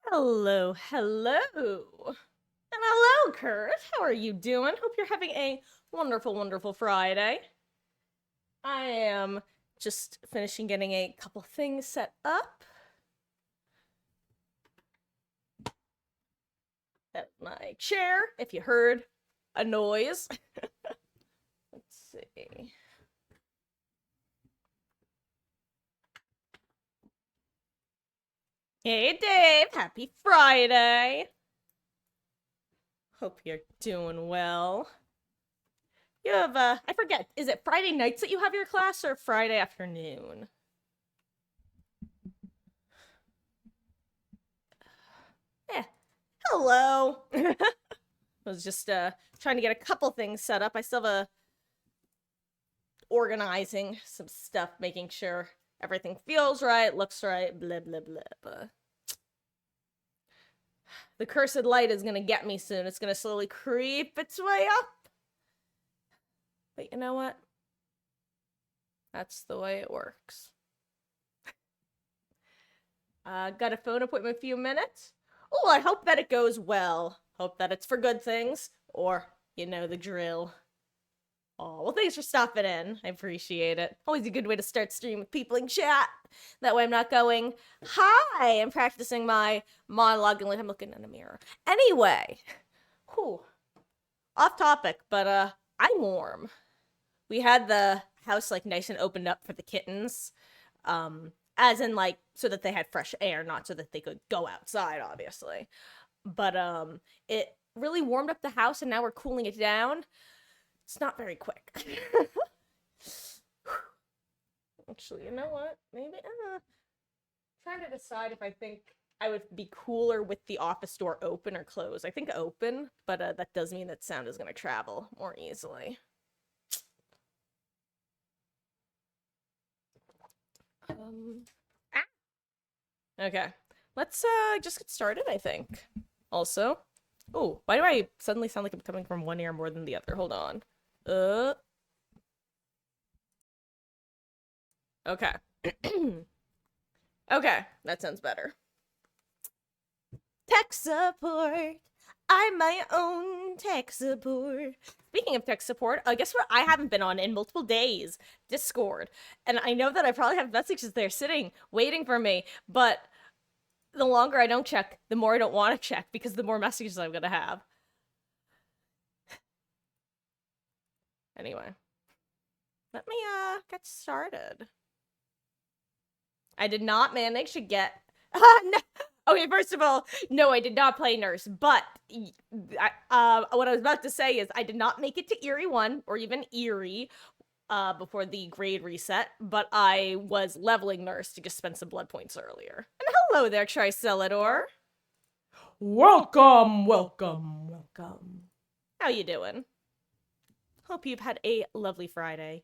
Hello, hello. And hello, Kurt. How are you doing? Hope you're having a wonderful, wonderful Friday. I am just finishing getting a couple things set up at my chair, if you heard a noise. Let's see. Hey, Dave. Happy Friday. Hope you're doing well. You have, I forget, is it Friday nights that you have your class or Friday afternoon? Yeah. Hello. I was just trying to get a couple things set up. I still have organizing some stuff, making sure everything feels right, looks right, blah blah blah. The cursed light is gonna get me soon. It's gonna slowly creep its way up. But you know what? That's the way it works. Got a phone appointment in a few minutes. Oh, I hope that it goes well. Hope that it's for good things, or you know the drill. Oh, well, thanks for stopping in. I appreciate it. Always a good way to start stream with people in chat. That way I'm not going, hi, I'm practicing my monologue like I'm looking in a mirror. Anyway, whew, off topic, but I'm warm. We had the house like nice and opened up for the kittens. As in like so that they had fresh air, not so that they could go outside, obviously. But it really warmed up the house and now we're cooling it down. It's not very quick. Actually, you know what? Maybe trying to decide if I think I would be cooler with the office door open or closed. I think open, but that does mean that sound is going to travel more easily. Okay. Let's just get started, I think. Also, oh, why do I suddenly sound like I'm coming from one ear more than the other? Hold on. Okay. Okay, that sounds better. Tech support. I'm my own tech support. Speaking of tech support, guess what I haven't been on in multiple days? Discord. And I know that I probably have messages there sitting, waiting for me, but the longer I don't check, the more I don't want to check because the more messages I'm gonna have. Anyway. Let me get started. I did not manage to get no. Okay, first of all, no, I did not play nurse, but what I was about to say is I did not make it to Eerie 1 or even Eerie before the grade reset, but I was leveling nurse to just spend some blood points earlier. And hello there, Tricelador. Welcome, welcome, welcome. How you doing? Hope you've had a lovely Friday.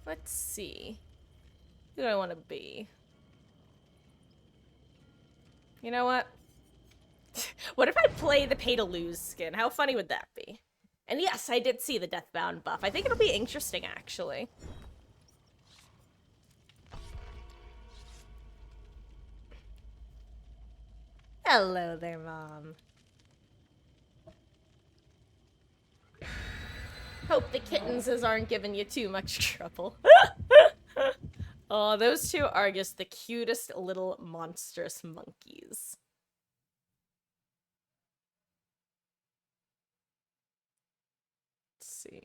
Let's see. Who do I want to be? You know what? What if I play the pay to lose skin? How funny would that be? And yes, I did see the Deathbound buff. I think it'll be interesting, actually. Hello there, Mom. Hope the kittenses aren't giving you too much trouble. Oh, those two are just the cutest little monstrous monkeys. Let's see.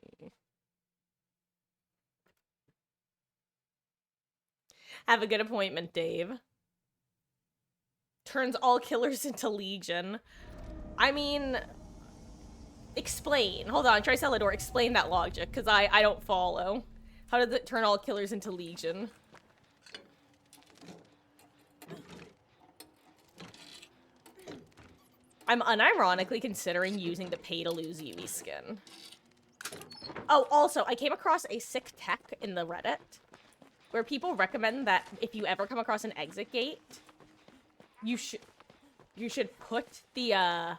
Have a good appointment, Dave. Turns all killers into Legion. I mean, explain. Hold on, Tricelador, explain that logic, because I don't follow. How does it turn all killers into Legion? I'm unironically considering using the pay-to-lose Yui skin. Oh, also, I came across a sick tech in the Reddit where people recommend that if you ever come across an exit gate, you should put the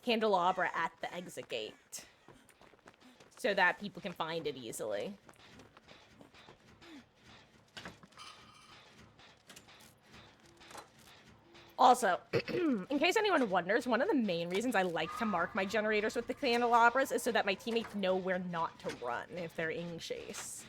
candelabra at the exit gate so that people can find it easily. Also, in case anyone wonders, one of the main reasons I like to mark my generators with the candelabras is so that my teammates know where not to run if they're in chase.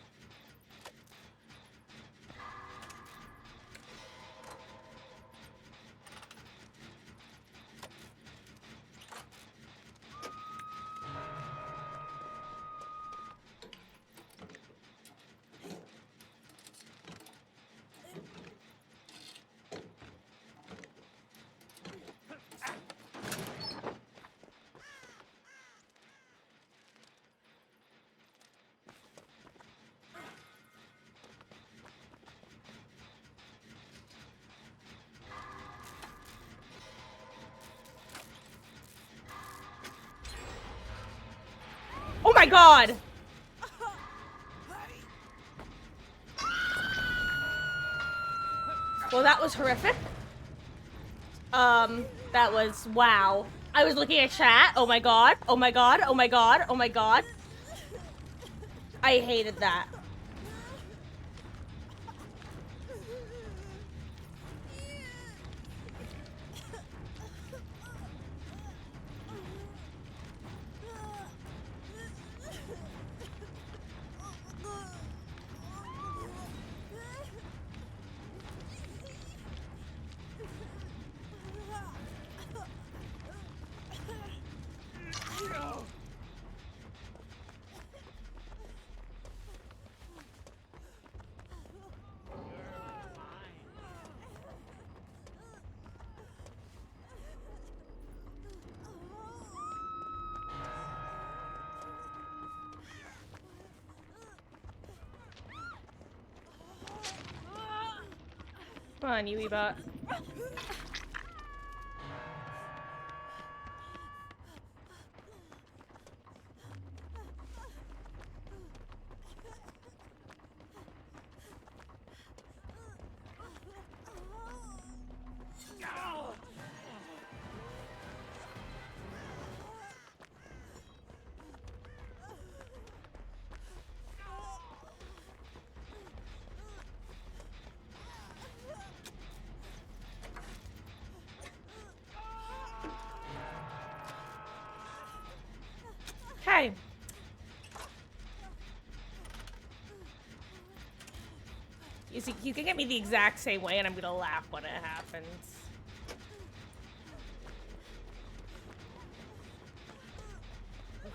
Oh my god! Well, that was horrific. That was, wow. I was looking at chat. Oh my god. Oh my god. Oh my god. Oh my god. I hated that. Come on, you Ebot. Okay. You see, you can get me the exact same way and I'm gonna laugh when it happens.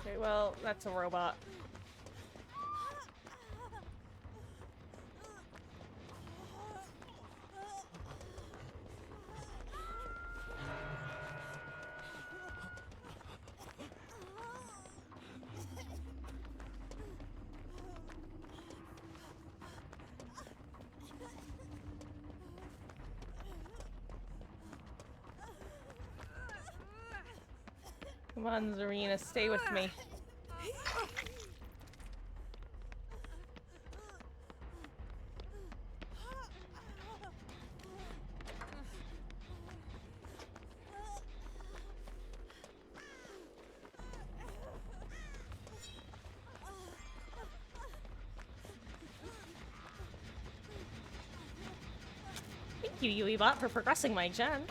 Okay, well, that's a robot. Come on, Zarina, stay with me. Thank you, Yuibot, for progressing my gen.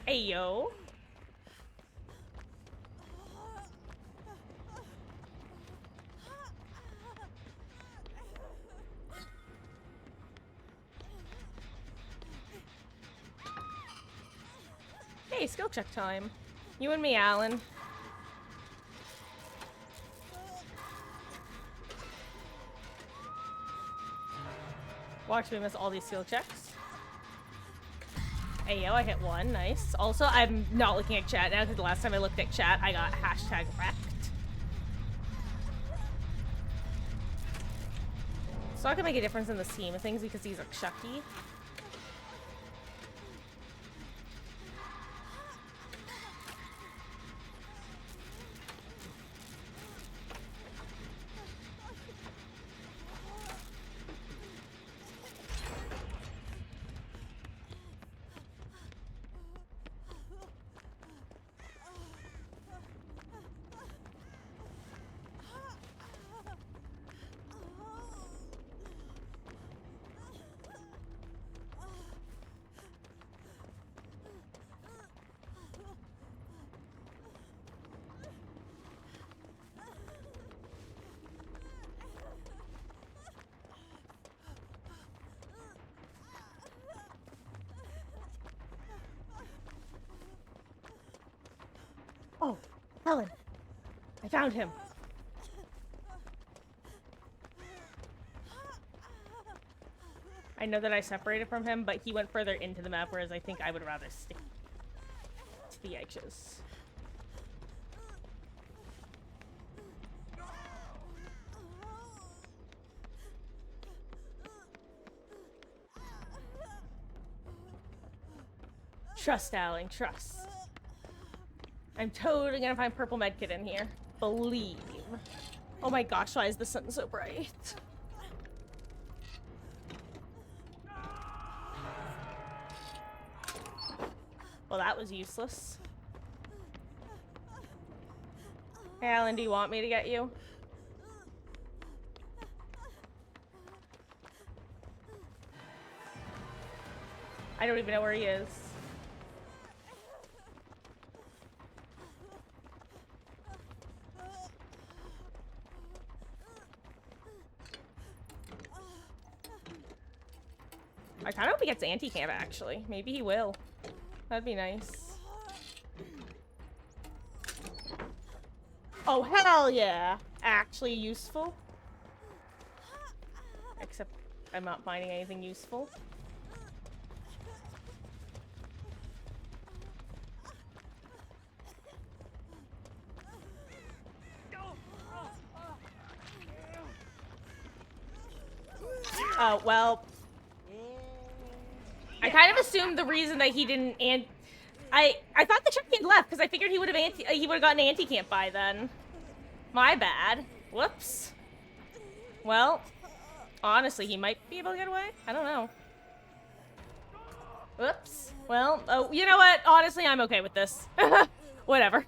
Hey, yo. Hey, skill check time. You and me, Alan. Watch me miss all these skill checks. Hey, yo, I hit one. Nice. Also, I'm not looking at chat now because the last time I looked at chat, I got hashtag wrecked. It's not gonna make a difference in the scheme of things because these are Chucky. Oh, Helen. I found him. I know that I separated from him, but he went further into the map, whereas I think I would rather stick to the edges. Trust, Alan, trust. I'm totally gonna find purple medkit in here. Believe. Oh my gosh, why is the sun so bright? Well, that was useless. Hey, Alan, do you want me to get you? I don't even know where he is. I kind of hope he gets anti-camp, actually. Maybe he will. That'd be nice. Oh, hell yeah! Actually useful. Except I'm not finding anything useful. Oh, well. I kind of assumed the reason that he didn't I thought the Chucky had left because I figured he would have gotten anti-camp by then. My bad. Whoops. Well, honestly, he might be able to get away. I don't know. Whoops. Well, oh, you know what? Honestly, I'm okay with this. Whatever.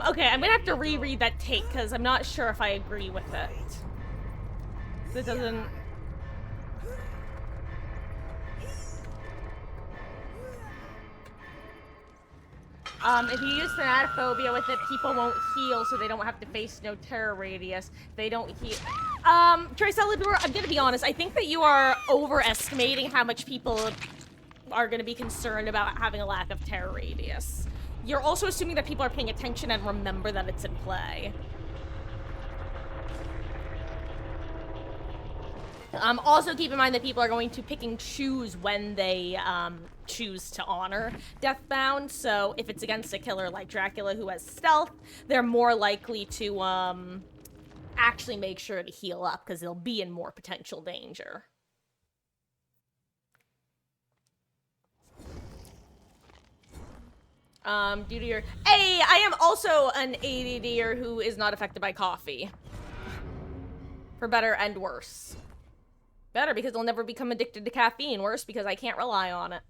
Okay, I'm gonna have to reread that take because I'm not sure if I agree with it. It doesn't... if you use Thanatophobia with it, people won't heal, so they don't have to face no terror radius. They don't heal. Tricellador, I'm gonna be honest, I think that you are overestimating how much people are gonna be concerned about having a lack of terror radius. You're also assuming that people are paying attention and remember that it's in play. Also keep in mind that people are going to pick and choose when they choose to honor Deathbound, so if it's against a killer like Dracula who has stealth, they're more likely to actually make sure to heal up because they'll be in more potential danger. Due to your... Hey, I am also an ADDer who is not affected by coffee. For better and worse. Better because I'll never become addicted to caffeine. Worse because I can't rely on it.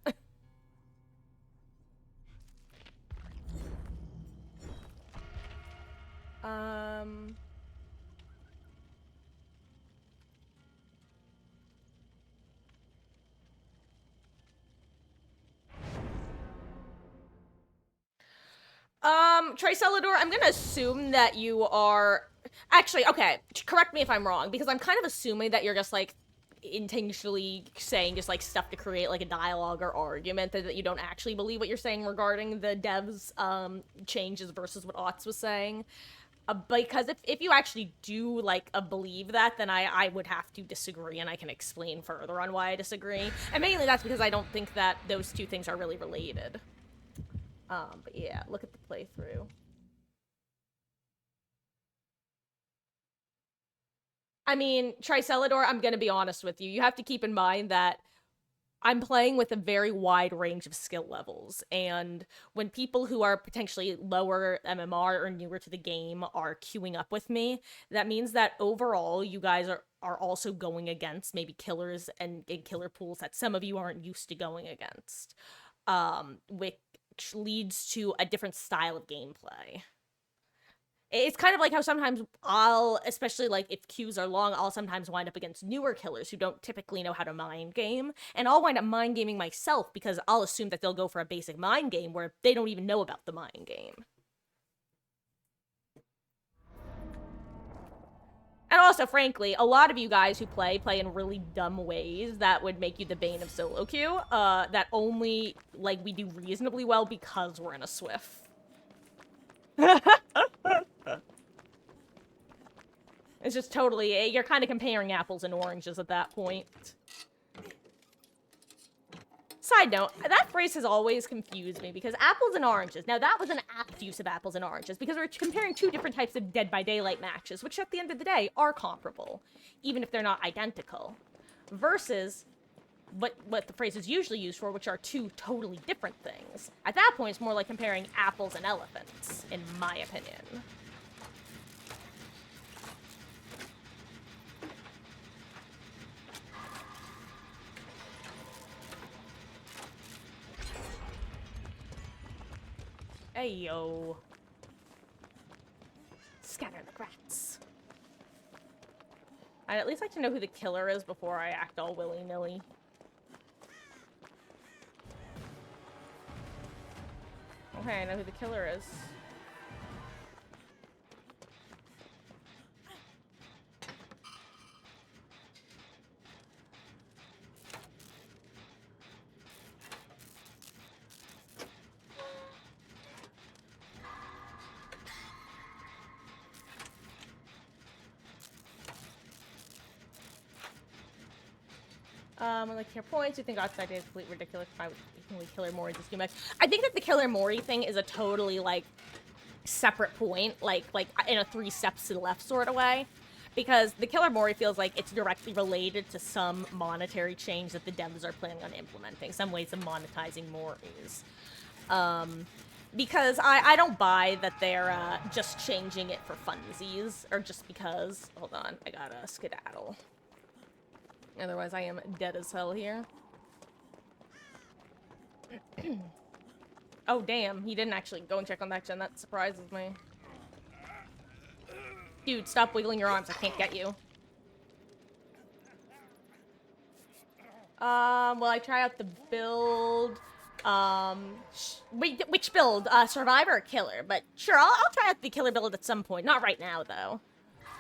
Tricelador, I'm gonna assume that you are... Actually, okay, correct me if I'm wrong, because I'm kind of assuming that you're just, like, intentionally saying just, like, stuff to create, like, a dialogue or argument, that you don't actually believe what you're saying regarding the devs, changes versus what Otz was saying. Because if you actually do, like, believe that, then I would have to disagree, and I can explain further on why I disagree. And mainly that's because I don't think that those two things are really related. But yeah, look at the playthrough. I mean, Tricelador, I'm gonna be honest with you. You have to keep in mind that I'm playing with a very wide range of skill levels, and when people who are potentially lower MMR or newer to the game are queuing up with me, that means that overall you guys are also going against maybe killers and killer pools that some of you aren't used to going against, which leads to a different style of gameplay. It's kind of like how sometimes especially like if queues are long, I'll sometimes wind up against newer killers who don't typically know how to mind game, and I'll wind up mind gaming myself because I'll assume that they'll go for a basic mind game where they don't even know about the mind game. And also, frankly, a lot of you guys who play in really dumb ways that would make you the bane of solo queue, that only, like, we do reasonably well because we're in a Swift. It's just totally, you're kind of comparing apples and oranges at that point. Side note, that phrase has always confused me, because apples and oranges, now that was an apt use of apples and oranges, because we're comparing two different types of Dead by Daylight matches, which at the end of the day are comparable, even if they're not identical, versus what the phrase is usually used for, which are two totally different things. At that point, it's more like comparing apples and elephants, in my opinion. Hey, yo. Scatter the rats. I'd at least like to know who the killer is before I act all willy-nilly. Okay, I know who the killer is. Like your points, you think outside is complete ridiculous. I would think Killer Mori just too much. I think that the Killer Mori thing is a totally like separate point, like in a 3 steps to the left sort of way, because the Killer Mori feels like it's directly related to some monetary change that the devs are planning on implementing, some ways of monetizing Moris. Because I don't buy that they're just changing it for funsies or just because. Hold on, I gotta skedaddle. Otherwise, I am dead as hell here. Oh, damn. He didn't actually go and check on that gen. That surprises me. Dude, stop wiggling your arms. I can't get you. Well, I try out the build. Wait, which build? Survivor or Killer? But sure, I'll try out the Killer build at some point. Not right now, though.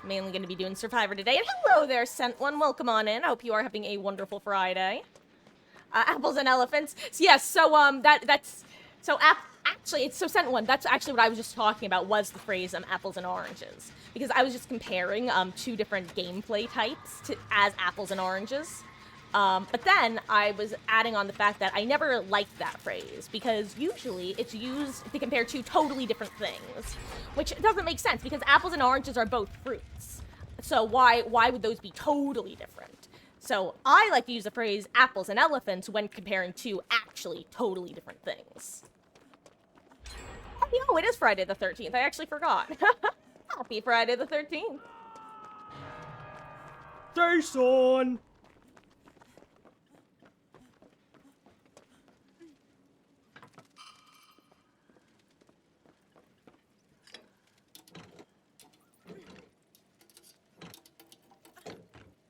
Mainly going to be doing Survivor today. And hello there, Sent One. Welcome on in. I hope you are having a wonderful Friday. Apples and elephants. So, yes, so, actually, it's so Sent One. That's actually what I was just talking about, was the phrase, apples and oranges. Because I was just comparing, two different gameplay types as apples and oranges. But then I was adding on the fact that I never liked that phrase, because usually it's used to compare two totally different things, which doesn't make sense, because apples and oranges are both fruits. So why would those be totally different? So I like to use the phrase apples and elephants when comparing two actually totally different things. Oh, it is Friday the 13th. I actually forgot. Happy Friday the 13th. Jason!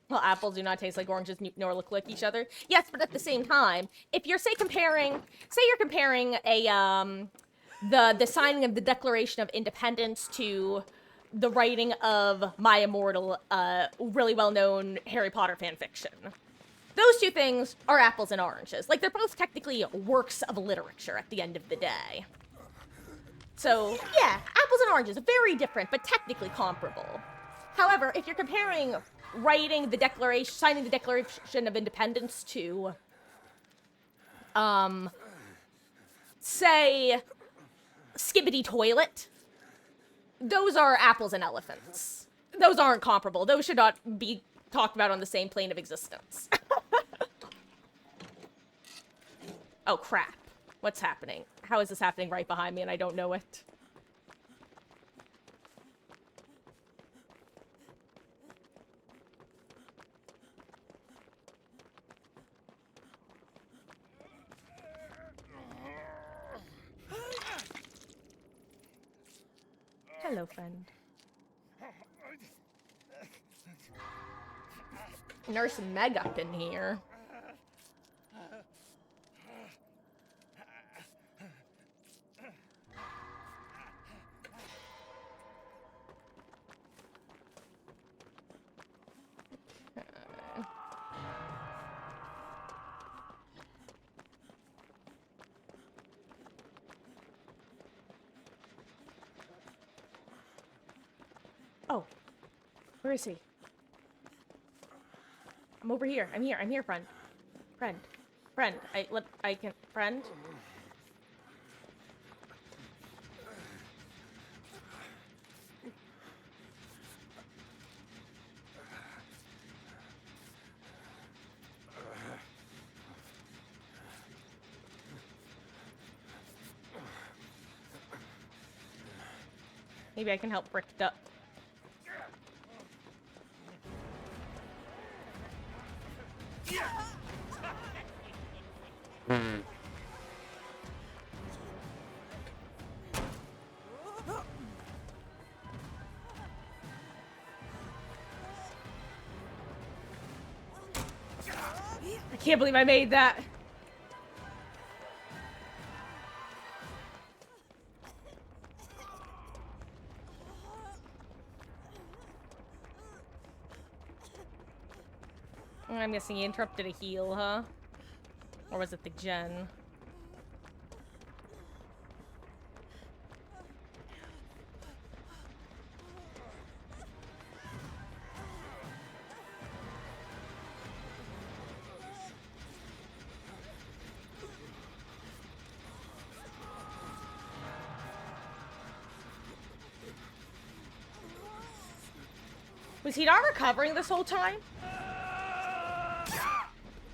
Well, apples do not taste like oranges nor look like each other. Yes, but at the same time, if you're, say you're comparing a, the signing of the Declaration of Independence to the writing of My Immortal, really well-known Harry Potter fan fiction. Those two things are apples and oranges. Like, they're both technically works of literature at the end of the day. So, yeah, apples and oranges, very different, but technically comparable. However, if you're comparing writing the Declaration, signing the Declaration of Independence to, say, Skibidi Toilet, those are apples and elephants. Those aren't comparable. Those should not be talked about on the same plane of existence. Oh, crap. What's happening? How is this happening right behind me and I don't know it? Hello, friend. Nurse Meg up in here. Oh, where is he? I'm over here. I'm here, friend. Friend. I can, friend? Maybe I can help Bricked up. I can't believe I made that. I'm guessing he interrupted a heal, huh? Or was it the gen? Was he not recovering this whole time?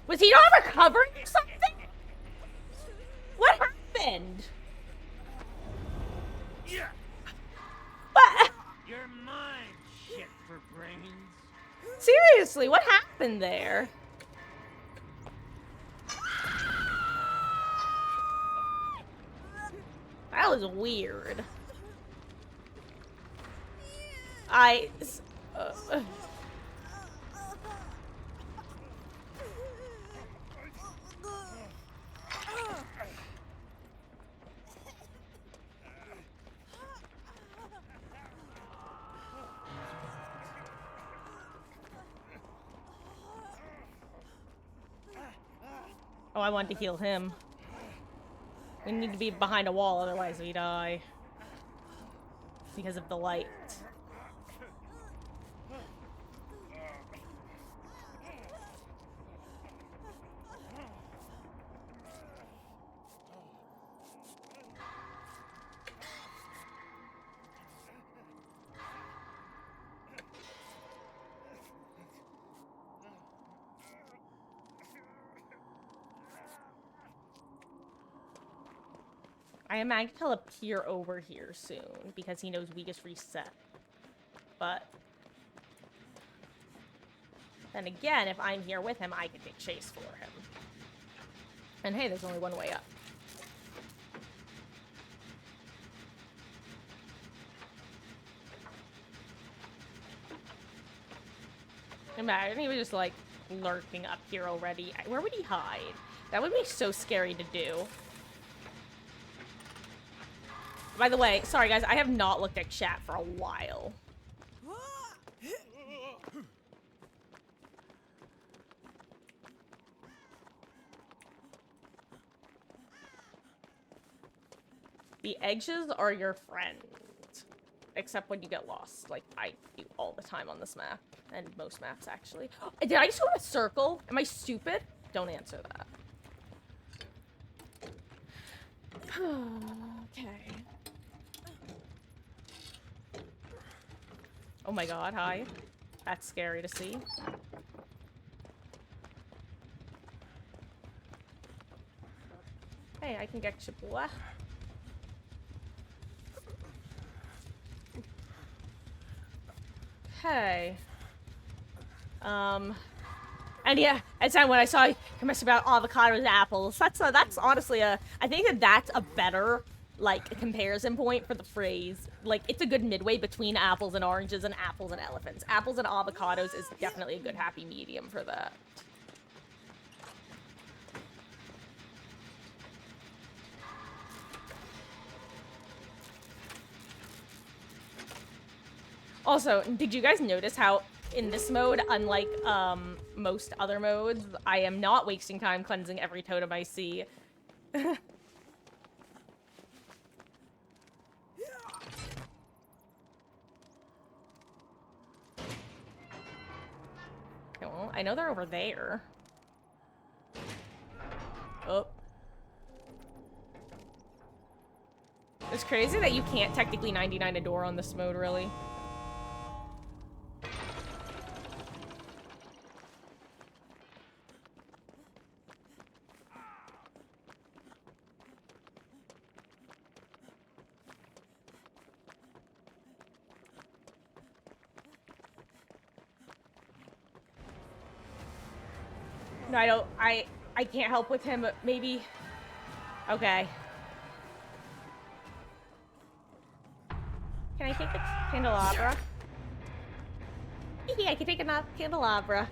Was he not recovering or something? What happened? What? You're mine, shit for brains. Seriously, what happened there? That was weird. Oh, I wanted to heal him. We need to be behind a wall, otherwise we die. Because of the light. I imagine he'll appear over here soon, because he knows we just reset. But then again, if I'm here with him, I can take chase for him. And hey, there's only one way up. Imagine he was just like lurking up here already. Where would he hide? That would be so scary to do. By the way, sorry guys, I have not looked at chat for a while. The edges are your friend. Except when you get lost, like I do all the time on this map. And most maps, actually. Did I just go in a circle? Am I stupid? Don't answer that. Okay. Oh my god, hi. That's scary to see. Hey, I can get you, boy. Okay. And yeah, at the time when I saw you mess about avocados and apples, that's honestly I think that's a better, like, comparison point for the phrase. Like, it's a good midway between apples and oranges and apples and elephants. Apples and avocados is definitely a good happy medium for that. Also, did you guys notice how in this mode, unlike most other modes, I am not wasting time cleansing every totem I see. Well, I know they're over there. Oh. It's crazy that you can't technically 99 a door on this mode, really. No, I don't. I can't help with him, but maybe. Okay. Can I take the candelabra? Yeah, I can take a candelabra.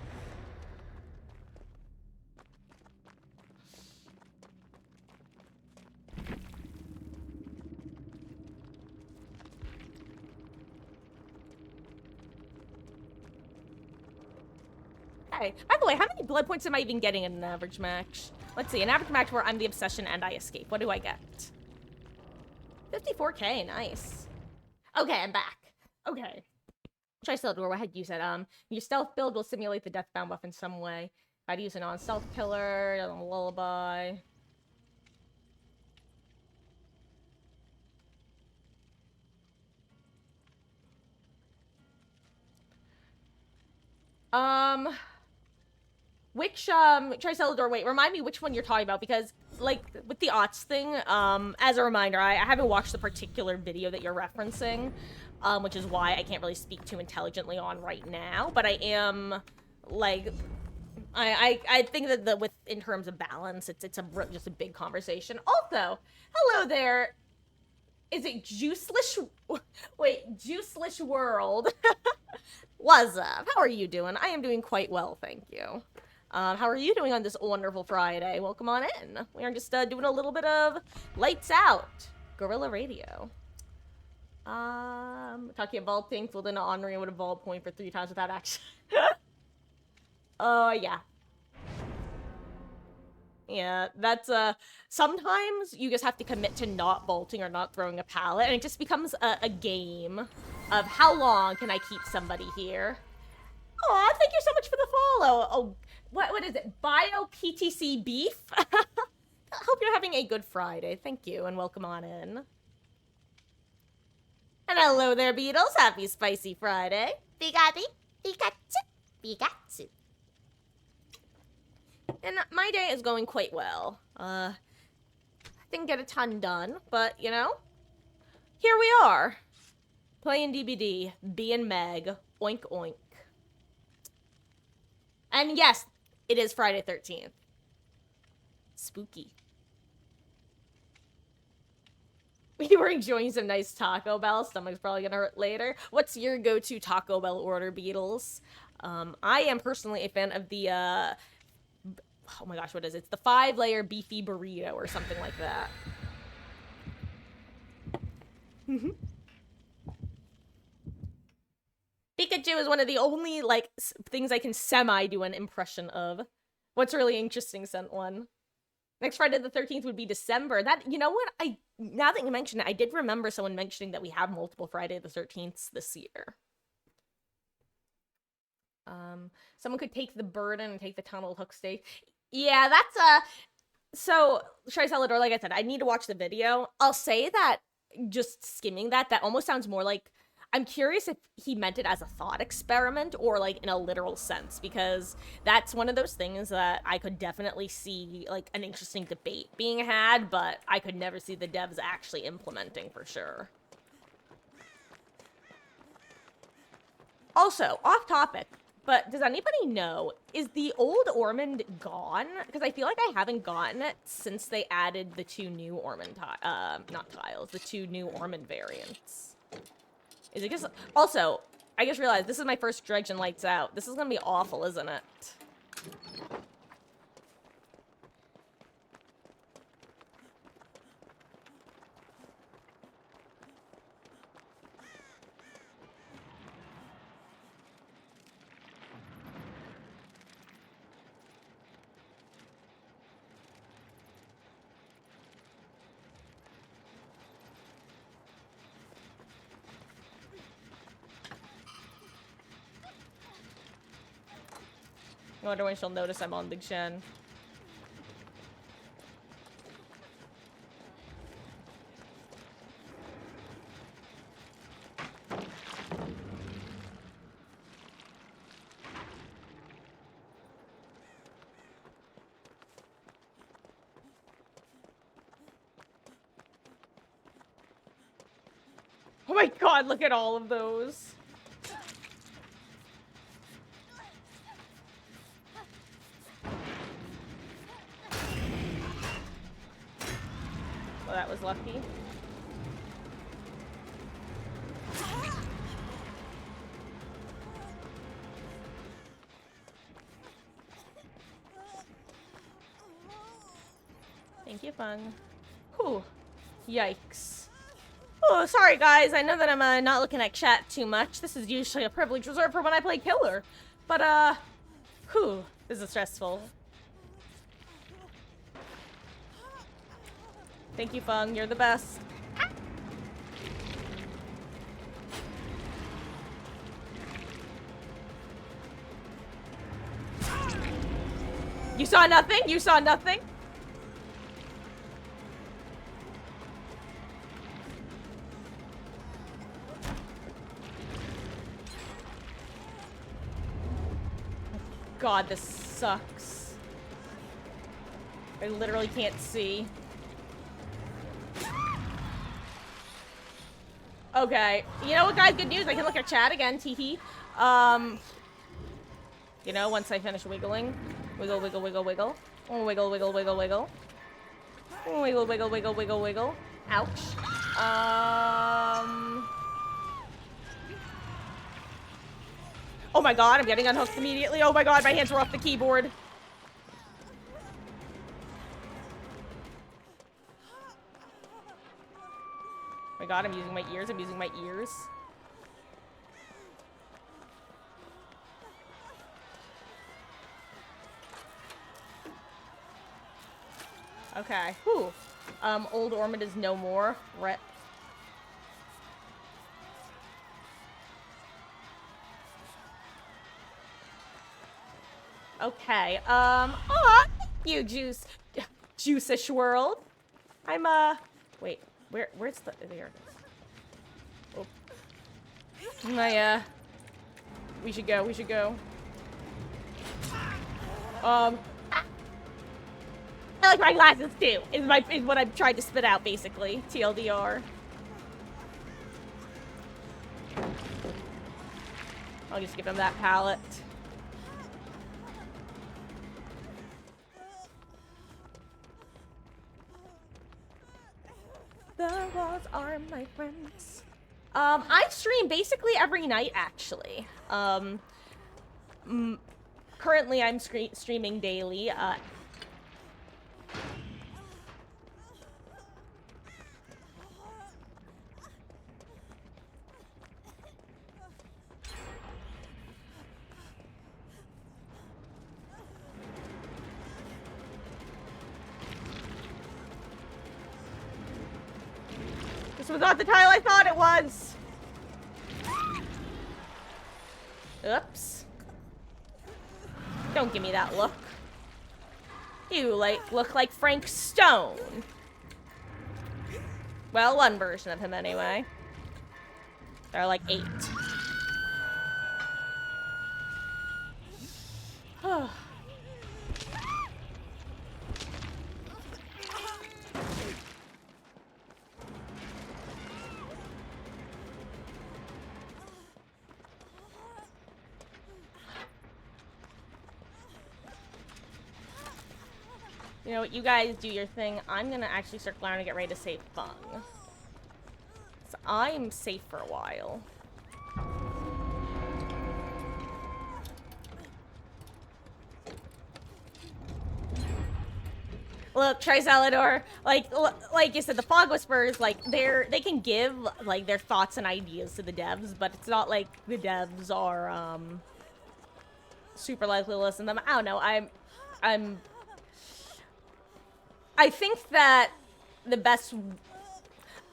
Hey, by the way, how many blood points am I even getting in an average match? Let's see, an average match where I'm the obsession and I escape. What do I get? 54k, nice. Okay, I'm back. Okay. Tricelador, what had you said? Your stealth build will simulate the Deathbound buff in some way. I'd use a non-stealth killer, a lullaby. Which, Tricelador, wait, remind me which one you're talking about, because, like, with the aughts thing, as a reminder, I haven't watched the particular video that you're referencing, which is why I can't really speak too intelligently on right now, but I am, like, I think that in terms of balance, it's just a big conversation. Also, hello there, is it Juicelish, wait, Juicelish World, what's up, how are you doing? I am doing quite well, thank you. How are you doing on this wonderful Friday? Welcome on in. We are just doing a little bit of lights out. Guerrilla Radio. Talking about vaulting, filled in honoring with a vault point for 3 times without action. Yeah. Yeah, that's, sometimes you just have to commit to not bolting or not throwing a pallet, and it just becomes a game of how long can I keep somebody here. Aw, thank you so much for the follow. Oh, what is it? Bio PTC Beef? Hope you're having a good Friday. Thank you, and welcome on in. And hello there, Beatles. Happy Spicy Friday. Bigati, Pikachu, Pikachu. And my day is going quite well. I didn't get a ton done, but, you know, here we are. Playing DBD, being Meg, oink oink. And yes, it is Friday 13th. Spooky. We were enjoying some nice Taco Bell. Stomach's probably gonna hurt later. What's your go-to Taco Bell order, Beatles? I am personally a fan of the, oh my gosh, what is it? It's the 5-layer beefy burrito or something like that. Pikachu is one of the only, like, things I can semi-do an impression of. What's really interesting, sent one. Next Friday the 13th would be December. That, you know what? Now that you mention it, I did remember someone mentioning that we have multiple Friday the 13th this year. Someone could take the burden and take the tunnel hook stage. Yeah, that's so, Shari Salador, like I said, I need to watch the video. I'll say that, just skimming that almost sounds more like, I'm curious if he meant it as a thought experiment or, like, in a literal sense, because that's one of those things that I could definitely see, like, an interesting debate being had, but I could never see the devs actually implementing for sure. Also, off topic, but does anybody know, is the old Ormond gone? Because I feel like I haven't gotten it since they added the 2 new Ormond, not tiles, the 2 new Ormond variants. Is it just... Also, I just realized this is my first Dredge and Lights Out. This is gonna be awful, isn't it? I wonder when she'll notice I'm on Big Shen. Oh my god, look at all of those. Well, that was lucky. Thank you, Fung. Whew. Yikes. Oh, sorry, guys. I know that I'm not looking at chat too much. This is usually a privilege reserved for when I play Killer. But, whew. This is stressful. Thank you, Fung. You're the best. You saw nothing? You saw nothing? God, this sucks. I literally can't see. Okay. You know what, guys? Good news. I can look at chat again. Teehee. You know, once I finish wiggling. Wiggle, wiggle, wiggle, wiggle. Oh, wiggle, wiggle, wiggle, wiggle. Oh, wiggle, wiggle, wiggle, wiggle, wiggle. Ouch. Oh my god, I'm getting unhooked immediately. Oh my god, my hands were off the keyboard. Oh my god, I'm using my ears. I'm using my ears. Okay. Whew. Old Ormond is no more. Rep. Okay. Aw, thank you, Juice-ish World. I'm, wait, where's the, there it is. Oh. We should go. I like my glasses too, is what I've tried to spit out, basically. TLDR. I'll just give him that pallet. The walls are my friends. I stream basically every night, actually. Currently I'm streaming daily. This was not the tile I thought it was. Oops. Don't give me that look. You look like Frank Stone. Well, one version of him anyway. There are like 8. You know what, you guys do your thing. I'm gonna actually circle around and get ready to save Fung. So I'm safe for a while. Look, Trisalador, like you said, the Fog Whisperers, like, they can give, like, their thoughts and ideas to the devs, but it's not like the devs are, super likely to listen to them. I don't know, I think that the best...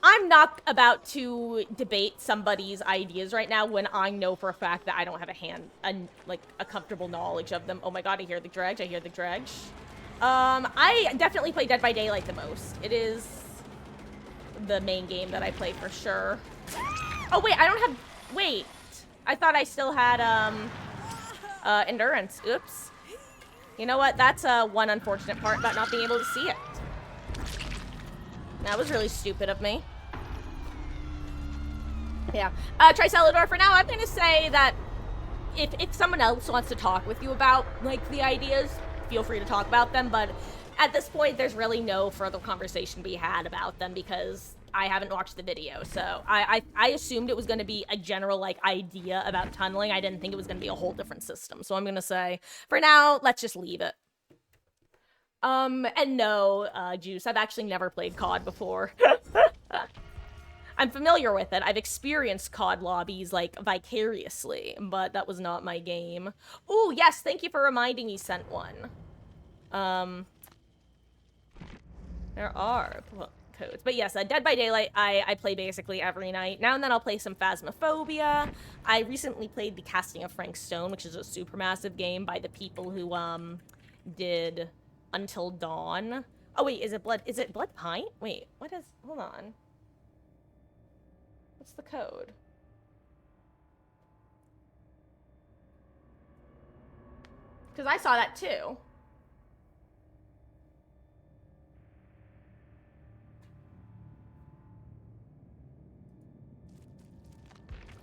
I'm not about to debate somebody's ideas right now when I know for a fact that I don't have a comfortable knowledge of them. Oh my god, I hear the dredge, I hear the dredge. I definitely play Dead by Daylight the most. It is the main game that I play for sure. Oh wait, I don't have... Wait. I thought I still had, endurance. Oops. You know what? That's, one unfortunate part about not being able to see it. That was really stupid of me. Yeah. Trisalador, for now, I'm gonna say that if someone else wants to talk with you about, like, the ideas, feel free to talk about them, but at this point, there's really no further conversation to be had about them because I haven't watched the video, so I assumed it was going to be a general, like, idea about tunneling. I didn't think it was going to be a whole different system, so I'm going to say, for now, let's just leave it. And no, Juice, I've actually never played COD before. I'm familiar with it. I've experienced COD lobbies, like, vicariously, but that was not my game. Ooh, yes, thank you for reminding me, Sent One. There are codes. But yes, Dead by Daylight, I play basically every night. Now and then I'll play some Phasmophobia. I recently played The Casting of Frank Stone, which is a supermassive game by the people who, did Until Dawn. Oh, wait, is it Blood Pint? Wait, hold on. What's the code? Because I saw that too.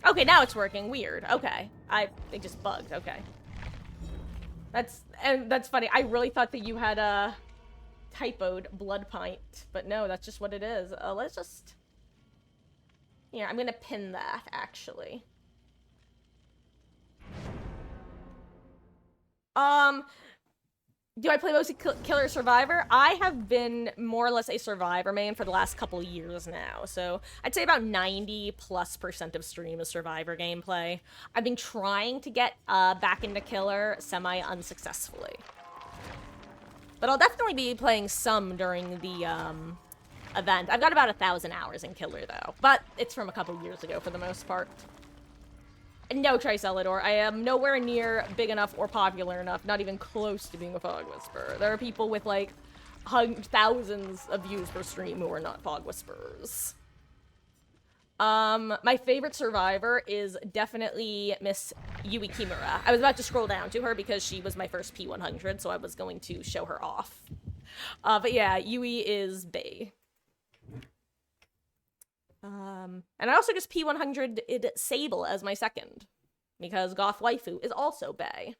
Okay, now it's working. Weird. Okay. It just bugged. Okay. That's funny. I really thought that you had typoed Blood Pint, but no, that's just what it is. Let's just... Here, I'm gonna pin that, actually. Do I play mostly Killer Survivor? I have been more or less a Survivor main for the last couple of years now, so I'd say about 90+% of stream is Survivor gameplay. I've been trying to get back into Killer semi-unsuccessfully. But I'll definitely be playing some during the event. I've got about 1,000 hours in Killer, though, but it's from a couple years ago for the most part. No, Trisalador, I am nowhere near big enough or popular enough, not even close to being a Fog Whisperer. There are people with, like, thousands of views per stream who are not Fog Whisperers. My favorite Survivor is definitely Miss Yui Kimura. I was about to scroll down to her because she was my first P100, so I was going to show her off. But yeah, Yui is bae. And I also just P100'd Sable as my second, because Goth Waifu is also bae.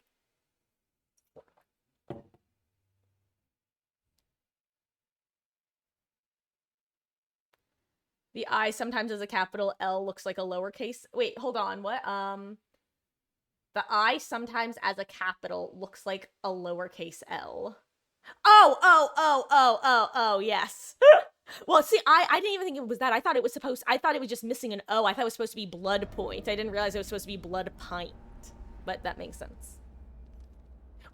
The I sometimes as a capital L looks like a lowercase... Wait, hold on, what? The I sometimes as a capital looks like a lowercase L. Oh, yes. Well, see, I didn't even think it was that. I thought it was just missing an O. I thought it was supposed to be Blood Point. I didn't realize it was supposed to be Blood Pint. But that makes sense.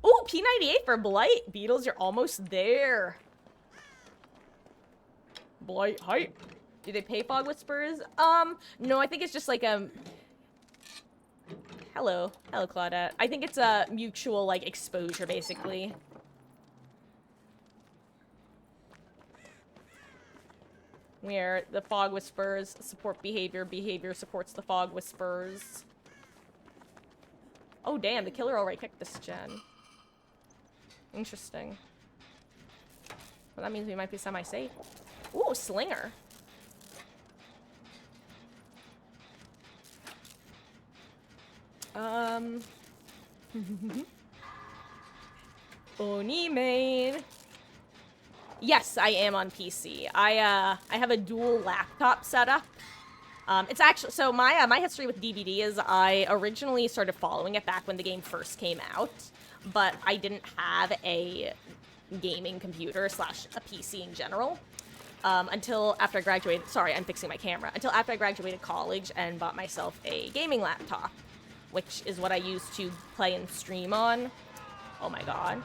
Ooh, P98 for Blight. Beetles, you're almost there. Blight hype. Do they pay Fog Whispers? No, I think it's just like a... Hello. Hello, Claudette. I think it's a mutual, like, exposure, basically. Where the Fog Whispers support behavior, behavior supports the Fog Whispers. Oh, damn, the killer already kicked this gen. Interesting. Well, that means we might be semi-safe. Ooh, Slinger. Oni main. Yes, I am on PC. I have a dual laptop setup. It's actually, so my history with DBD is I originally started following it back when the game first came out, but I didn't have a gaming computer slash a PC in general until after I graduated. Sorry, I'm fixing my camera. Until after I graduated college and bought myself a gaming laptop, which is what I use to play and stream on. Oh my god.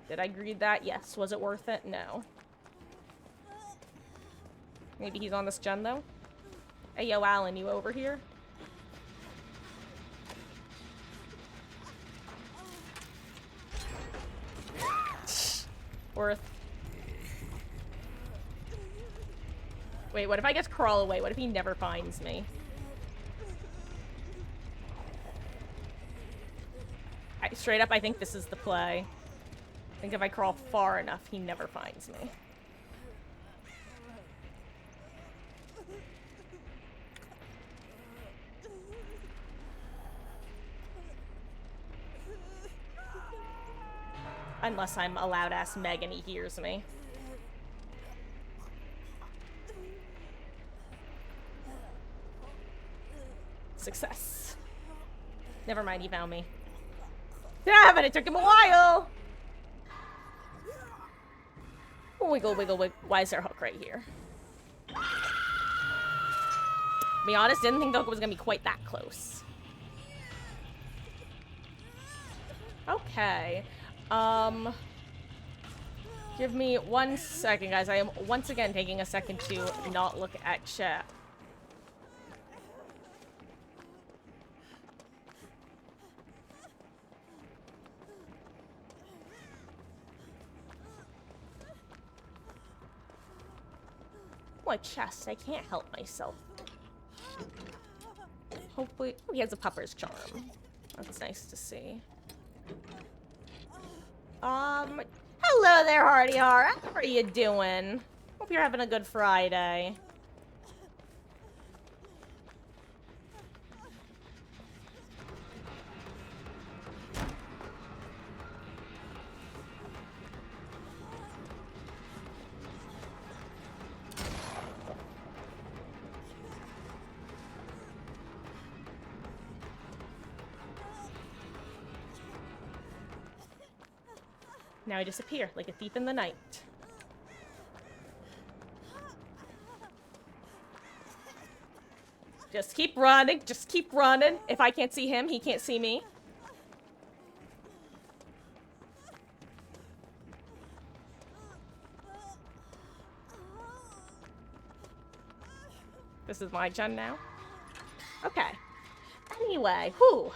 Did I greed that? Yes. Was it worth it? No. Maybe he's on this gen, though? Hey, yo, Alan, you over here? Worth. Wait, what if I just crawl away? What if he never finds me? Straight up, I think this is the play. I think if I crawl far enough, he never finds me. Unless I'm a loud-ass Meg and he hears me. Success. Never mind, he found me. Yeah, but it took him a while! Wiggle, wiggle, wiggle. Why is there a hook right here? To be honest, didn't think the hook was gonna be quite that close. Okay. Give me 1 second, guys. I am once again taking a second to not look at chat. What chest? I can't help myself. Hopefully, oh, he has a pupper's charm. That's nice to see. Hello there, Hardy Hara. How are you doing? Hope you're having a good Friday. Now I disappear like a thief in the night. Just keep running. Just keep running. If I can't see him, he can't see me. This is my gen now. Okay. Anyway, whew.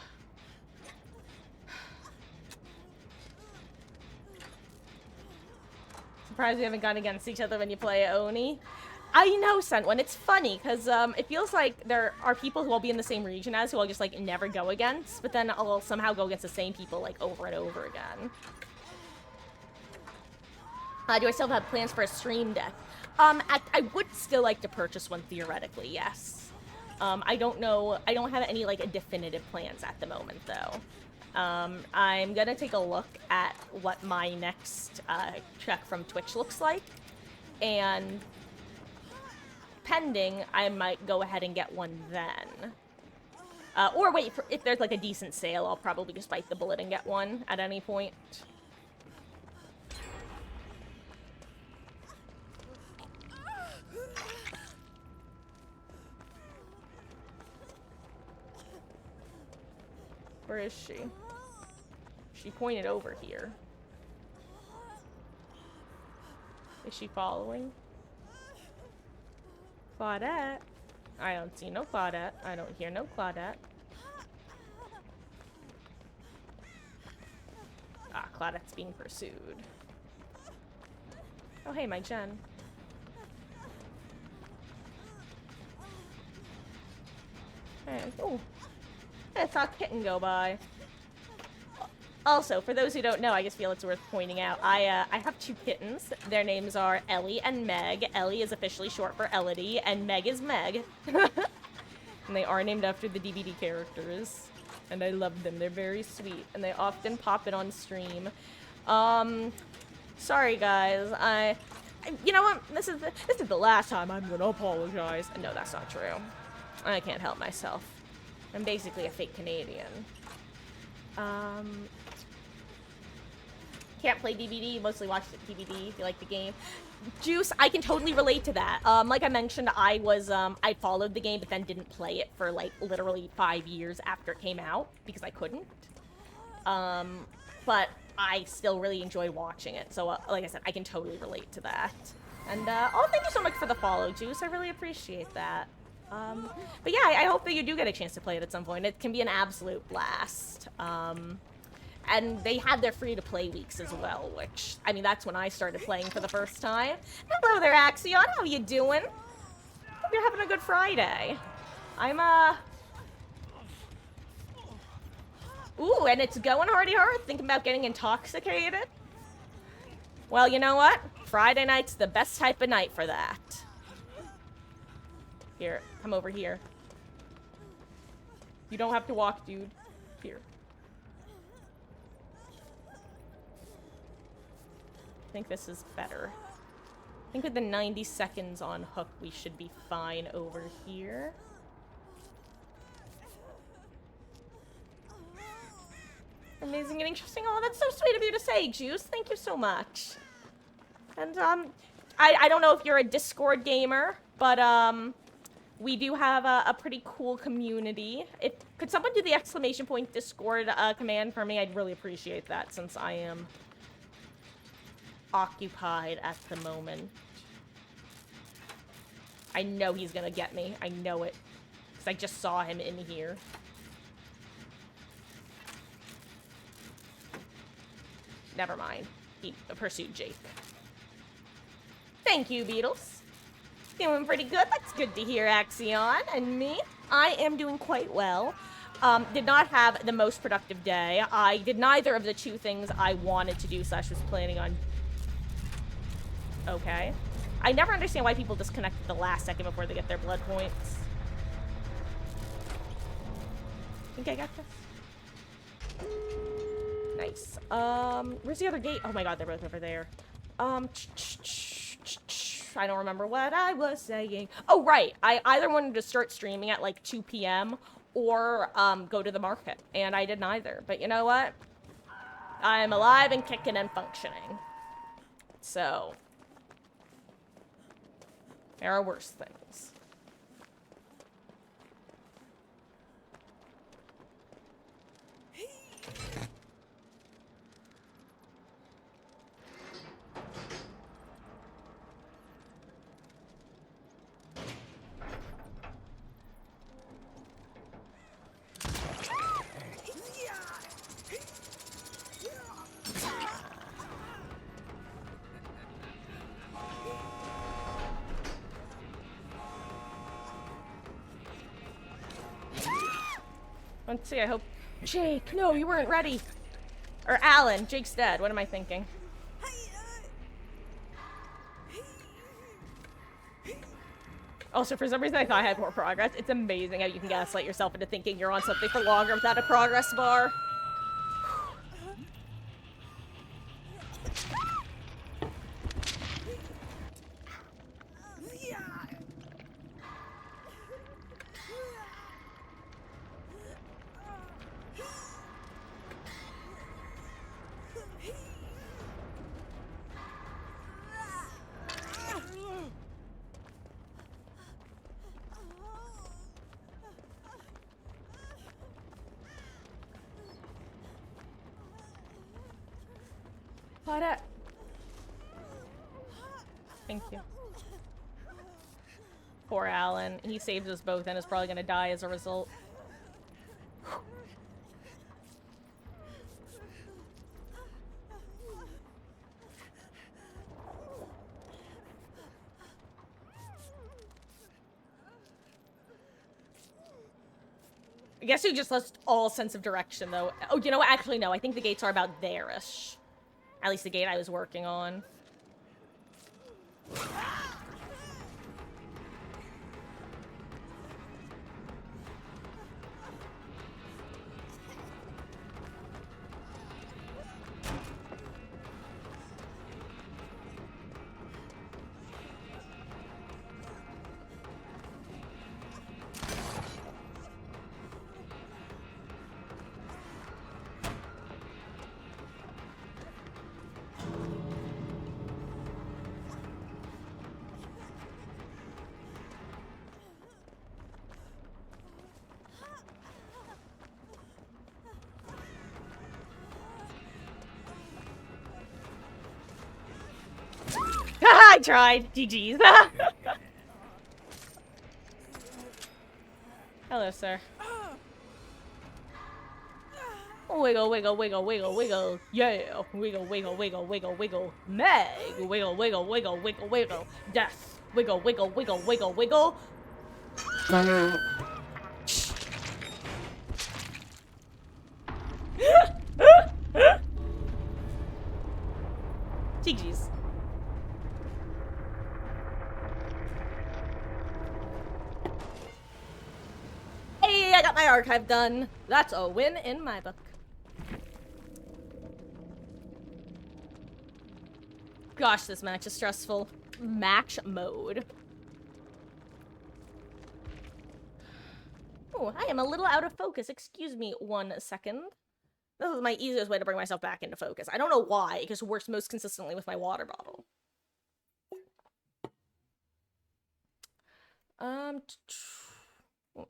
Surprised we haven't gone against each other when you play Oni. I know, Sentwin. It's funny, because it feels like there are people who will be in the same region as who I'll just, like, never go against, but then I'll somehow go against the same people, like, over and over again. Do I still have plans for a stream deck? I would still like to purchase one, theoretically, yes. I don't know. I don't have any, like, definitive plans at the moment, though. I'm gonna take a look at what my next check from Twitch looks like, and pending, I might go ahead and get one then. Or wait, if there's like a decent sale, I'll probably just bite the bullet and get one at any point. Where is she? She pointed over here. Is she following? Claudette? I don't see no Claudette. I don't hear no Claudette. Ah, Claudette's being pursued. Oh, hey, my Jen. Hey, oh. I saw a kitten go by. Also, for those who don't know, I just feel it's worth pointing out, I have 2 kittens. Their names are Ellie and Meg. Ellie is officially short for Elodie, and Meg is Meg. And they are named after the DVD characters. And I love them. They're very sweet, and they often pop it on stream. Sorry guys, you know what? This is the last time I'm gonna apologize. No, that's not true. I can't help myself. I'm basically a fake Canadian. Can't play DVD, mostly watch the DVD if you like the game. Juice, I can totally relate to that. Like I mentioned, I followed the game but then didn't play it for like literally 5 years after it came out because I couldn't. But I still really enjoy watching it. So like I said, I can totally relate to that. And oh, thank you so much for the follow, Juice. I really appreciate that. But yeah, I hope that you do get a chance to play it at some point. It can be an absolute blast. And they had their free-to-play weeks as well, which, I mean, that's when I started playing for the first time. Hello there, Axion. How you doing? Hope you're having a good Friday. I'm, Ooh, and it's going hardy hard. Thinking about getting intoxicated. Well, you know what? Friday night's the best type of night for that. Here, come over here. You don't have to walk, dude. Here. I think this is better. I think with the 90 seconds on hook, we should be fine over here. Amazing and interesting. Oh, that's so sweet of you to say, Juice. Thank you so much. And, I don't know if you're a Discord gamer, but, we do have a pretty cool community. Could someone do the exclamation point Discord command for me? I'd really appreciate that since I am occupied at the moment. I know he's gonna get me. I know it. Because I just saw him in here. Never mind. He pursued Jake. Thank you, Beatles. Doing pretty good. That's good to hear, Axion. And me? I am doing quite well. Did not have the most productive day. I did neither of the 2 things I wanted to do / was planning on. Okay. I never understand why people disconnect at the last second before they get their blood points. Think I got this? Nice. Where's the other gate? Oh my god, they're both over there. I don't remember what I was saying. Oh, right. I either wanted to start streaming at like 2 p.m. or go to the market. And I did neither. But you know what? I'm alive and kicking and functioning. So, there are worse things. Let's see, I hope... Jake, no, you weren't ready. Or Alan, Jake's dead. What am I thinking? Also, for some reason, I thought I had more progress. It's amazing how you can gaslight yourself into thinking you're on something for longer without a progress bar. What? Thank you. Poor Alan. He saved us both and is probably gonna die as a result. I guess you just lost all sense of direction, though. Oh, you know what? Actually, no. I think the gates are about there-ish. At least the gate I was working on. I tried. GG's. Hello, sir. Wiggle, wiggle, wiggle, wiggle, wiggle. Yeah. Wiggle, wiggle, wiggle, wiggle, wiggle. Meg. Wiggle, wiggle, wiggle, wiggle, wiggle. Death. Wiggle, wiggle, wiggle, wiggle, wiggle. GG's. Hey, I got my archive done. That's a win in my book. Gosh, this match is stressful. Match mode. Oh, I am a little out of focus. Excuse me 1 second. This is my easiest way to bring myself back into focus. I don't know why, because it works most consistently with my water bottle.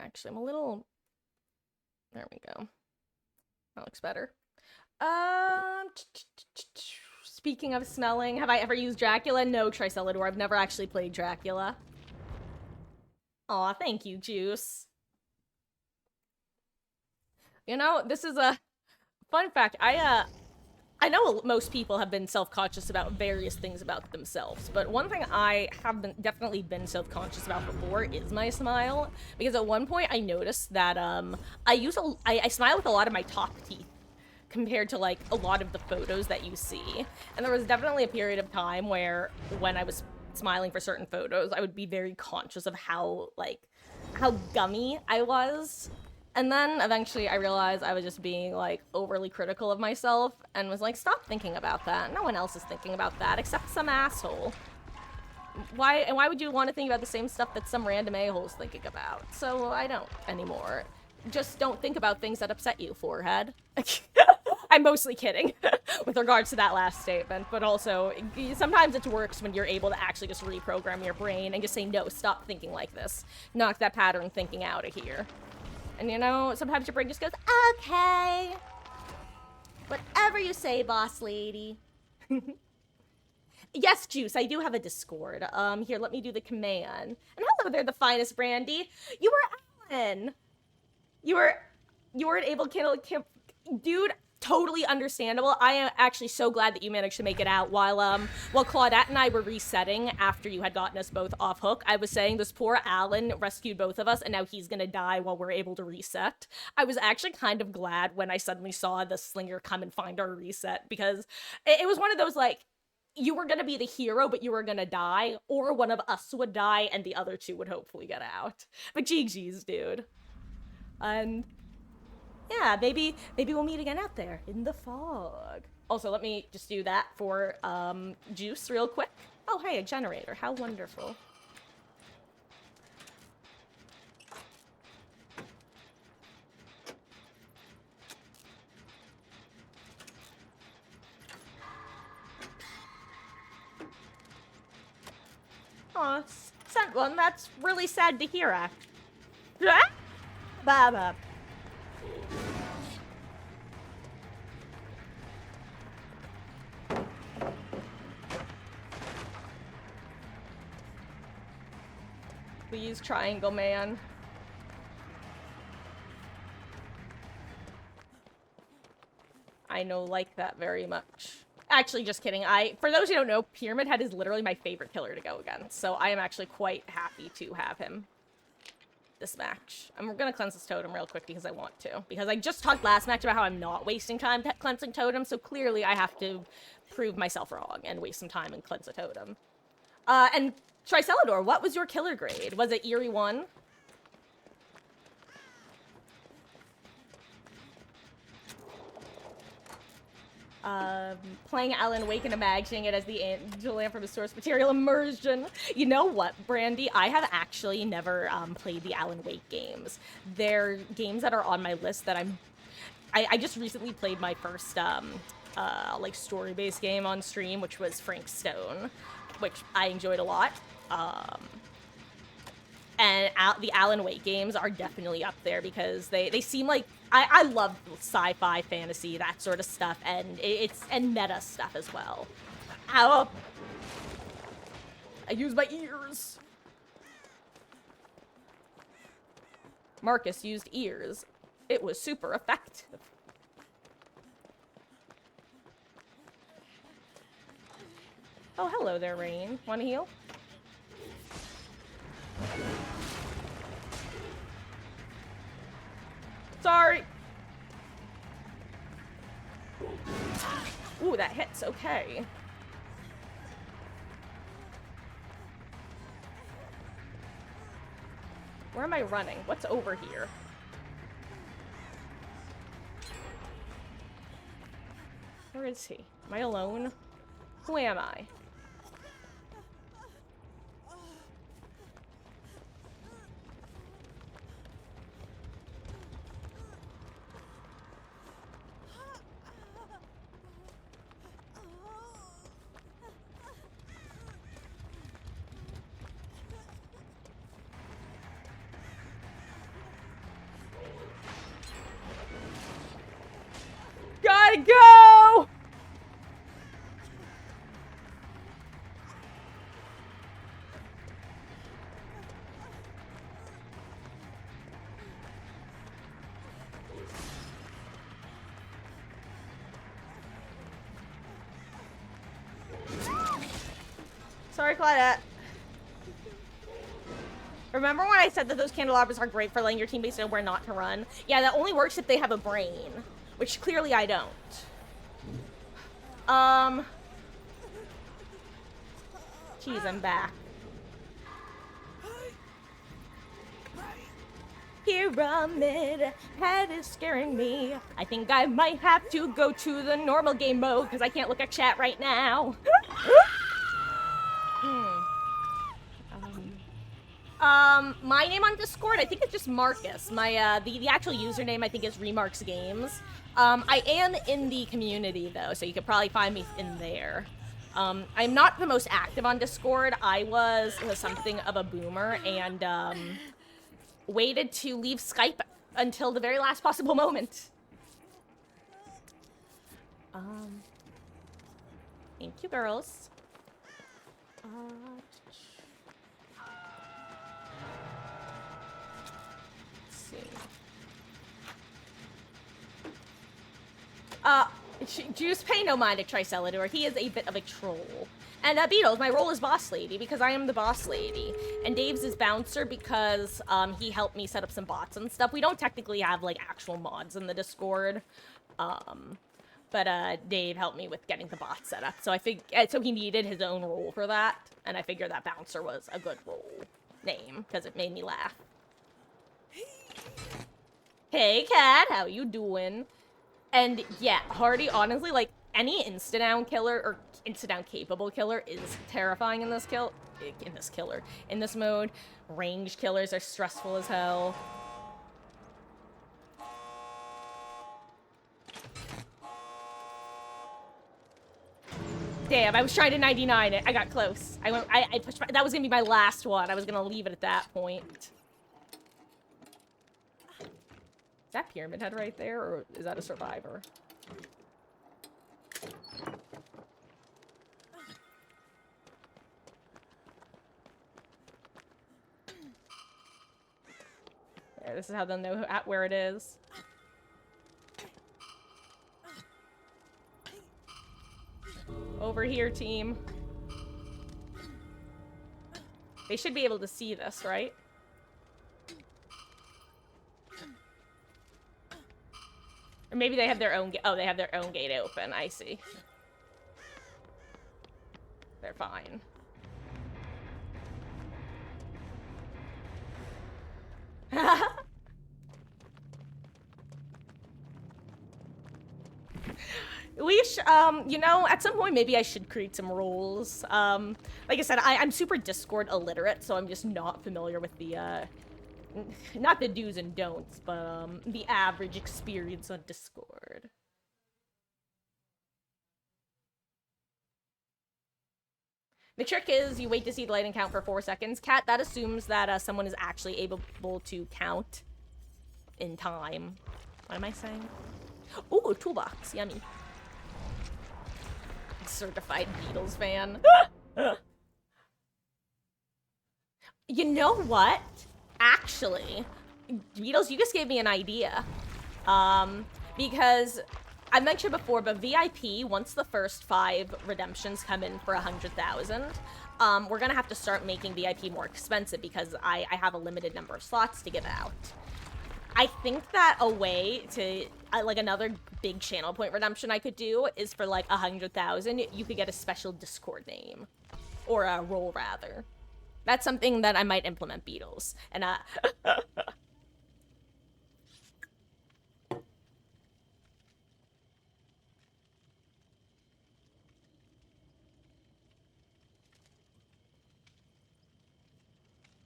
Actually, I'm a little... There we go. That looks better. Speaking of smelling, have I ever used Dracula? No, Tricelador. I've never actually played Dracula. Aw, thank you, Juice. You know, this is a fun fact. I know most people have been self-conscious about various things about themselves, but one thing I have definitely been self-conscious about before is my smile, because at one point I noticed that I smile with a lot of my top teeth compared to like a lot of the photos that you see, and there was definitely a period of time where when I was smiling for certain photos, I would be very conscious of how gummy I was. And then eventually I realized I was just being like overly critical of myself and was like, stop thinking about that. No one else is thinking about that except some asshole. Why would you want to think about the same stuff that some random a-hole's thinking about? So I don't anymore. Just don't think about things that upset you, forehead. I'm mostly kidding with regards to that last statement, but also sometimes it works when you're able to actually just reprogram your brain and just say, no, stop thinking like this. Knock that pattern thinking out of here. And you know, sometimes your brain just goes, okay. Whatever you say, boss lady. Yes, Juice, I do have a Discord. Here, let me do the command. And hello there, the finest Brandy. You were Alan. You were an able kid, dude. Totally understandable. I am actually so glad that you managed to make it out while Claudette and I were resetting after you had gotten us both off hook. I was saying this poor Alan rescued both of us and now he's gonna die while we're able to reset. I was actually kind of glad when I suddenly saw the slinger come and find our reset, because it was one of those like, you were gonna be the hero but you were gonna die, or one of us would die and the other two would hopefully get out. But GG's, dude. And yeah, maybe we'll meet again out there in the fog. Also, let me just do that for Juice real quick. Oh, hey, a generator. How wonderful. Aw, sent one. That's really sad to hear, Baba. Please, Triangle Man. I know, like that very much. Actually, just kidding. For those who don't know, Pyramid Head is literally my favorite killer to go against, so I am actually quite happy to have him this match. I'm gonna cleanse this totem real quick because I want to. Because I just talked last match about how I'm not wasting time cleansing totems, so clearly I have to prove myself wrong and waste some time and cleanse a totem. And Tricelador, what was your killer grade? Was it Eerie 1? Playing Alan Wake and imagining it as the angel lamp from his source material immersion. You know what, Brandy? I have actually never played the Alan Wake games. They're games that are on my list that I just recently played my first like story-based game on stream, which was Frank Stone, which I enjoyed a lot. And the Alan Wake games are definitely up there because they seem like I love sci-fi, fantasy, that sort of stuff, and and meta stuff as well. Ow! I use my ears. Marcus used ears. It was super effective. Oh, hello there, Rain. Want to heal? Sorry. Ooh, that hits. Okay. Where am I running? What's over here? Where is he? Am I alone? Who am I? Gotta go! Sorry, Claudette. Remember when I said that those candelabras are great for letting your teammates know where not to run? Yeah, that only works if they have a brain, which clearly I don't. Jeez, I'm back. Pyramid Head is scaring me. I think I might have to go to the normal game mode because I can't look at chat right now. My name on Discord, I think it's just Marcus. My, the actual username, I think, is Remarks Games. I am in the community, though, so you could probably find me in there. I'm not the most active on Discord. I was something of a boomer and, waited to leave Skype until the very last possible moment. Thank you, girls. Juice, pay no mind to Tricelador. He is a bit of a troll. And Beatles, my role is boss lady because I am the boss lady. And Dave's is bouncer because he helped me set up some bots and stuff. We don't technically have like actual mods in the Discord. But Dave helped me with getting the bot set up. So so he needed his own role for that. And I figured that bouncer was a good role name because it made me laugh. Hey, Cat, how you doing? And yeah, Hardy, honestly, like, any insta-down killer, or insta-down capable killer is terrifying in this in this mode. Ranged killers are stressful as hell. Damn, I was trying to 99 it. I got close. I pushed that was gonna be my last one. I was gonna leave it at that point. Is that Pyramid Head right there, or is that a survivor? This is how they'll know where it is. Over here, team. They should be able to see this, right? Or maybe they have their own oh, they have their own gate open. I see. They're fine. You know, at some point maybe I should create some rules. Like I said, I'm super Discord illiterate, so I'm just not familiar with the, not the do's and don'ts, but, the average experience on Discord. The trick is you wait to see the lighting count for 4 seconds. Cat, that assumes that someone is actually able to count in time. What am I saying? Ooh, toolbox. Yummy. Certified Beatles fan. You know what? Actually, Beatles, you just gave me an idea. Because I mentioned before, but VIP, once the first 5 redemptions come in for 100,000, we're gonna have to start making VIP more expensive because I have a limited number of slots to give out. I think that a way to, like, another big channel point redemption I could do is for, like, 100,000, you could get a special Discord name. Or a role, rather. That's something that I might implement, Beatles. And,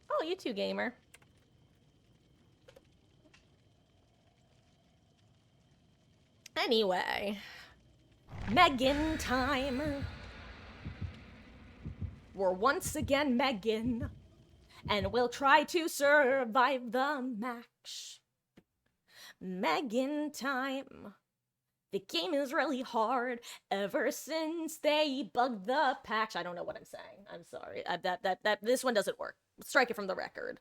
Oh, you too, gamer. Anyway. Megan time. We're once again Megan. And we'll try to survive the match. Megan time. The game is really hard ever since they bugged the patch. I don't know what I'm saying. I'm sorry. This one doesn't work. Strike it from the record.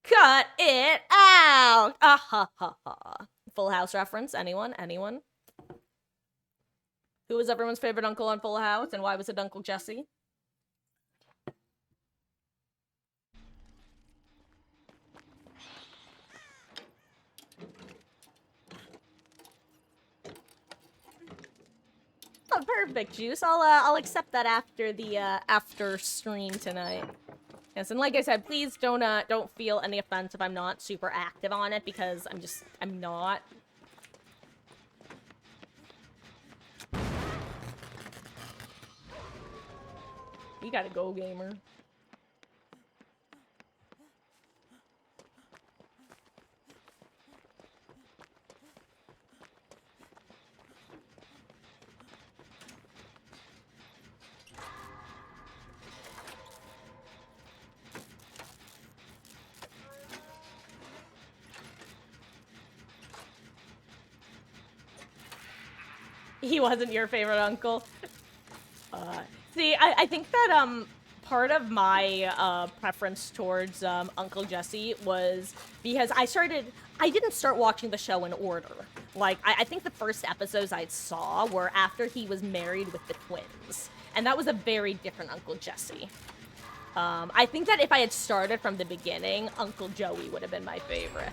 Cut it out! Ah ha ha ha. Full House reference? Anyone? Anyone? Who was everyone's favorite uncle on Full House, and why was it Uncle Jesse? Oh, perfect, Juice. I'll accept that after the after stream tonight. Yes, and like I said, please don't feel any offense if I'm not super active on it, because I'm not. You gotta go, gamer. He wasn't your favorite uncle. See, I think that part of my preference towards Uncle Jesse was because I didn't start watching the show in order. Like, I think the first episodes I saw were after he was married with the twins, and that was a very different Uncle Jesse. I think that if I had started from the beginning, Uncle Joey would have been my favorite.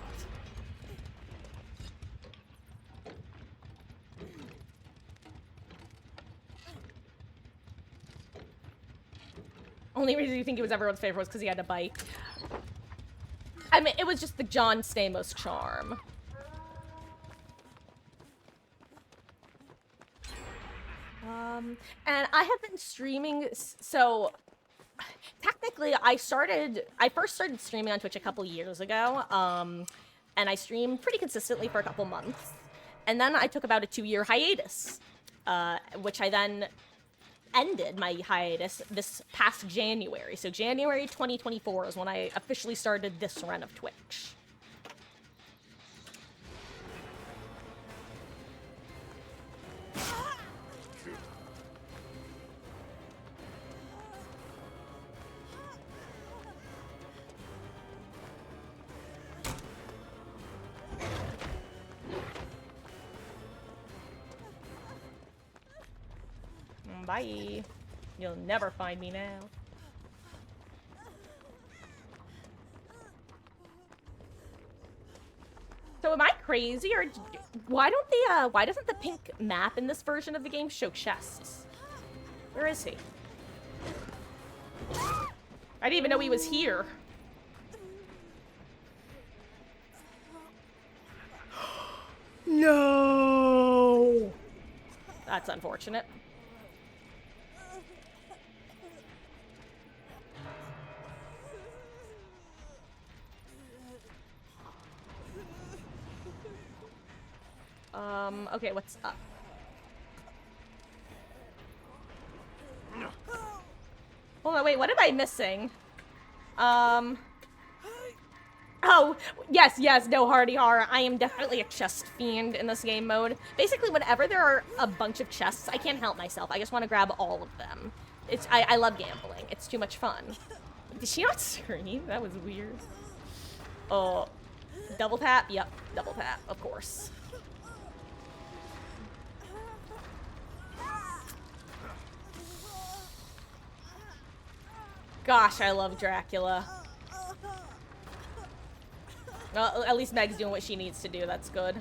Only reason you think he was everyone's favorite was because he had a bike. I mean, it was just the John Stamos charm. And I have been streaming, so technically I first started streaming on Twitch a couple years ago, and I streamed pretty consistently for a couple months, and then I took about a 2-year hiatus, which I then ended my hiatus this past January. So January 2024 is when I officially started this run of Twitch. Bye. You'll never find me now. So am I crazy, or why don't the why doesn't the pink map in this version of the game show chests? Where is he? I didn't even know he was here. No. That's unfortunate. Okay, what's up? Hold on, wait, what am I missing? Oh, yes, no, Hardy Horror. I am definitely a chest fiend in this game mode. Basically, whenever there are a bunch of chests, I can't help myself. I just want to grab all of them. I love gambling. It's too much fun. Did she not scream? That was weird. Oh, double tap? Yep, double tap, of course. Gosh, I love Dracula. Well, at least Meg's doing what she needs to do. That's good.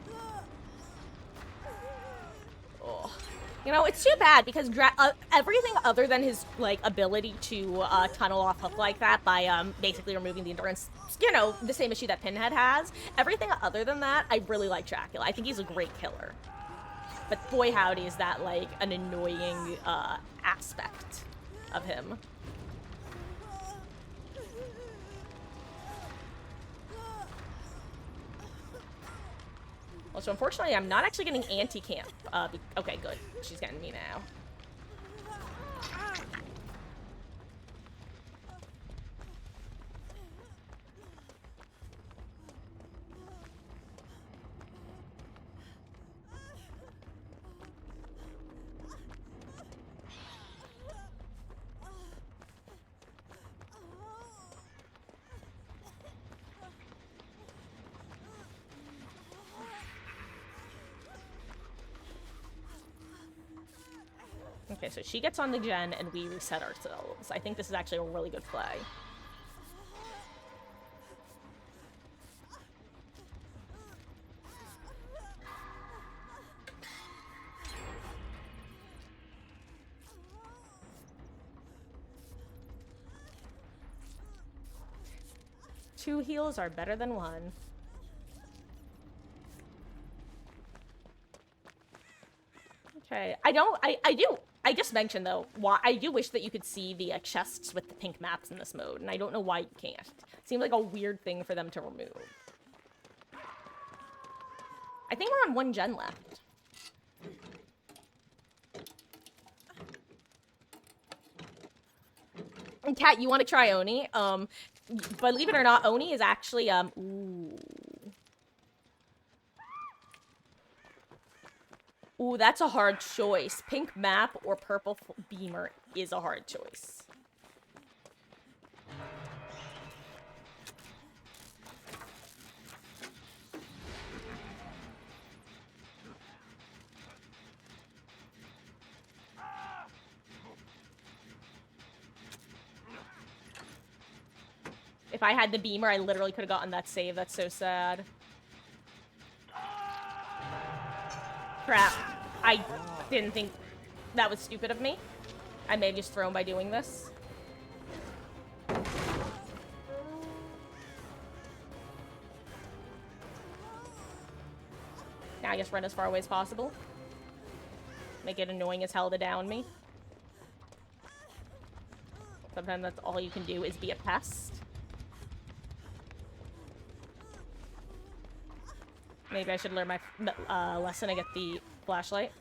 Oh. You know, it's too bad because everything other than his, like, ability to tunnel off Hook like that by basically removing the endurance, you know, the same issue that Pinhead has, everything other than that, I really like Dracula. I think he's a great killer. But boy howdy is that, like, an annoying aspect of him. Well, so unfortunately, I'm not actually getting anti-camp. Okay, good. She's getting me now. Okay, so she gets on the gen and we reset ourselves. I think this is actually a really good play. Two heals are better than one. Okay, I just mentioned, though, why I do wish that you could see the chests with the pink maps in this mode, and I don't know why you can't. It seems like a weird thing for them to remove. I think we're on one gen left. And Kat, you want to try Oni? Believe it or not, Oni is actually, ooh. Ooh, that's a hard choice. Pink map or purple beamer is a hard choice. If I had the beamer, I literally could have gotten that save. That's so sad. Crap. I didn't think that was stupid of me. I may have just thrown by doing this. Now I just run as far away as possible. Make it annoying as hell to down me. Sometimes that's all you can do is be a pest. Maybe I should learn my lesson and get the flashlight.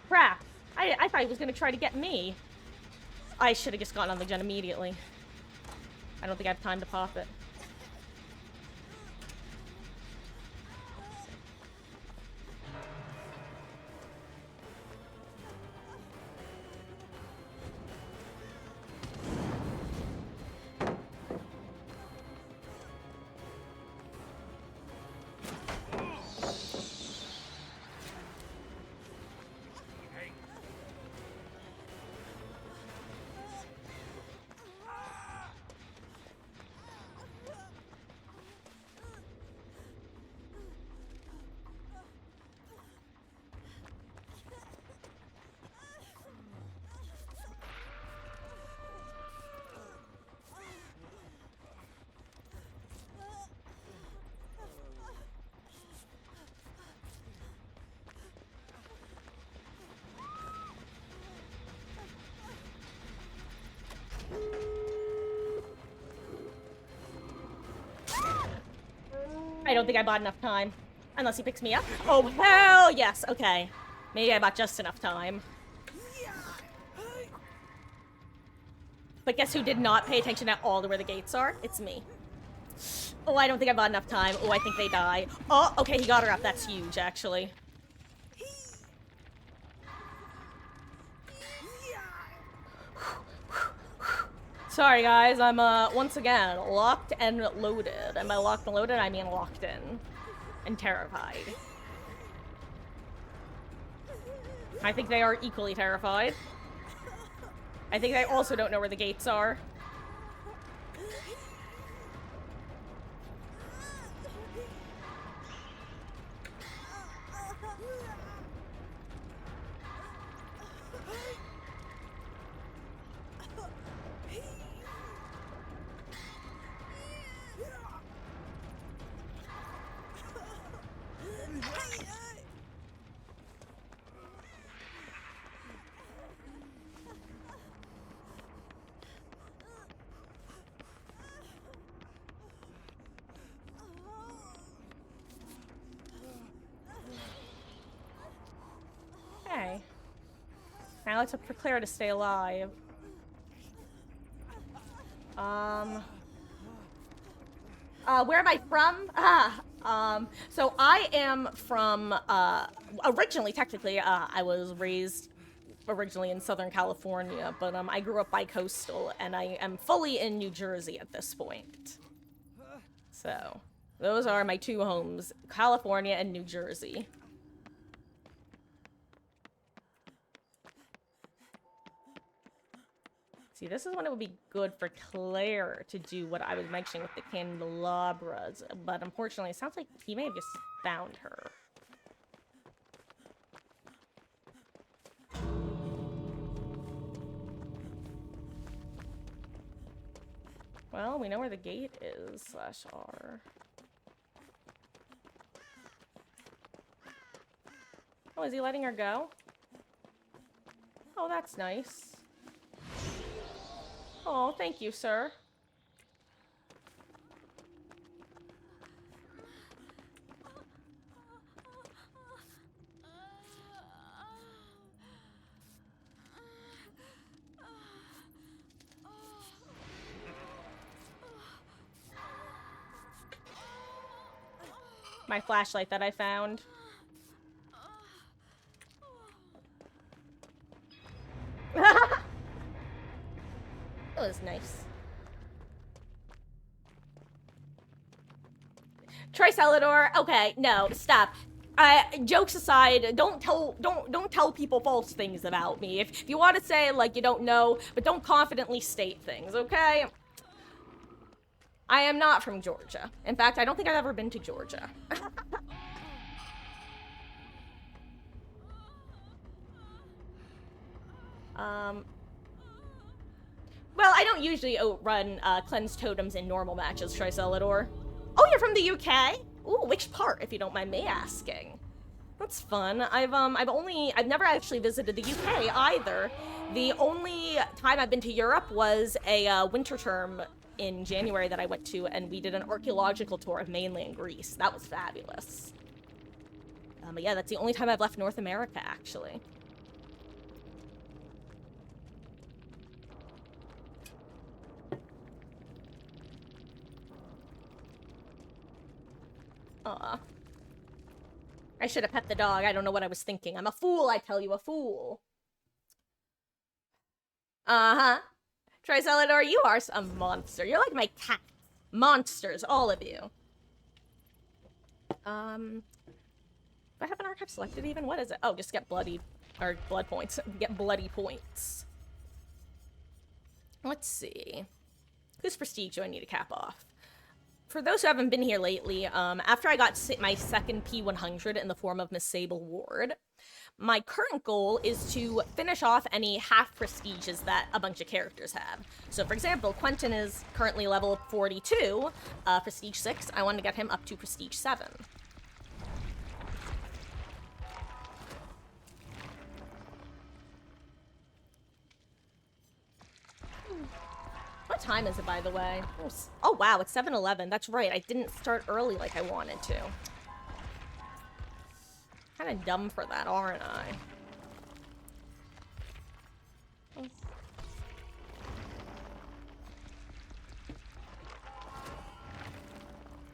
Crap. I thought he was gonna try to get me. I should have just gotten on the gen immediately. I don't think I have time to pop it. I don't think I bought enough time. Unless he picks me up. Oh, hell yes. Okay. Maybe I bought just enough time. But guess who did not pay attention at all to where the gates are? It's me. Oh, I don't think I bought enough time. Oh, I think they die. Oh, okay, he got her up. That's huge, actually. Sorry, guys. I'm, once again, locked and loaded. And by locked and loaded, I mean locked in. And terrified. I think they are equally terrified. I think they also don't know where the gates are. Okay. Now it's up for Claire to stay alive. Where am I from? So I am from, originally, technically, I was raised originally in Southern California, but, I grew up bi-coastal, and I am fully in New Jersey at this point. So, those are my two homes, California and New Jersey. See, this is when it would be good for Claire to do what I was mentioning with the candelabras, but unfortunately, it sounds like he may have just found her. Well, we know where the gate is, /R. Oh, is he letting her go? Oh, that's nice. Oh, thank you, sir. My flashlight that I found. That was nice. Tricelador. Okay, no, stop. Jokes aside, don't tell people false things about me. If you want to say like you don't know, but don't confidently state things, okay? I am not from Georgia. In fact, I don't think I've ever been to Georgia. Well, I don't usually run cleanse totems in normal matches, Tricelador. Oh, you're from the UK? Ooh, which part, if you don't mind me asking? That's fun. I've never actually visited the UK either. The only time I've been to Europe was a winter term in January that I went to, and we did an archaeological tour of mainland Greece. That was fabulous. But yeah, that's the only time I've left North America, actually. Aw. I should have pet the dog. I don't know what I was thinking. I'm a fool, I tell you, a fool. Uh-huh. Tricelador, you are a monster. You're like my cat. Monsters, all of you. Do I have an archive selected even? What is it? Oh, just get bloody, or blood points. Get bloody points. Let's see. Whose prestige do I need to cap off? For those who haven't been here lately, after I got my second P100 in the form of Miss Sable Ward, my current goal is to finish off any half prestiges that a bunch of characters have. So, for example, Quentin is currently level 42, prestige 6. I want to get him up to prestige 7. What time is it, by the way? Oh, wow, it's 7:11. That's right, I didn't start early like I wanted to. Kind of dumb for that, aren't I?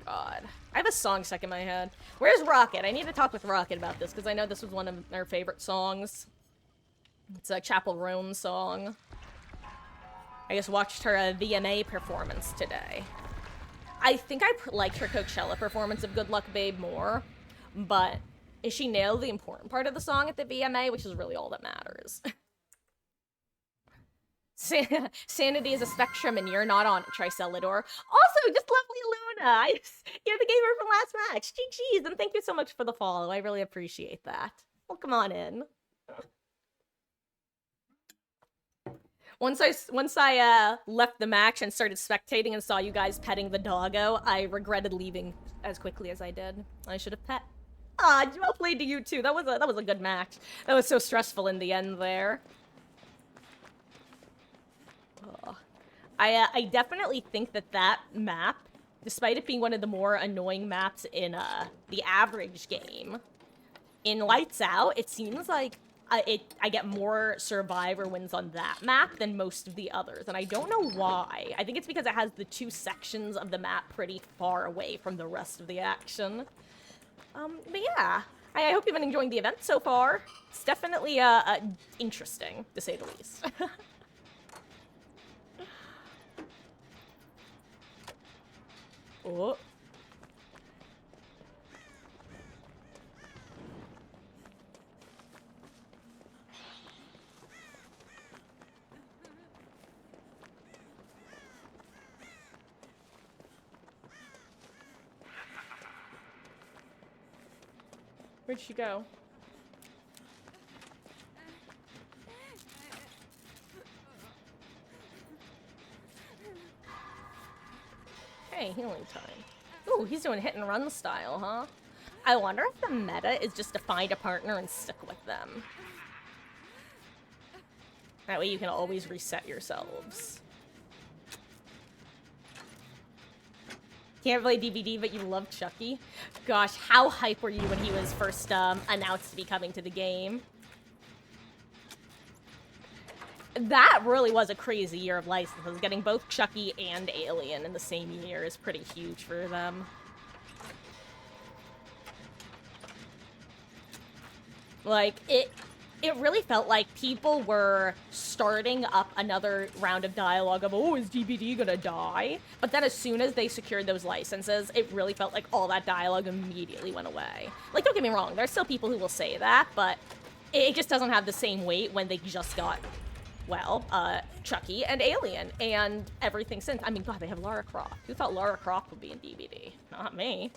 God. I have a song stuck in my head. Where's Rocket? I need to talk with Rocket about this, because I know this was one of our favorite songs. It's a Chapel Roan song. I just watched her VMA performance today. I think I liked her Coachella performance of Good Luck Babe more, but she nailed the important part of the song at the VMA, which is really all that matters. Sanity is a spectrum and you're not on it, Tricelador. Also, just lovely Luna! You're the gamer from last match. GG's, and thank you so much for the follow. I really appreciate that. Well, come on in. Once I left the match and started spectating and saw you guys petting the doggo, I regretted leaving as quickly as I did. I should have pet. Ah, well played to you too. That was a good match. That was so stressful in the end there. Oh. I definitely think that map, despite it being one of the more annoying maps in the average game, in Lights Out, it seems like I get more survivor wins on that map than most of the others, and I don't know why. I think it's because it has the two sections of the map pretty far away from the rest of the action. But yeah, I hope you've been enjoying the event so far. It's definitely interesting, to say the least. Oh. Where'd she go? Hey, healing time. Ooh, he's doing hit and run style, huh? I wonder if the meta is just to find a partner and stick with them. That way you can always reset yourselves. Can't play DVD, but you love Chucky? Gosh, how hype were you when he was first announced to be coming to the game? That really was a crazy year of licenses. Getting both Chucky and Alien in the same year is pretty huge for them. Like, it really felt like people were starting up another round of dialogue of, oh, is DBD gonna die? But then as soon as they secured those licenses, it really felt like all that dialogue immediately went away. Like, don't get me wrong, there's still people who will say that, but it just doesn't have the same weight when they just got, well, Chucky and Alien and everything since. I mean, God, they have Lara Croft. Who thought Lara Croft would be in DBD? Not me.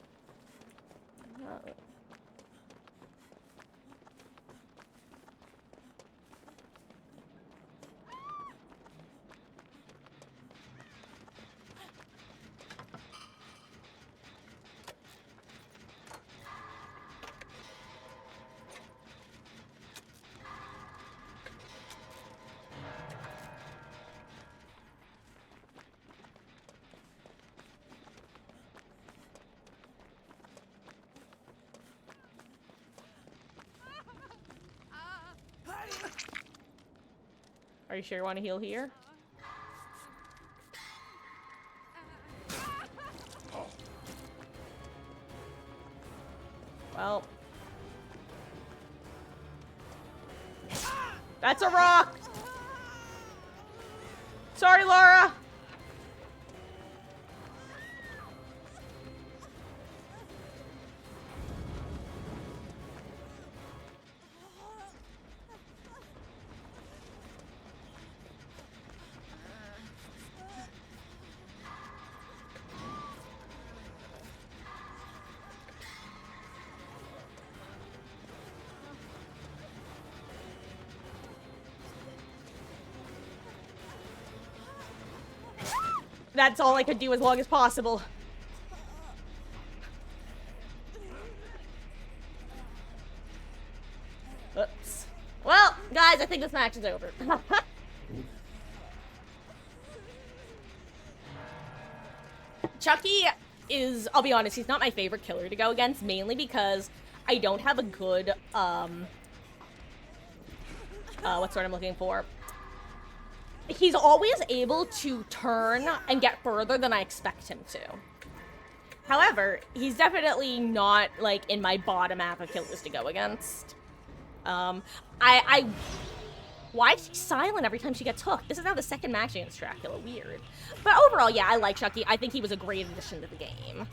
Are you sure you want to heal here? That's a rock! Sorry, Laura! That's all I could do as long as possible. Oops. Well, guys, I think this match is over. Chucky is, I'll be honest, he's not my favorite killer to go against, mainly because I don't have a good, what's the word I'm looking for? He's always able to turn and get further than I expect him to. However, he's definitely not, like, in my bottom half of killers to go against. Why is she silent every time she gets hooked? This is now the second match against Dracula. Weird. But overall, yeah, I like Chucky. I think he was a great addition to the game.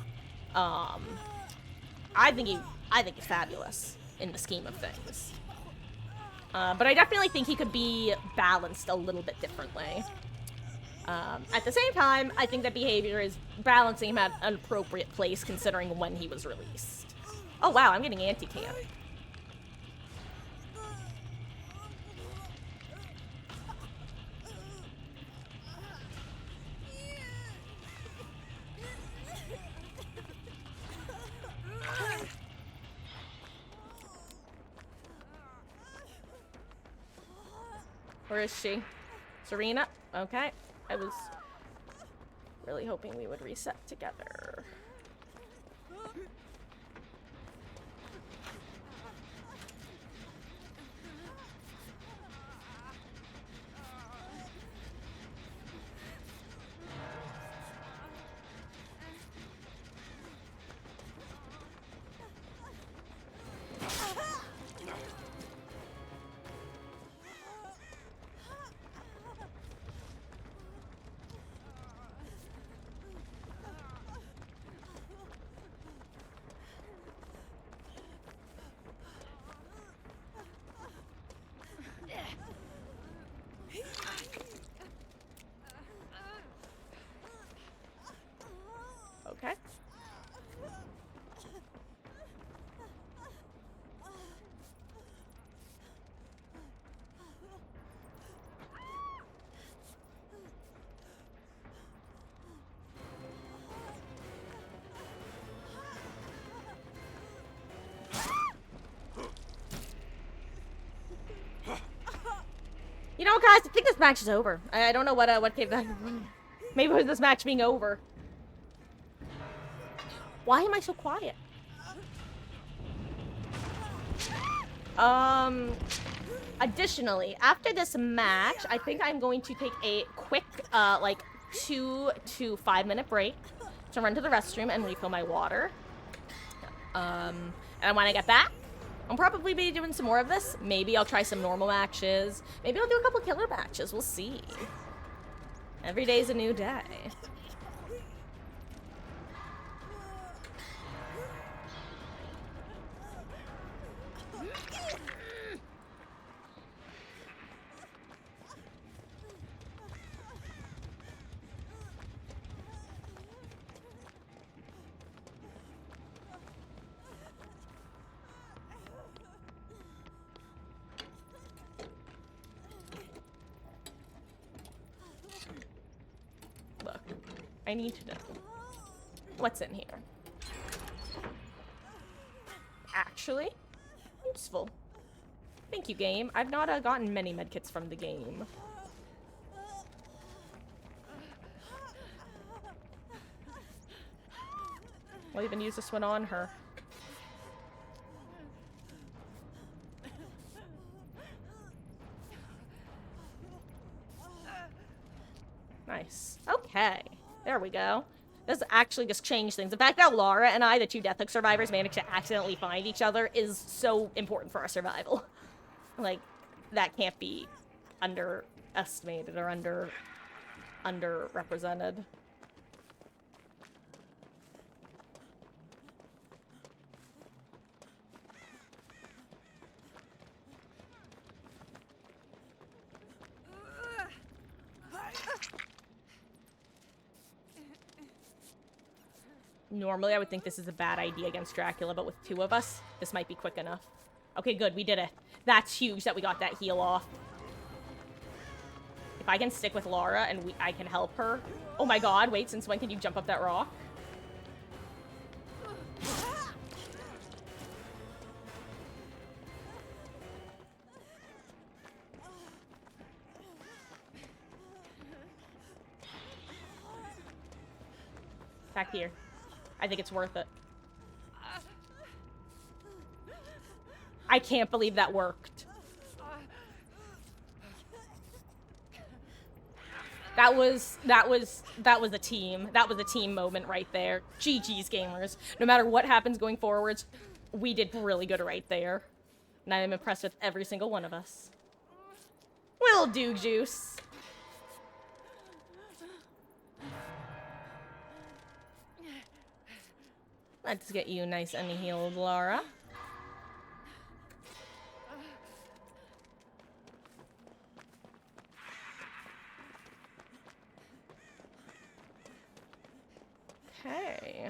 I think he's fabulous in the scheme of things. But I definitely think he could be balanced a little bit differently. At the same time, I think that behavior is balancing him at an appropriate place considering when he was released. Oh wow, I'm getting anti-can. Where is she? Serena? Okay. I was really hoping we would reset together. Okay. You know, guys, I think this match is over. I don't know what came back. Maybe it was this match being over. Why am I so quiet? Additionally, after this match, I think I'm going to take a quick, like, 2 to 5 minute break to run to the restroom and refill my water. And when I get back, I'll probably be doing some more of this. Maybe I'll try some normal matches. Maybe I'll do a couple killer matches. We'll see. Every day's a new day. Look, I need to know what's in here. Actually, useful. Thank you, game. I've not gotten many medkits from the game. I'll even use this one on her. Nice. Okay. There we go. This actually just changed things. The fact that Laura and I, the two Deathhook survivors, managed to accidentally find each other is so important for our survival. Like, that can't be underestimated or underrepresented. Normally, I would think this is a bad idea against Dracula, but with 2 of us, this might be quick enough. Okay, good, we did it. That's huge that we got that heal off. If I can stick with Lara and I can help her. Oh my god, wait, since when can you jump up that rock? Back here. I think it's worth it. I can't believe that worked. That was a team. That was a team moment right there. GG's, gamers. No matter what happens going forwards, we did really good right there. And I am impressed with every single one of us. Will do, Juice. Let's get you nice and healed, Lara. Okay.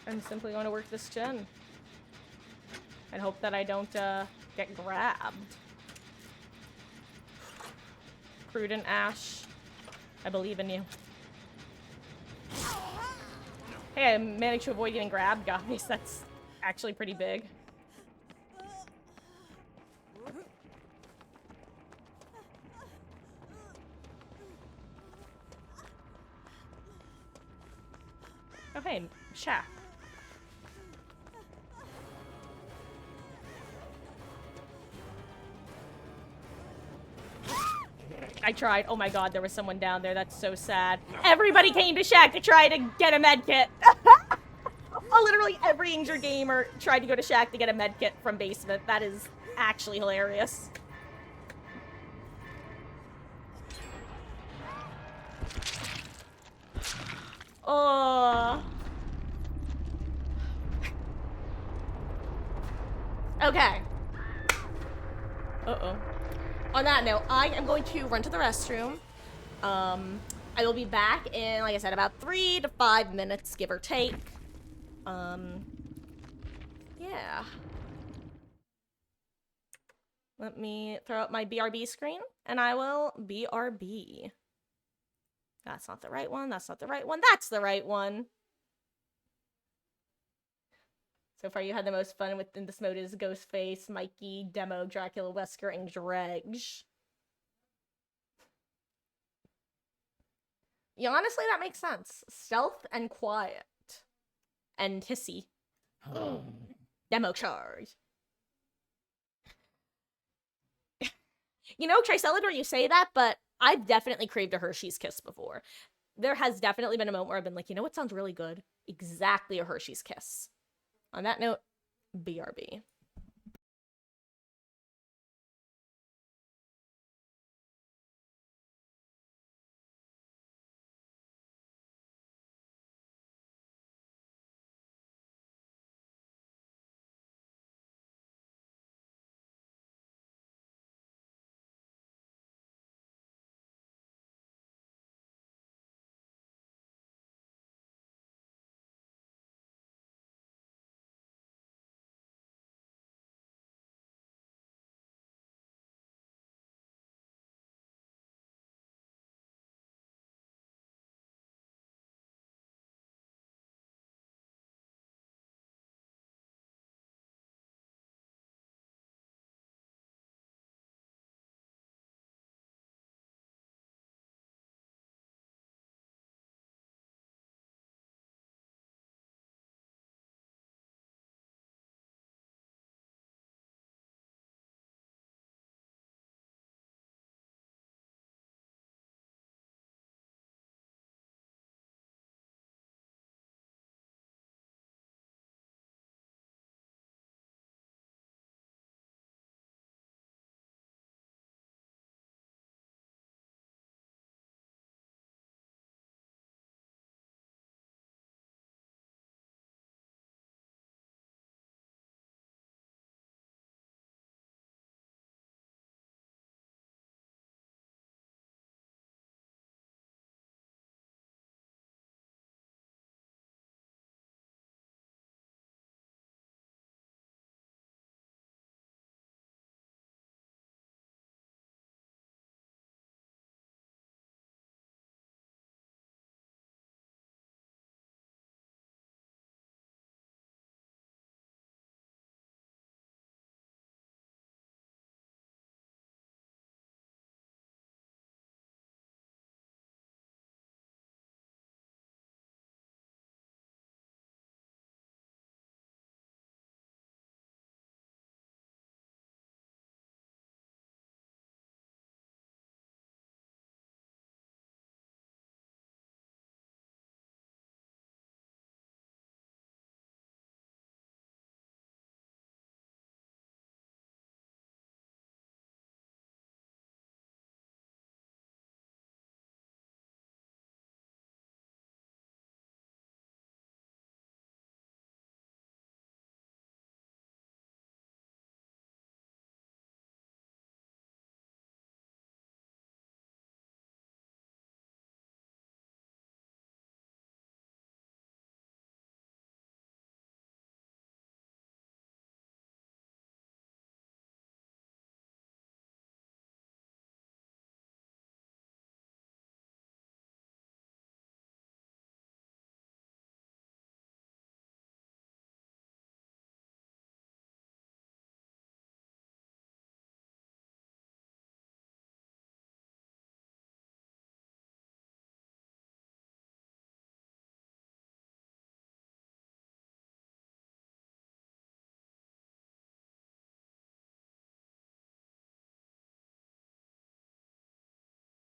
I'm simply going to work this gen. And hope that I don't, get grabbed. Prudent Ash, I believe in you. Hey, I managed to avoid getting grabbed, guys. That's actually pretty big. Oh, hey, Shaq. I tried. Oh my god, there was someone down there. That's so sad. Everybody came to Shaq to try to get a med kit. Literally every injured gamer tried to go to Shaq to get a med kit from basement. That is actually hilarious. Oh. Okay. Uh-oh. On that note, I am going to run to the restroom. I will be back in, like I said, about 3 to 5 minutes, give or take. Yeah. Let me throw up my BRB screen, and I will BRB. That's not the right one, that's not the right one, that's the right one! So far, you had the most fun within this mode is Ghostface, Mikey, Demo, Dracula, Wesker, and Dredge. Yeah, honestly, that makes sense. Stealth and quiet. And hissy. Demo charge. You know, Tricelador, you say that, but I've definitely craved a Hershey's Kiss before. There has definitely been a moment where I've been like, you know what sounds really good? Exactly a Hershey's Kiss. On that note, BRB.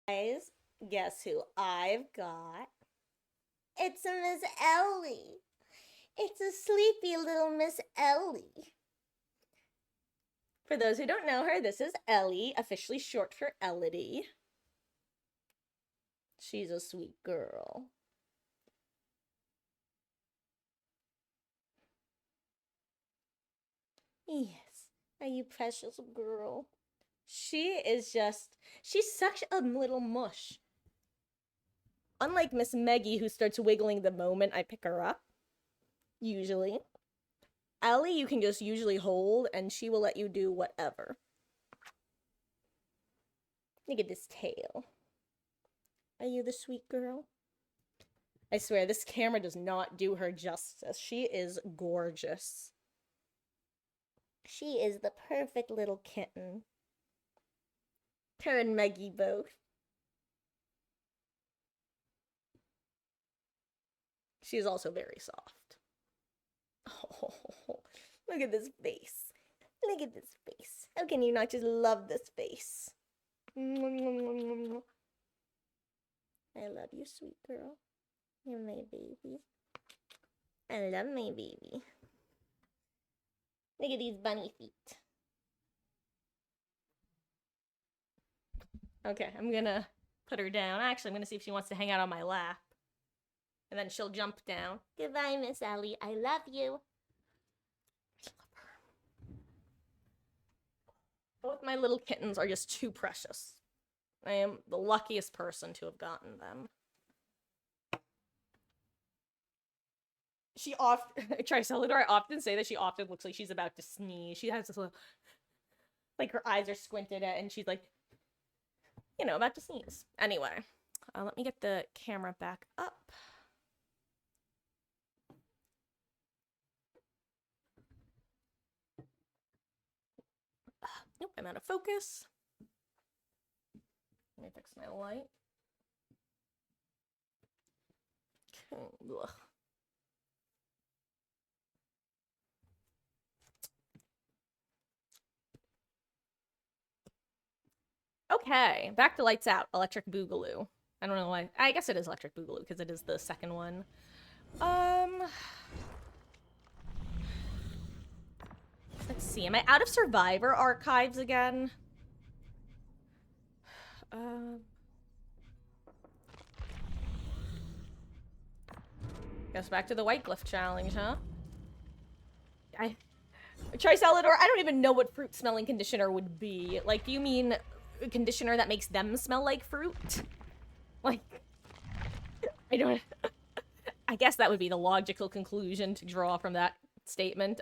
Guys, guess who I've got? It's a Miss Ellie. It's a sleepy little Miss Ellie. For those who don't know her, this is Ellie, officially short for Elodie. She's a sweet girl. Yes, are you precious girl? She's such a little mush. Unlike Miss Meggie, who starts wiggling the moment I pick her up, usually, Ellie you can just usually hold and she will let you do whatever. Look at this tail. Are you the sweet girl? I swear, this camera does not do her justice. She is gorgeous. She is the perfect little kitten. Her and Meggie both. She is also very soft. Oh, look at this face. Look at this face. How can you not just love this face? I love you, sweet girl. You're my baby. I love my baby. Look at these bunny feet. Okay, I'm gonna put her down. Actually, I'm gonna see if she wants to hang out on my lap. And then she'll jump down. Goodbye, Miss Ellie. I love you. I love her. Both my little kittens are just too precious. I am the luckiest person to have gotten them. She often, Tricelador, I often say that she often looks like she's about to sneeze. She has this little, like her eyes are squinted at and she's like, you know, about to sneeze. Anyway, let me get the camera back up. Nope, I'm out of focus. Let me fix my light. Ugh. Okay, back to Lights Out, Electric Boogaloo. I don't know why. I guess it is Electric Boogaloo because it is the second one. Let's see. Am I out of Survivor archives again? Guess back to the White Glyph challenge, huh? Tricelador, I don't even know what fruit smelling conditioner would be. Like, do you mean a conditioner that makes them smell like fruit? Like, I don't... I guess that would be the logical conclusion to draw from that statement.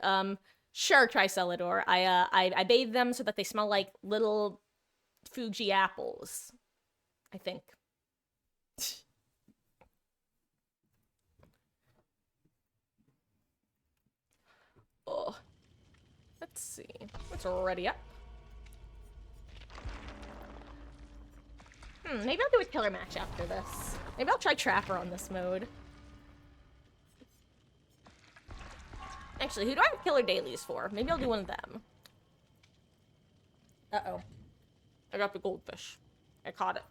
Sure, Tricelador. I bathe them so that they smell like little Fuji apples. I think. Oh. Let's see. What's already up? Maybe I'll do a killer match after this. Maybe I'll try Trapper on this mode. Actually, who do I have killer dailies for? Maybe I'll do one of them. Uh-oh. I got the goldfish. I caught it.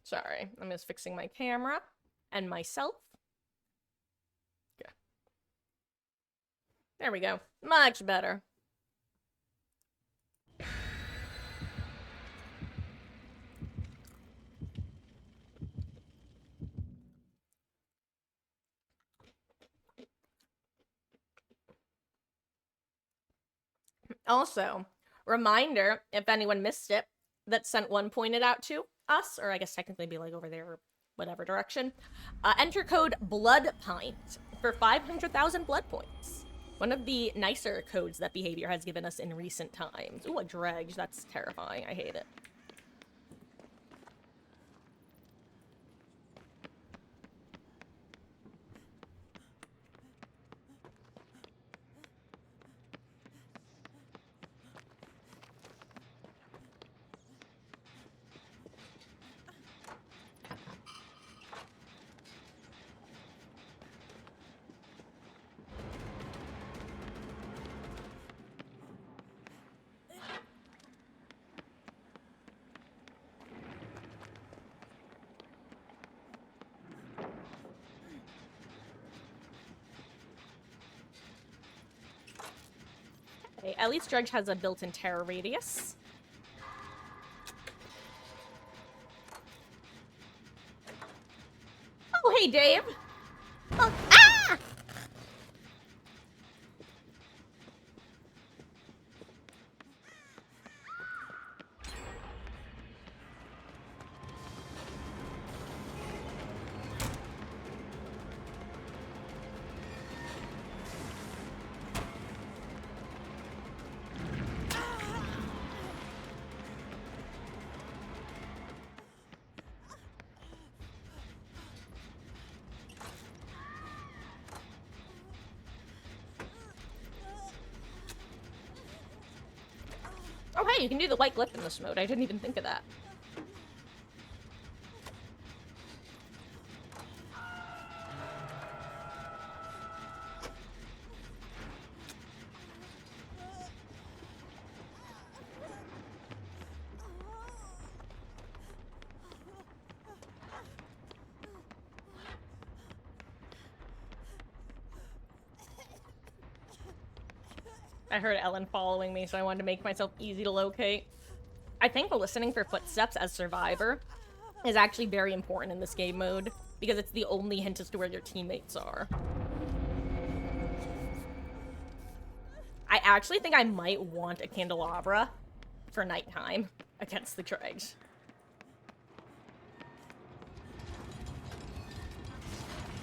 Sorry, I'm just fixing my camera and myself. Okay. There we go. Much better. Also, reminder, if anyone missed it, that Sent One pointed out to us, or I guess technically be like over there, or whatever direction, enter code BLOODPINT for 500,000 blood points. One of the nicer codes that Behavior has given us in recent times. Ooh, a dredge. That's terrifying. I hate it. at least Dredge has a built-in terror radius. Oh, hey, Dave! Oh, ah! Oh, hey, you can do the white glyph in this mode. I didn't even think of that. I heard Ellen following me, so I wanted to make myself easy to locate. I think listening for footsteps as Survivor is actually very important in this game mode, because it's the only hint as to where your teammates are. I actually think I might want a candelabra for nighttime against the Dregs.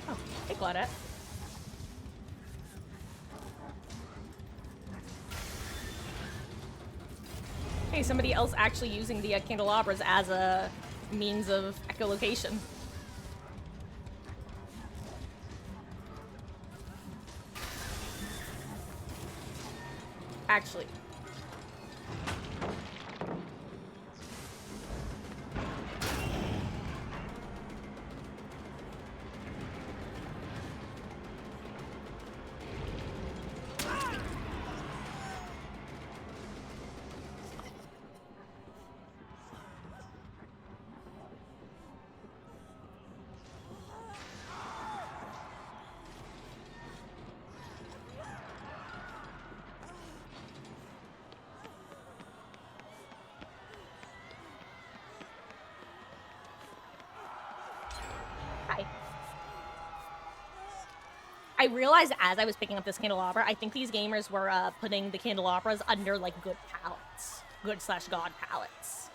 Oh, hey Claudette. Hey, somebody else actually using the candelabras as a means of echolocation. Actually. I realized as I was picking up this candelabra, I think these gamers were putting the candelabras under, like, good palettes. Good/god palettes.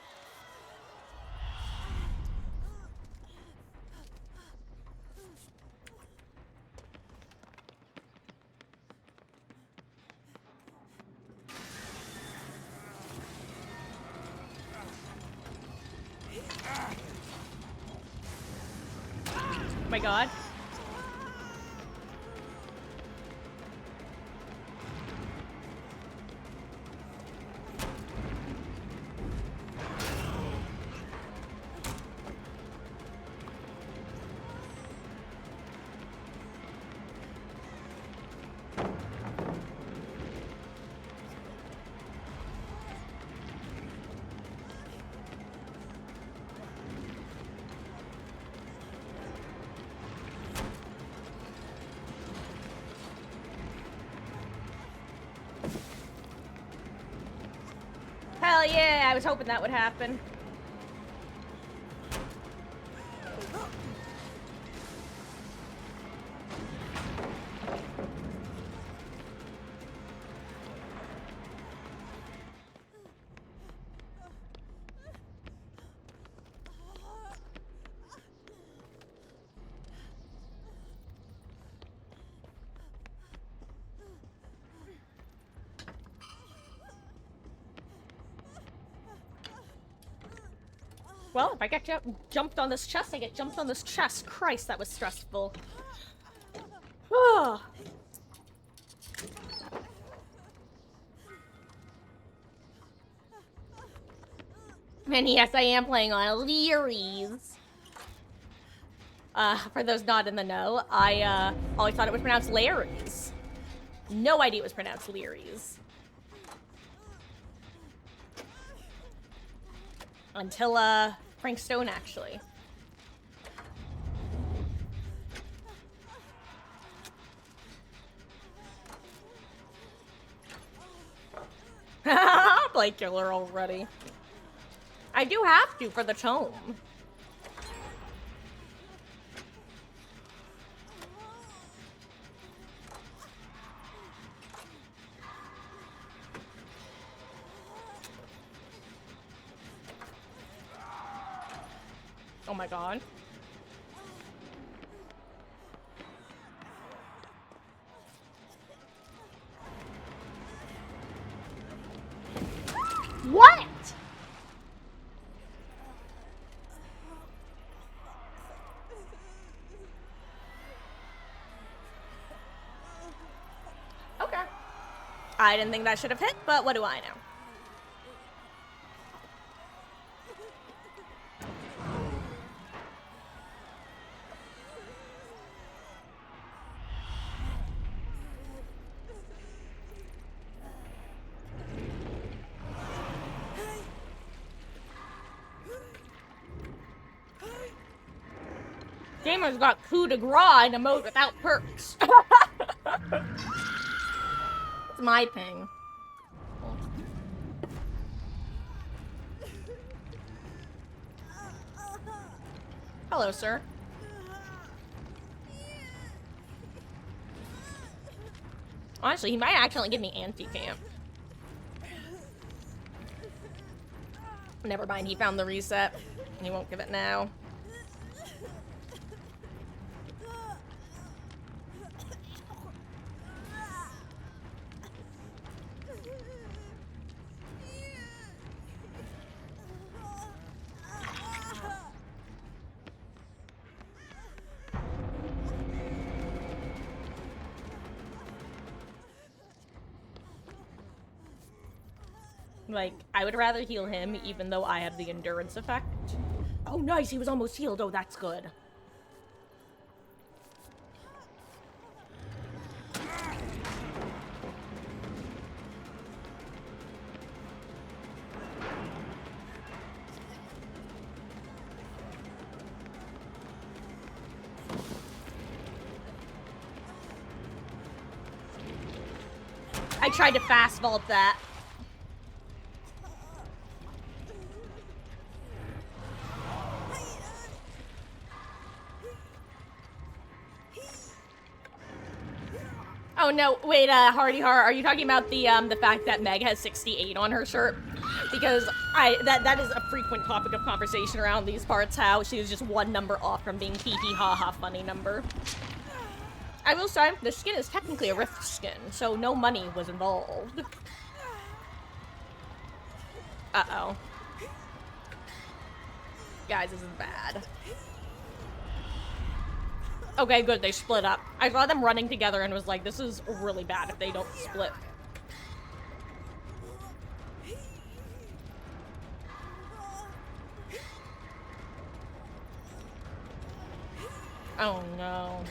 Oh my god. Hell yeah, I was hoping that would happen. Well, if I get jumped on this chest, I get jumped on this chest. Christ, that was stressful. And yes, I am playing on Leeries. For those not in the know, I always thought it was pronounced Larry's. No idea it was pronounced Leeries. Until, Frank Stone, actually. like killer already. I do have to for the tome. Oh my god. What? Okay. I didn't think that should have hit, but what do I know? Gamer's got coup de grace in a mode without perks. It's my ping. Hello, sir. Honestly, he might actually give me anti-camp. Never mind, he found the reset. He won't give it now. Like, I would rather heal him even though I have the endurance effect. Oh, nice, he was almost healed. Oh, that's good. I tried to fast vault that. Oh no, wait, Hardy Heart, are you talking about the fact that Meg has 68 on her shirt? Because that is a frequent topic of conversation around these parts, how she was just one number off from being hee hee ha ha funny number. I will say, the skin is technically a Rift skin, so no money was involved. Uh-oh. Guys, this is bad. Okay, good, they split up. I saw them running together and was like, this is really bad if they don't split. Oh no.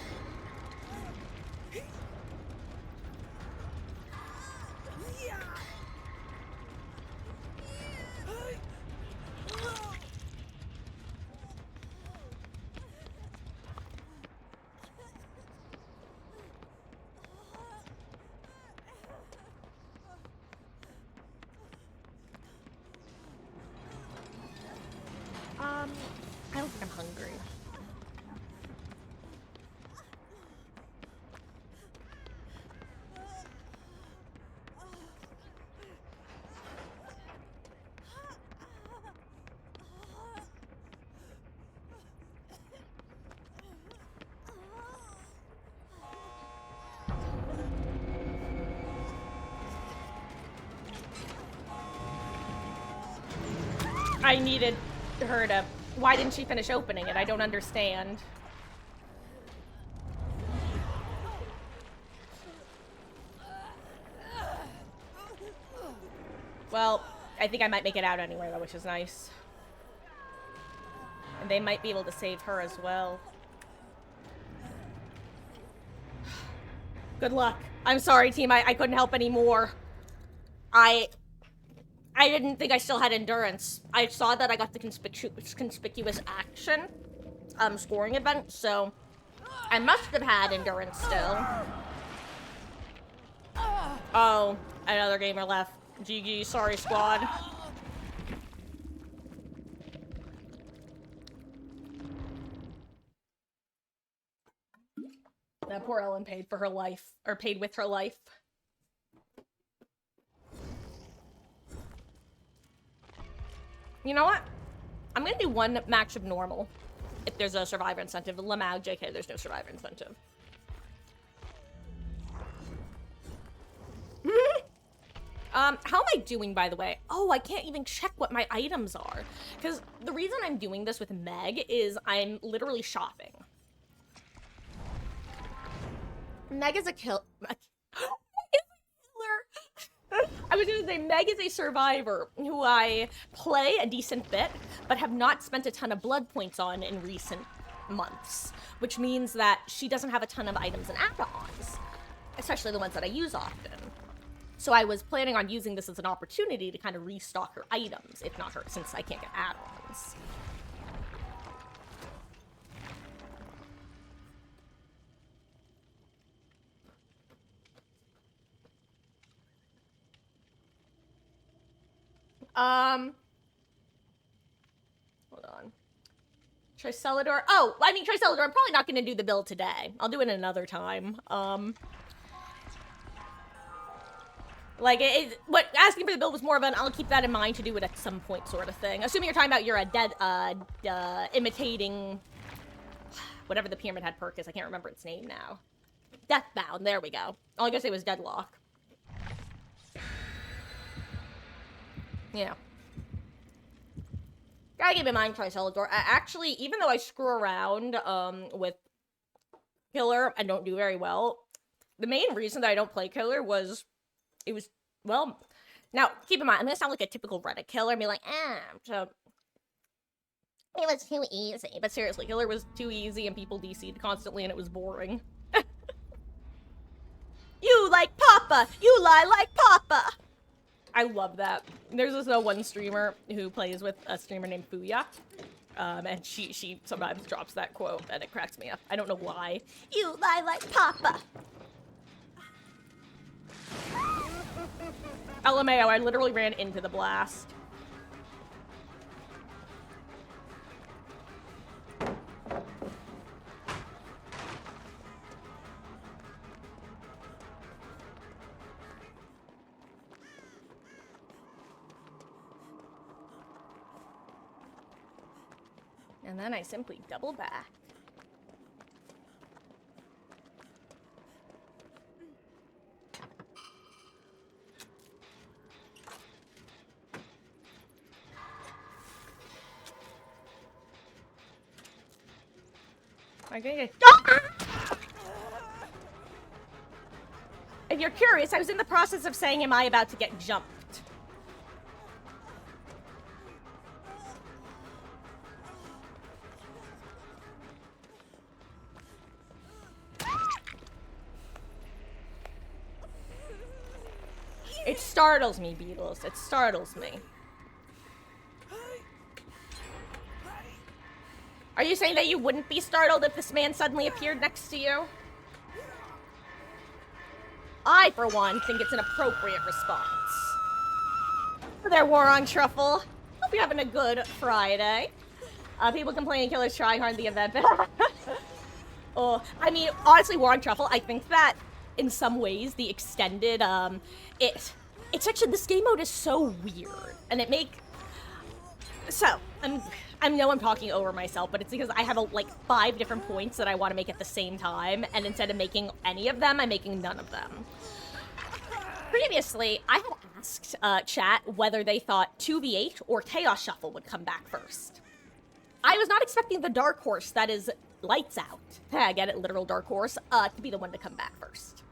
I don't think I'm hungry. I needed her to... Why didn't she finish opening it? I don't understand. Well, I think I might make it out anyway, though, which is nice. And they might be able to save her as well. Good luck. I'm sorry, team. I couldn't help anymore. I didn't think I still had endurance. I saw that I got the conspicuous action scoring event, so I must have had endurance still. Oh, another gamer left. GG, sorry, squad. That poor Ellen paid for her life, or paid with her life. You know what? I'm gonna do one match of normal. If there's a survivor incentive. Lamau, JK, there's no survivor incentive. How am I doing, by the way? Oh, I can't even check what my items are. Because the reason I'm doing this with Meg is I'm literally shopping. Meg is a killer. I was gonna say, Meg is a survivor who I play a decent bit, but have not spent a ton of blood points on in recent months. Which means that she doesn't have a ton of items and add-ons. Especially the ones that I use often. So I was planning on using this as an opportunity to kind of restock her items, if not her, since I can't get add-ons. Hold on. Tricelador. Oh, I mean, Tricelador, I'm probably not going to do the build today. I'll do it another time. Like, what asking for the build was more of an I'll keep that in mind to do it at some point sort of thing. Assuming you're talking about you're a imitating whatever the Pyramid Head perk is. I can't remember its name now. Deathbound. There we go. All I gotta say was Deadlock. Yeah. Gotta keep in mind Tricelador. Actually, even though I screw around with Killer and don't do very well, the main reason that I don't play Killer was it was, well, now, keep in mind, I'm gonna sound like a typical Reddit killer and be like, so, it was too easy. But seriously, Killer was too easy and people DC'd constantly and it was boring. You like Papa! You lie like Papa! I love that. There's this one streamer who plays with a streamer named Fuya. And she sometimes drops that quote and it cracks me up. I don't know why. You lie like Papa! LMAO, I literally ran into the blast. And then I simply double back. Okay. If you're curious, I was in the process of saying, am I about to get jumped? It startles me, Beatles. It startles me. Are you saying that you wouldn't be startled if this man suddenly appeared next to you? I, for one, think it's an appropriate response. There, War on Truffle. Hope you're having a good Friday. People complaining Killer's trying hard the event. Oh, I mean, honestly, War on Truffle, I think that in some ways the extended, it's actually, this game mode is so weird. And it I know I'm talking over myself, but it's because I have like 5 different points that I want to make at the same time, and instead of making any of them, I'm making none of them. Previously, I had asked chat whether they thought 2v8 or Chaos Shuffle would come back first. I was not expecting the Dark Horse that is Lights Out, I get it, literal Dark Horse, to be the one to come back first.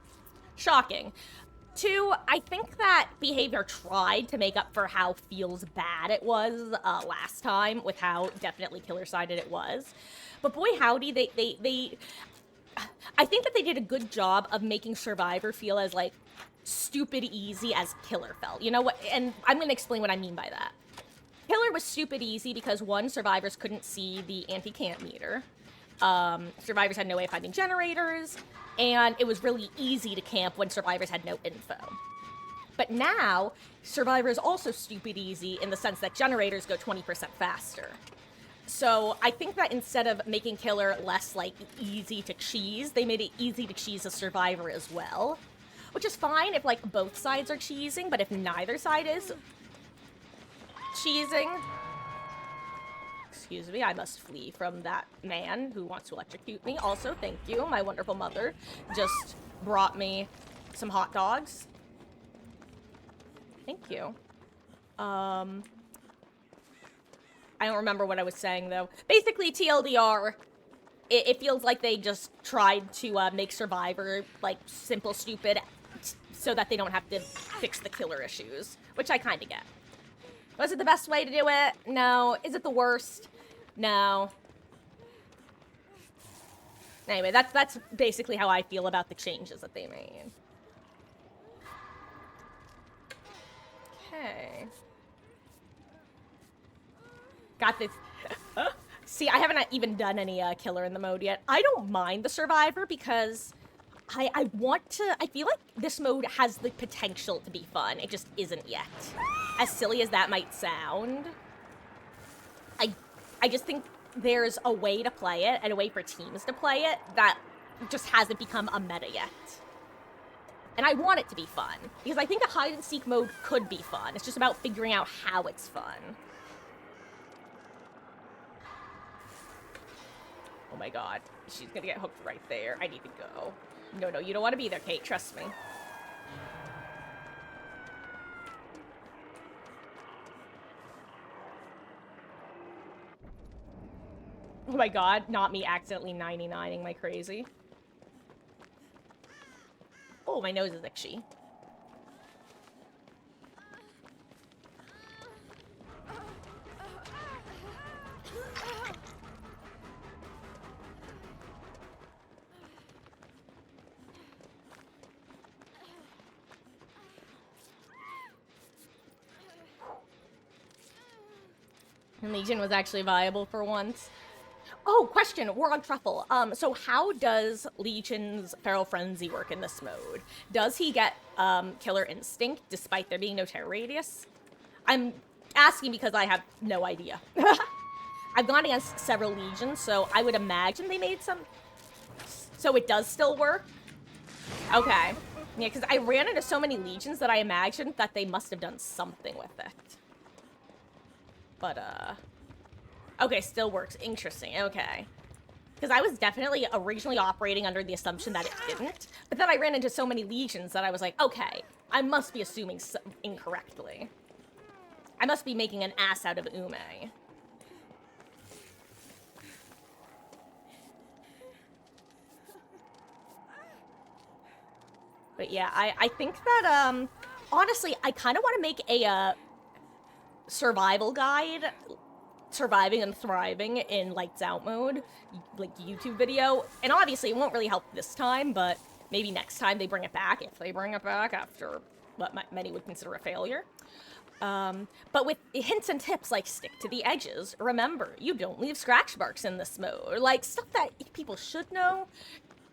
Shocking. 2, I think that Behavior tried to make up for how feels bad it was last time with how definitely killer-sided it was. But boy howdy, I think that they did a good job of making Survivor feel as, like, stupid easy as Killer felt. You know what? And I'm gonna explain what I mean by that. Killer was stupid easy because, 1, survivors couldn't see the anti-camp meter. Survivors had no way of finding generators, and it was really easy to camp when survivors had no info. But now, Survivor is also stupid easy in the sense that generators go 20% faster. So I think that instead of making Killer less, like, easy to cheese, they made it easy to cheese a Survivor as well. Which is fine if, like, both sides are cheesing, but if neither side is cheesing... Excuse me, I must flee from that man who wants to electrocute me. Also, thank you, my wonderful mother just brought me some hot dogs. Thank you. I don't remember what I was saying, though. Basically, TLDR, it feels like they just tried to make Survivor, like, simple, stupid, so that they don't have to fix the killer issues, which I kind of get. Was it the best way to do it? No. Is it the worst? No. Anyway, that's basically how I feel about the changes that they made. Okay. Got this. See, I haven't even done any killer in the mode yet. I don't mind the Survivor because I want to... I feel like this mode has the potential to be fun. It just isn't yet. As silly as that might sound, I just think there's a way to play it and a way for teams to play it that just hasn't become a meta yet. And I want it to be fun, because I think a hide-and-seek mode could be fun. It's just about figuring out how it's fun. Oh my god, she's gonna get hooked right there. I need to go. No, you don't want to be there, Kate. Trust me. Oh my god, not me accidentally 99ing my crazy. Oh, my nose is itchy. And Legion was actually viable for once. Oh, question. We're on Truffle. So how does Legion's Feral Frenzy work in this mode? Does he get, Killer Instinct, despite there being no terror radius? I'm asking because I have no idea. I've gone against several Legions, so I would imagine they made some... So it does still work? Okay. Yeah, because I ran into so many Legions that I imagined that they must have done something with it. But, okay, still works. Interesting. Okay. Because I was definitely originally operating under the assumption that it didn't. But then I ran into so many Legions that I was like, okay, I must be assuming incorrectly. I must be making an ass out of Ume. But yeah, I think that, honestly, I kind of want to make a, survival guide, surviving and thriving in Lights Out mode, like YouTube video. And obviously it won't really help this time, but maybe next time they bring it back, if they bring it back after what many would consider a failure. But with hints and tips like stick to the edges, remember, you don't leave scratch marks in this mode, like stuff that people should know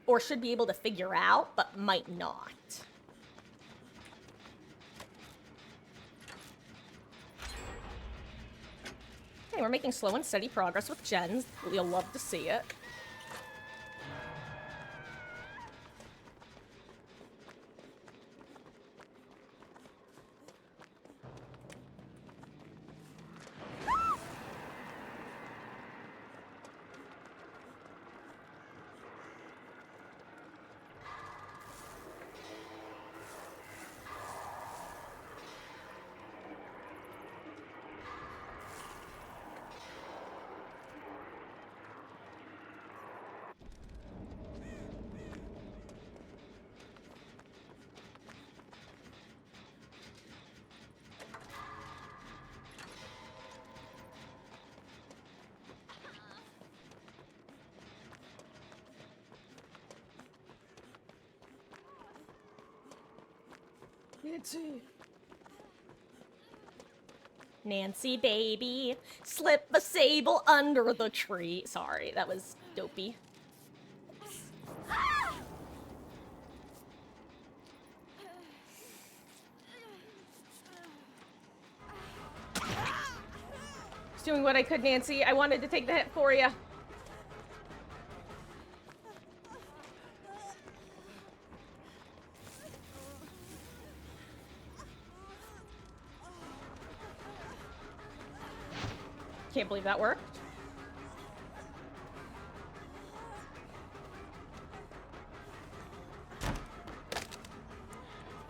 or should be able to figure out, but might not. Okay, we're making slow and steady progress with gens. You'll love to see it. Nancy. Nancy, baby, slip a sable under the tree. Sorry, that was dopey. was doing what I could, Nancy. I wanted to take the hit for you. Can't believe that worked.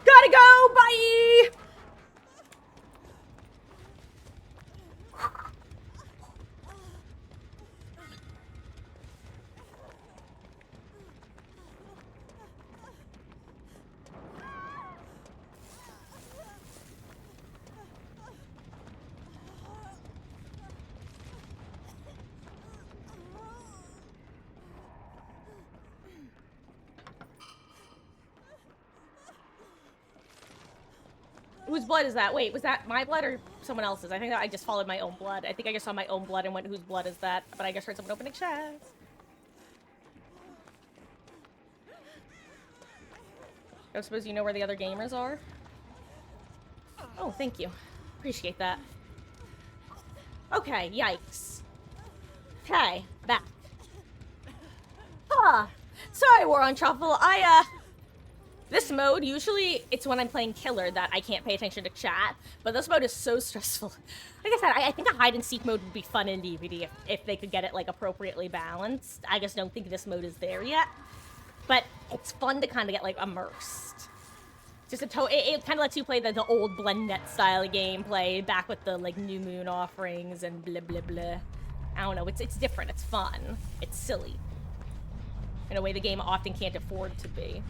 Gotta go! Bye! Whose blood is that? Wait, was that my blood or someone else's? I think that I just followed my own blood. I think I just saw my own blood and went, whose blood is that? But I just heard someone opening chests. I suppose you know where the other gamers are? Oh, thank you. Appreciate that. Okay, yikes. Okay, back. Huh. Sorry, War on Truffle. This mode, usually it's when I'm playing killer that I can't pay attention to chat, but this mode is so stressful. Like I said, I think a hide-and-seek mode would be fun in DBD if they could get it, like, appropriately balanced. I just don't think this mode is there yet. But it's fun to kind of get, like, immersed. Just it kind of lets you play the old BlendNet style of gameplay, back with the, like, New Moon offerings and blah, blah, blah. I don't know, it's different, it's fun, it's silly. In a way the game often can't afford to be.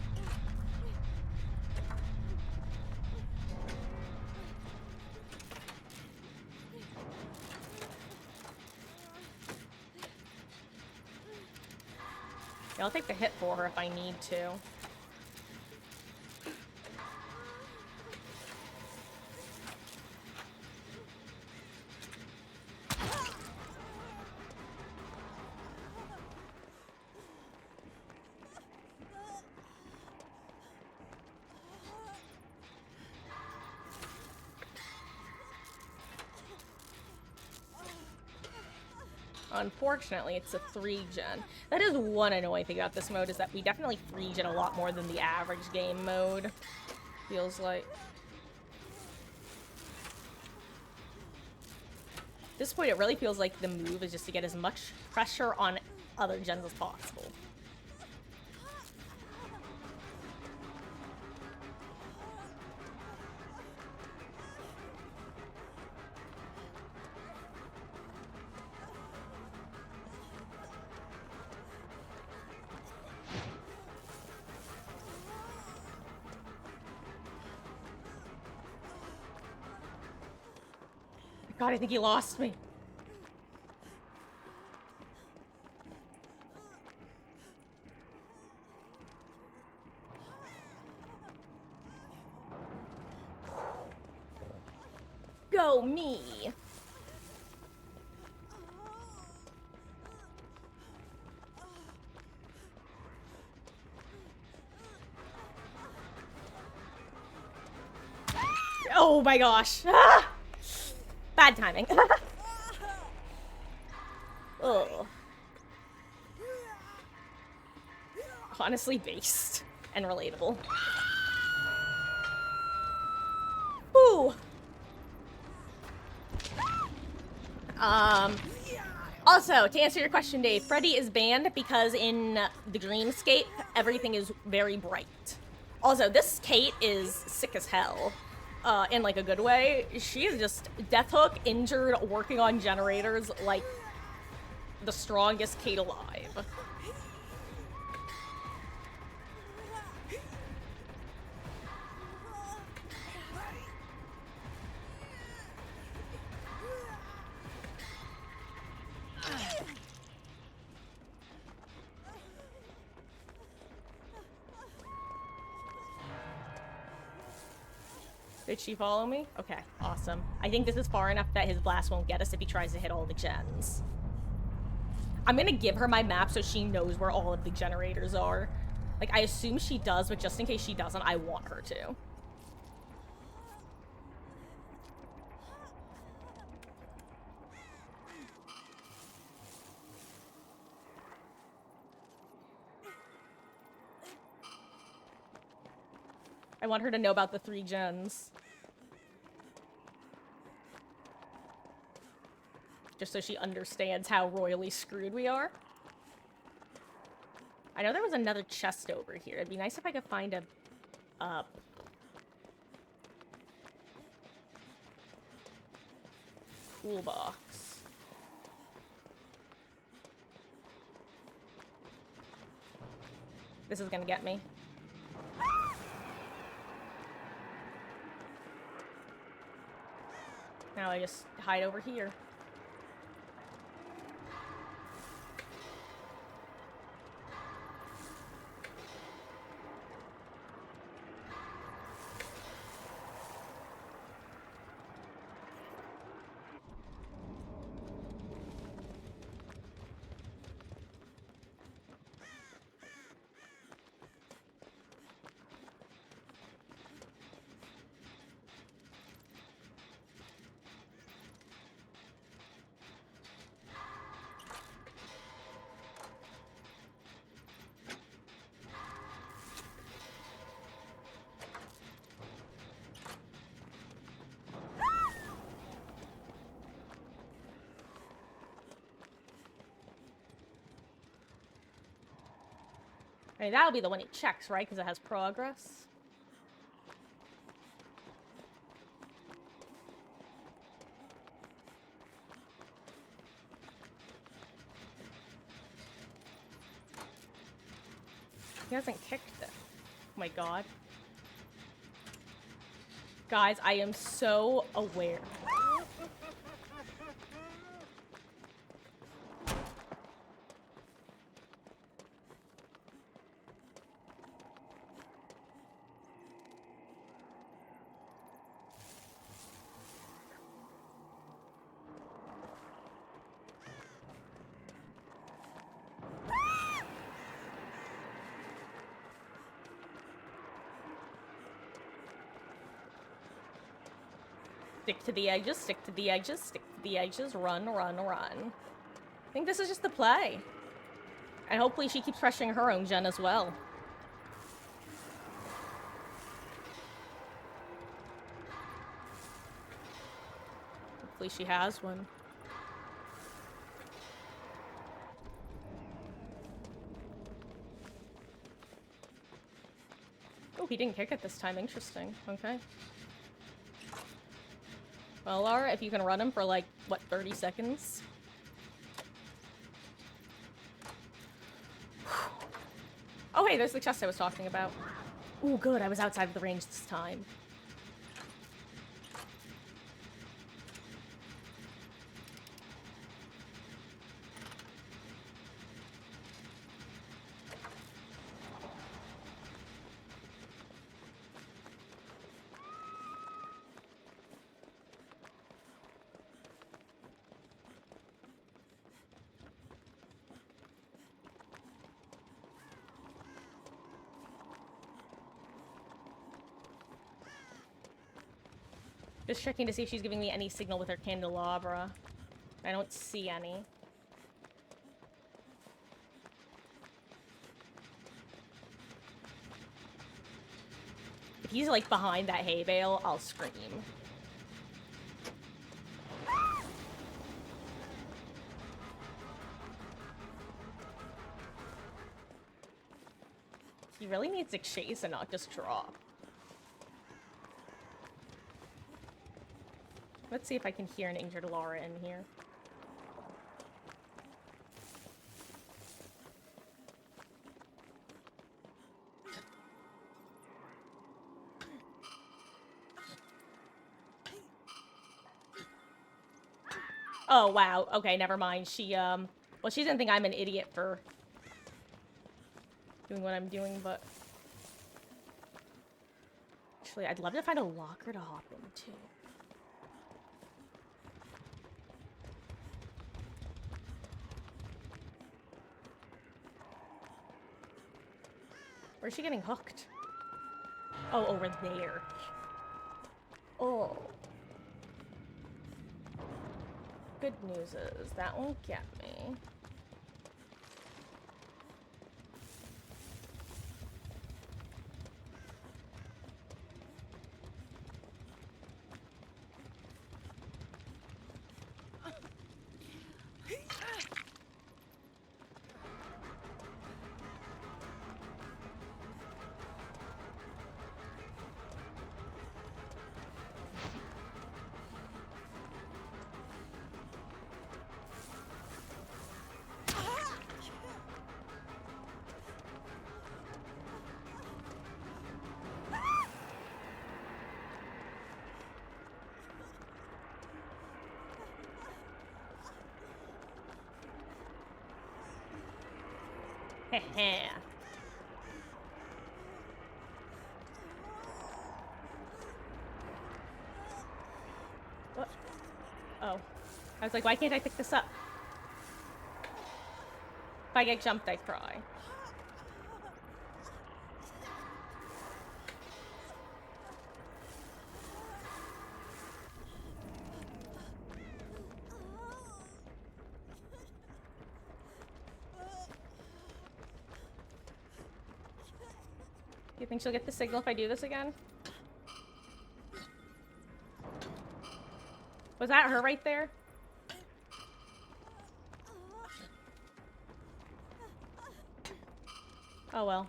Yeah, I'll take the hit for her if I need to. Unfortunately, it's a 3-gen. That is one annoying thing about this mode, is that we definitely 3-gen a lot more than the average game mode. Feels like. At this point, it really feels like the move is just to get as much pressure on other gens as possible. God, I think he lost me. Go me. Oh my gosh. Ah! Bad timing. Ugh. Honestly based and relatable. Ooh. Also, to answer your question, Dave, Freddy is banned because in the Dreamscape, everything is very bright. Also, this Kate is sick as hell. In like a good way. She is just Death Hook, injured, working on generators like the strongest Kate alive. Did she follow me? Okay, awesome. I think this is far enough that his blast won't get us if he tries to hit all the gens. I'm gonna give her my map so she knows where all of the generators are. Like, I assume she does, but just in case she doesn't, I want her to. I want her to know about the 3 gens. Just so she understands how royally screwed we are. I know there was another chest over here. It'd be nice if I could find a... toolbox. This is gonna get me. Now I just hide over here. I mean, that'll be the one he checks, right? Because it has progress. He hasn't kicked it. Oh my god. Guys, I am so aware. Stick to the edges, stick to the edges, stick to the edges, run, run, run. I think this is just the play. And hopefully she keeps pressuring her own gen as well. Hopefully she has one. Oh, he didn't kick it this time. Interesting. Okay. Well, Laura, if you can run him for, like, what, 30 seconds? Oh, hey, there's the chest I was talking about. Ooh, good, I was outside of the range this time. Just checking to see if she's giving me any signal with her candelabra. I don't see any. If he's like behind that hay bale, I'll scream. He really needs to chase and not just drop. Let's see if I can hear an injured Laura in here. Oh, wow. Okay, never mind. She, well, she didn't think I'm an idiot for doing what I'm doing, but... Actually, I'd love to find a locker to hop into. Where's she getting hooked? Oh, over there. Oh. Good news is that won't get me. Heh. What? Oh. I was like, why can't I pick this up? If I get jumped, I cry. Do you think she'll get the signal if I do this again? Was that her right there? Oh well.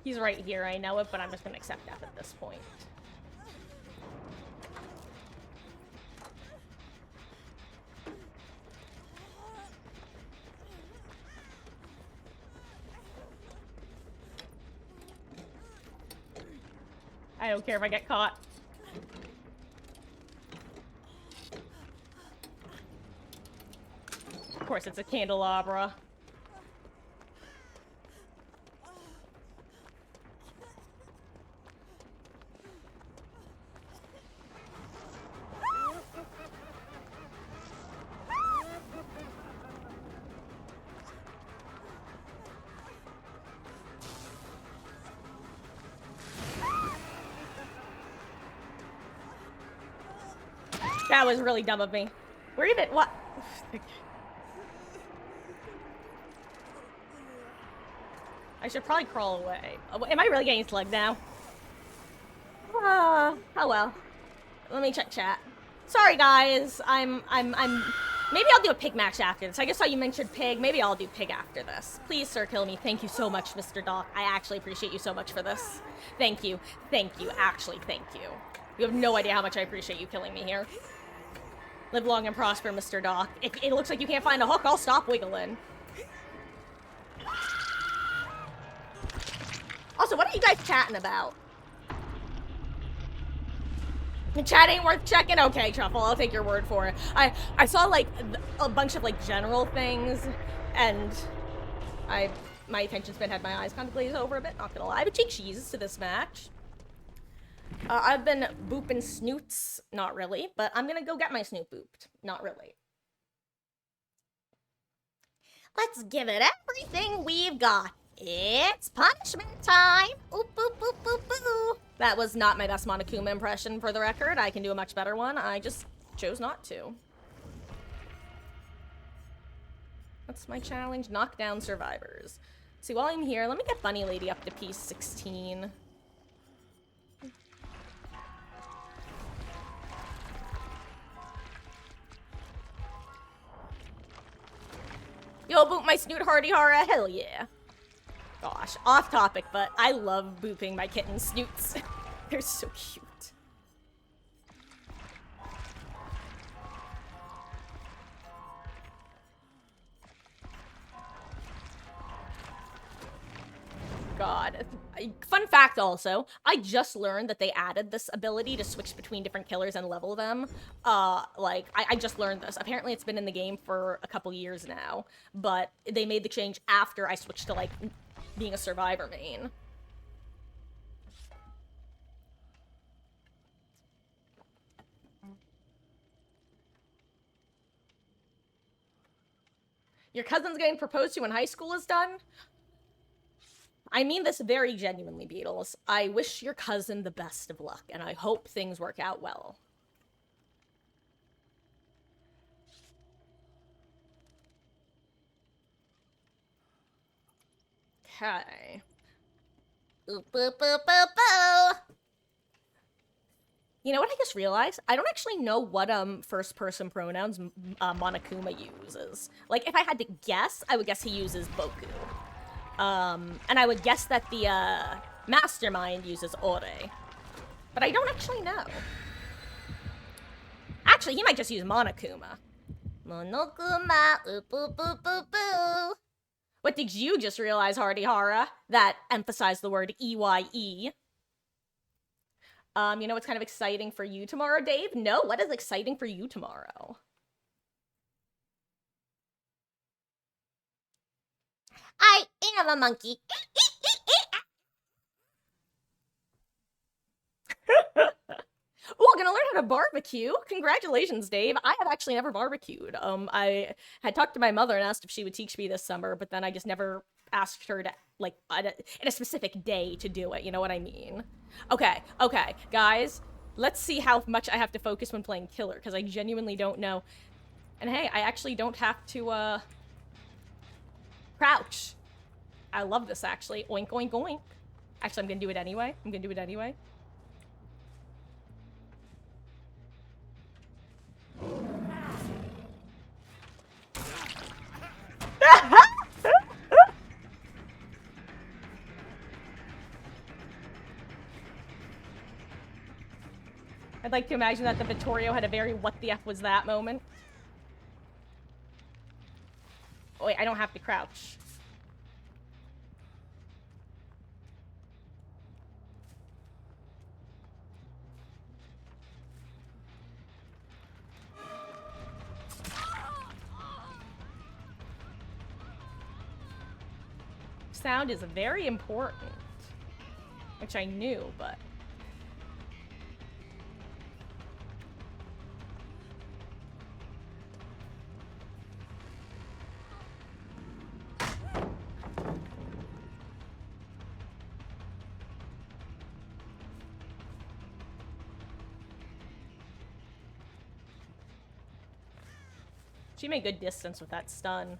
He's right here, I know it, but I'm just gonna accept that at this point. I don't care if I get caught. Of course, it's a candelabra. That was really dumb of me. Where even? What? I should probably crawl away. Am I really getting slugged now? Oh well. Let me check chat. Sorry guys, maybe I'll do a pig match after this. I just saw you mentioned pig. Maybe I'll do pig after this. Please, sir, kill me. Thank you so much, Mr. Doc. I actually appreciate you so much for this. Thank you. Thank you. Actually, thank you. You have no idea how much I appreciate you killing me here. Live long and prosper, Mr. Doc. If it looks like you can't find a hook, I'll stop wiggling. Also, what are you guys chatting about? The chat ain't worth checking? Okay, Truffle, I'll take your word for it. I saw, like, a bunch of, like, general things, and my attention span had my eyes kind of glazed over a bit, not gonna lie. I have a cheek cheese to this match. I've been booping snoots. Not really, but I'm gonna go get my snoot booped. Not really. Let's give it everything we've got. It's punishment time. Oop, boop, boop, boop, boo. That was not my best Monokuma impression, for the record. I can do a much better one. I just chose not to. That's my challenge. Knock down survivors. See, while I'm here, let me get Bunny Lady up to piece 16. Yo, boop my snoot hardy hara, hell yeah. Gosh, off topic, but I love booping my kitten snoots. They're so cute. God. Fun fact also, I just learned that they added this ability to switch between different killers and level them. I just learned this. Apparently it's been in the game for a couple years now, but they made the change after I switched to, like, being a survivor main. Your cousin's getting proposed to when high school is done? I mean this very genuinely, Beatles. I wish your cousin the best of luck, and I hope things work out well. Okay. Boop, boop, boop, boop, boo. You know what I just realized? I don't actually know what first-person pronouns Monokuma uses. Like, if I had to guess, I would guess he uses Boku. And I would guess that the, Mastermind uses Ore. But I don't actually know. Actually, he might just use Monokuma. Monokuma, oop, oop, oop, oop, oop. What did you just realize, Hardy-hara? That emphasized the word EYE. You know what's kind of exciting for you tomorrow, Dave? No, what is exciting for you tomorrow? I am a monkey. Oh, gonna learn how to barbecue. Congratulations, Dave. I have actually never barbecued. I had talked to my mother and asked if she would teach me this summer, but then I just never asked her to, like, in a specific day to do it. You know what I mean? Okay, guys. Let's see how much I have to focus when playing Killer, because I genuinely don't know. And hey, I actually don't have to, crouch. I love this, actually. Oink, oink, oink. Actually, I'm gonna do it anyway. I'd like to imagine that the Vittorio had a very what the F was that moment. Oh, wait, I don't have to crouch. Sound is very important. Which I knew, but... She made good distance with that stun.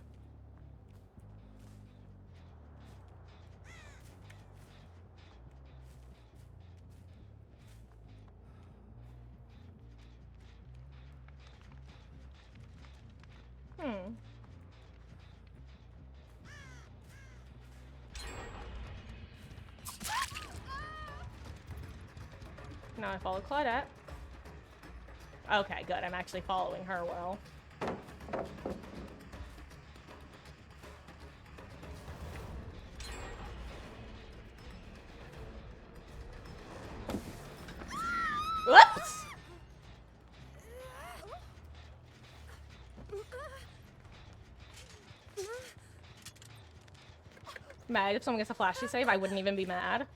Now I follow Claudette. Okay, good. I'm actually following her well. Whoops! Mad if someone gets a flashy save, I wouldn't even be mad.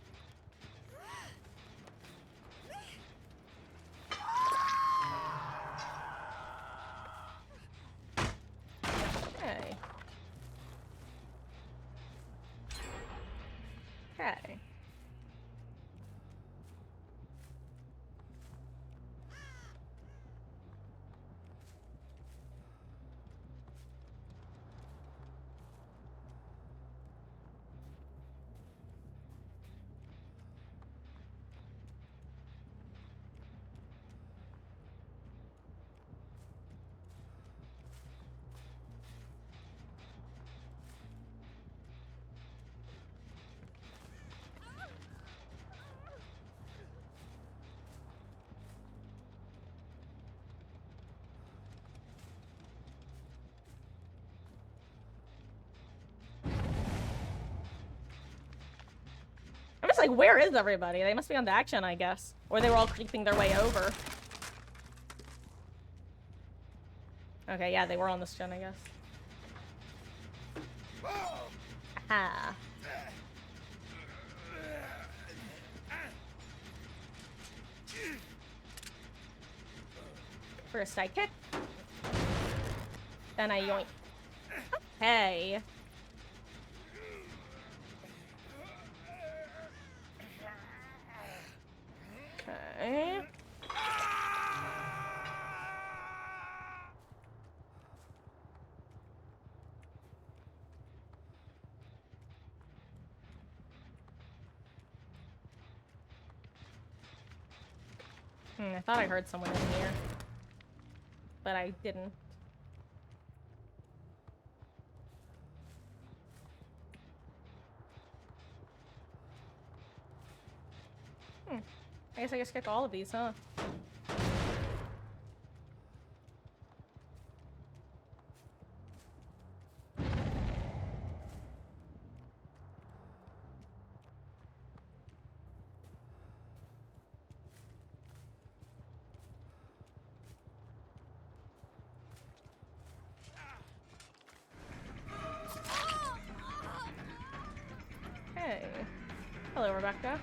Okay. Okay. I'm just like, where is everybody? They must be on the action, I guess. Or they were all creeping their way over. Okay, yeah, they were on this gen, I guess. Aha. First I kick. Then I yoink. Okay. Okay. I thought I heard someone in here. But I didn't. I guess I can skip all of these, huh? Okay. Hello, Rebecca.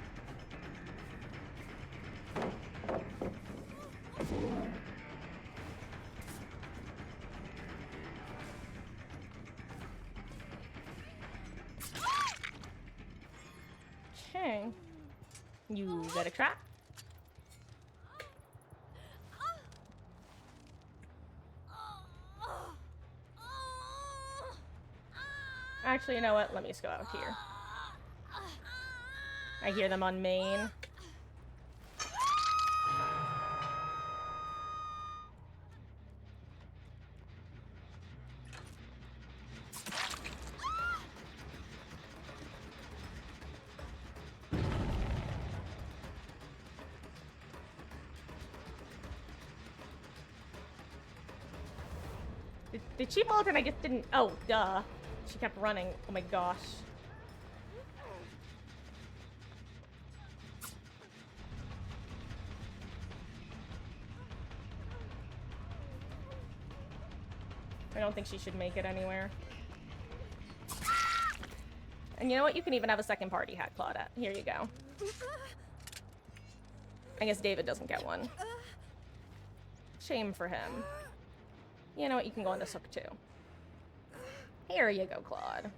Okay. You got a trap? Actually, you know what? Let me just go out here. I hear them on main. Did she vault and I just didn't? Oh, duh. She kept running. Oh my gosh. I don't think she should make it anywhere. And you know what? You can even have a second party hat, Claudette. Here you go. I guess David doesn't get one. Shame for him. You know what? You can go on this hook too. Here you go, Claude.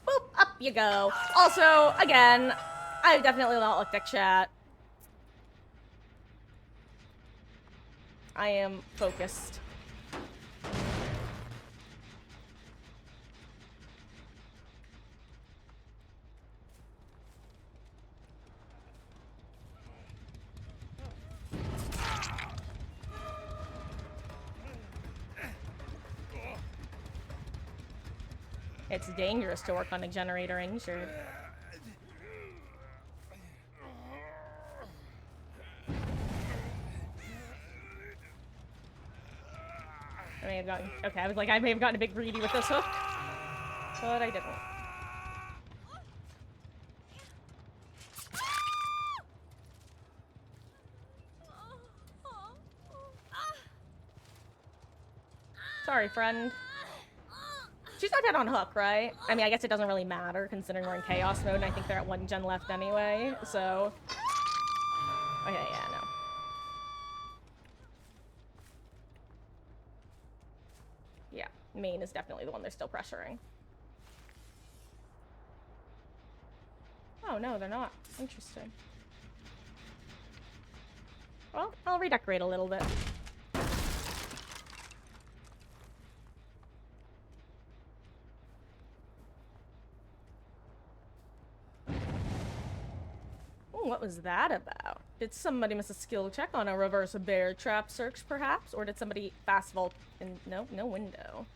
Boop! Up you go. Also, again, I've definitely not looked at chat. I am focused. It's dangerous to work on a generator injured. I may have gotten... Okay, I was like, I may have gotten a bit greedy with this hook. But I didn't. Sorry, friend. She's not dead on hook, right? I mean, I guess it doesn't really matter considering we're in chaos mode and I think they're at 1 gen left anyway, so... Okay, yeah, no. Yeah, main is definitely the one they're still pressuring. Oh, no, they're not. Interesting. Well, I'll redecorate a little bit. What was that about? Did somebody miss a skill check on a reverse bear trap search, perhaps? Or did somebody fast vault in... No, no window.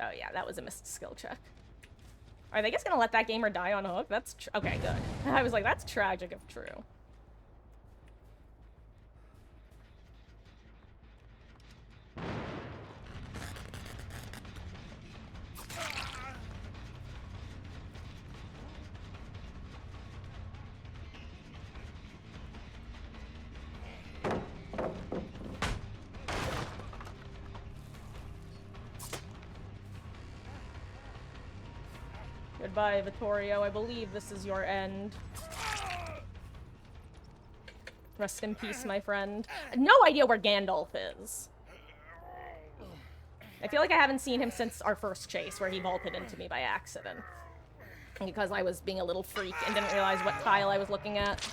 Oh yeah, that was a missed skill check. Are they just gonna let that gamer die on a hook? That's... Okay, good. I was like, that's tragic if true. Goodbye, Vittorio. I believe this is your end. Rest in peace, my friend. No idea where Gandalf is. I feel like I haven't seen him since our first chase, where he vaulted into me by accident. Because I was being a little freak and didn't realize what tile I was looking at.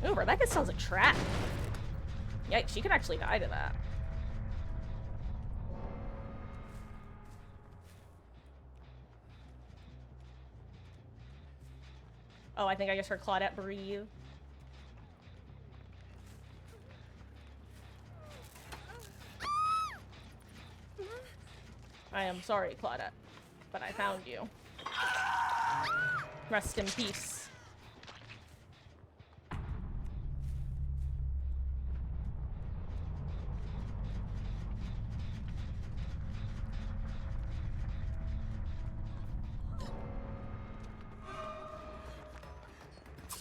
Ooh, Rebecca still has a trap. Yikes, she could actually die to that. Oh, I think I just heard Claudette breathe. I am sorry, Claudette, but I found you. Rest in peace.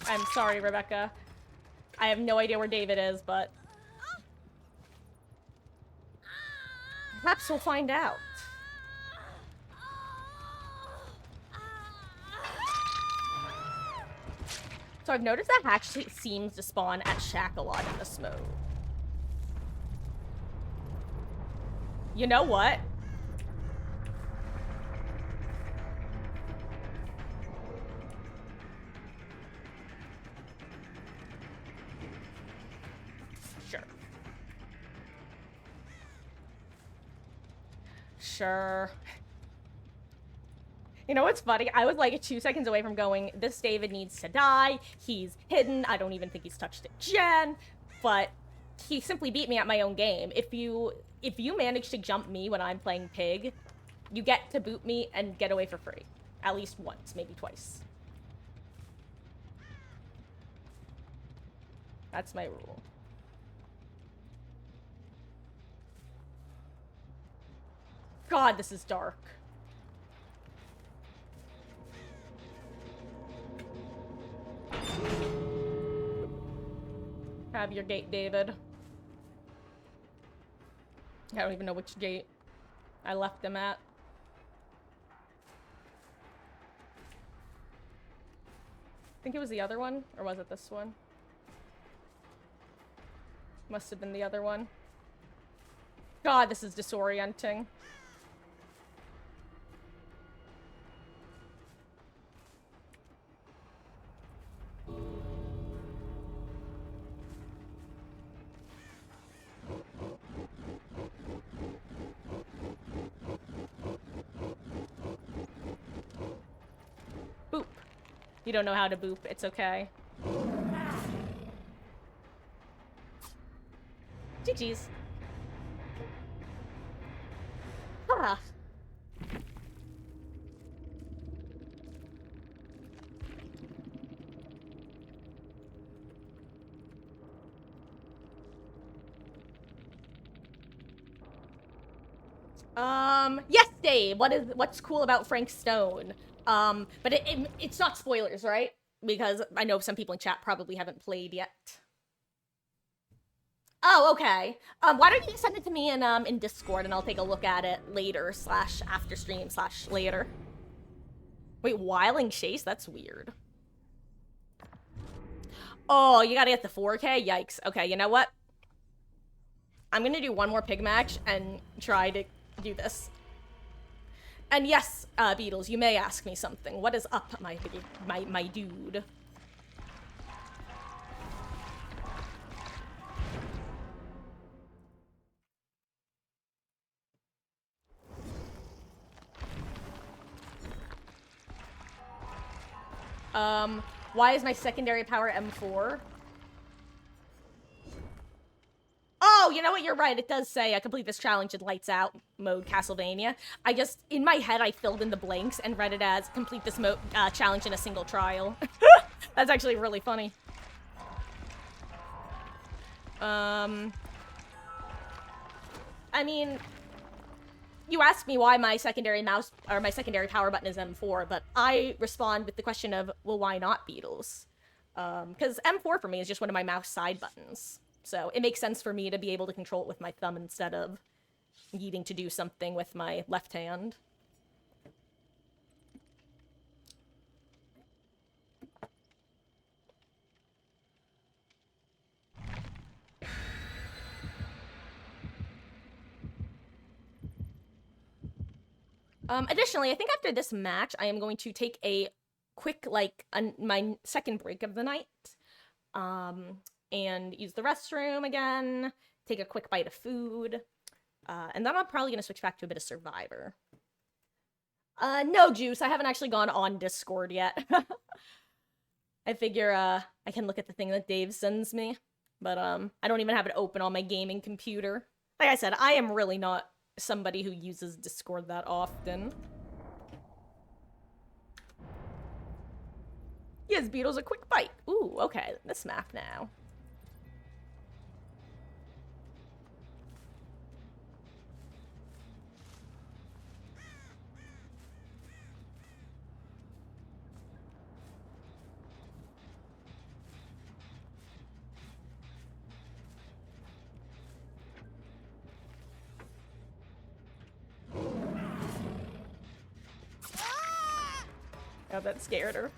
I'm sorry, Rebecca. I have no idea where David is, but perhaps we'll find out. So I've noticed that Hatch seems to spawn at Shack a lot in this mode. You know what? Sure. Sure. You know what's funny? I was like 2 seconds away from going, this David needs to die. He's hidden. I don't even think he's touched a gen. But he simply beat me at my own game. If you manage to jump me when I'm playing Pig, you get to boot me and get away for free. At least once, maybe twice. That's my rule. God, this is dark. Have your gate, David. I don't even know which gate I left them at. I think it was the other one, or was it this one? Must have been the other one. God, this is disorienting. Boop. You don't know how to boop. It's okay. GG's. Ah. Yes, Dave. What's cool about Frank Stone? But it's not spoilers, right? Because I know some people in chat probably haven't played yet. Oh, okay. Why don't you send it to me in Discord and I'll take a look at it later / after stream / later. Wait, Wiling Chase? That's weird. Oh, you gotta get the 4K? Yikes. Okay, you know what? I'm gonna do one more pig match and try to do this. And yes, Beatles, you may ask me something. What is up, my dude? Why is my secondary power M4? Oh, you know what? You're right. It does say complete this challenge in lights out mode Castlevania. I just, in my head, I filled in the blanks and read it as complete this challenge in a single trial. That's actually really funny. I mean, you asked me why my secondary mouse or my secondary power button is M4, but I respond with the question of, well, why not Beatles? Because M4 for me is just one of my mouse side buttons. So it makes sense for me to be able to control it with my thumb instead of needing to do something with my left hand. Additionally, I think after this match, I am going to take a quick, my second break of the night. And use the restroom again, take a quick bite of food, and then I'm probably gonna switch back to a bit of Survivor. No, Juice, I haven't actually gone on Discord yet. I figure, I can look at the thing that Dave sends me, but, I don't even have it open on my gaming computer. Like I said, I am really not somebody who uses Discord that often. Yes, Beatles, a quick bite. Ooh, okay, this map now. up. That scared her.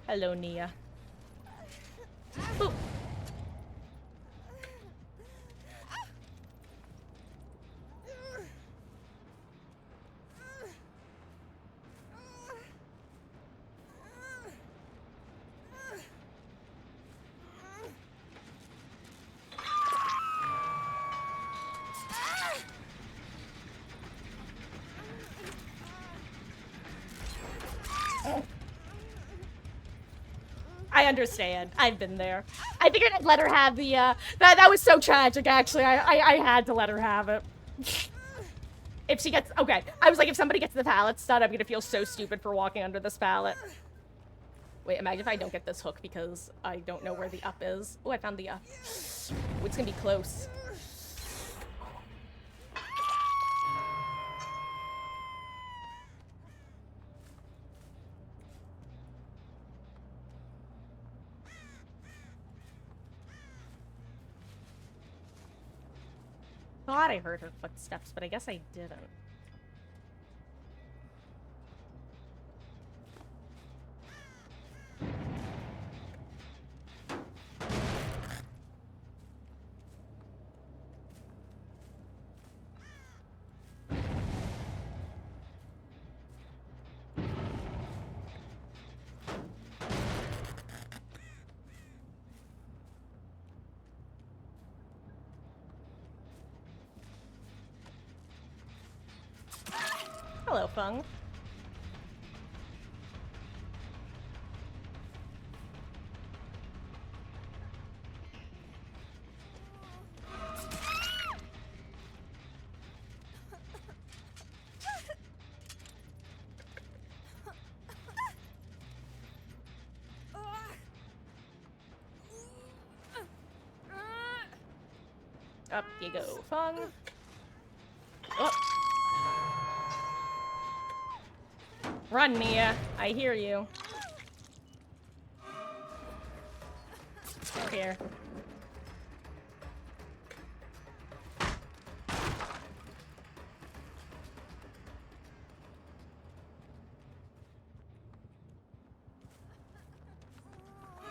Hello, Nia. Boop. I understand. I've been there. I figured I'd let her have the, that was so tragic, actually. I had to let her have it. If she gets, okay. I was like, if somebody gets the pallet stud, I'm gonna feel so stupid for walking under this pallet. Wait, imagine if I don't get this hook because I don't know where the up is. Oh, I found the up. Ooh, it's gonna be close. Thought I heard her footsteps, but I guess I didn't. Hello, Fung. Up you go, Fung. Oh. Run, Nia. I hear you. Here.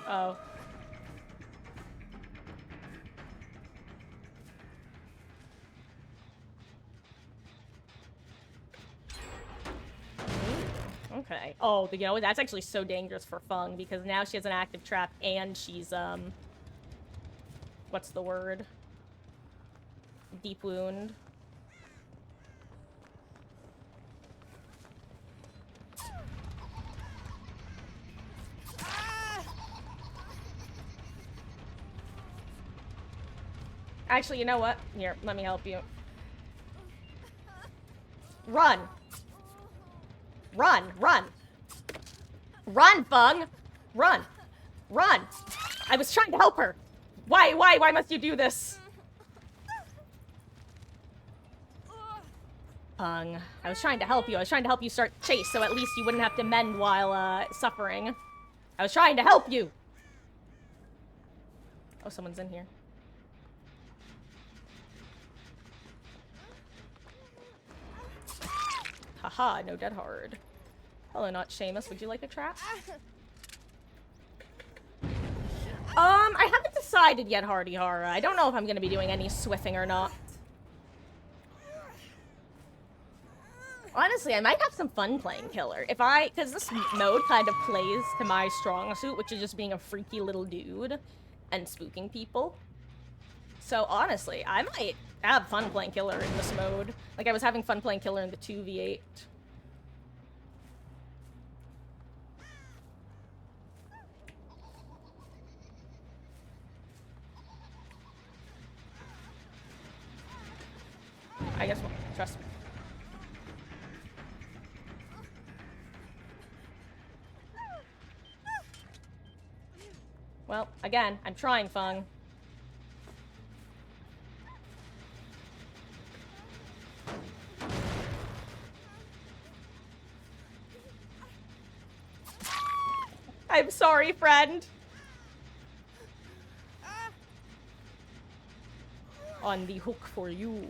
Oh. Okay. Oh, you know, that's actually so dangerous for Fung because now she has an active trap and she's, what's the word? Deep wound. Actually, you know what? Here, let me help you. Run! Run! Run! Run, Fung! Run! Run! I was trying to help her! Why must you do this? Fung, I was trying to help you. I was trying to help you start Chase so at least you wouldn't have to mend while, suffering. I was trying to help you! Oh, someone's in here. Haha, no dead hard. Hello, not Seamus. Would you like a trap? I haven't decided yet, Hardy Hara. I don't know if I'm gonna be doing any swiffing or not. Honestly, I might have some fun playing killer. Because this mode kind of plays to my strong suit, which is just being a freaky little dude and spooking people. So honestly, I might have fun playing killer in this mode. Like I was having fun playing killer in the 2v8. I guess we'll trust me. Well, again, I'm trying, Fung. I'm sorry, friend. On the hook for you.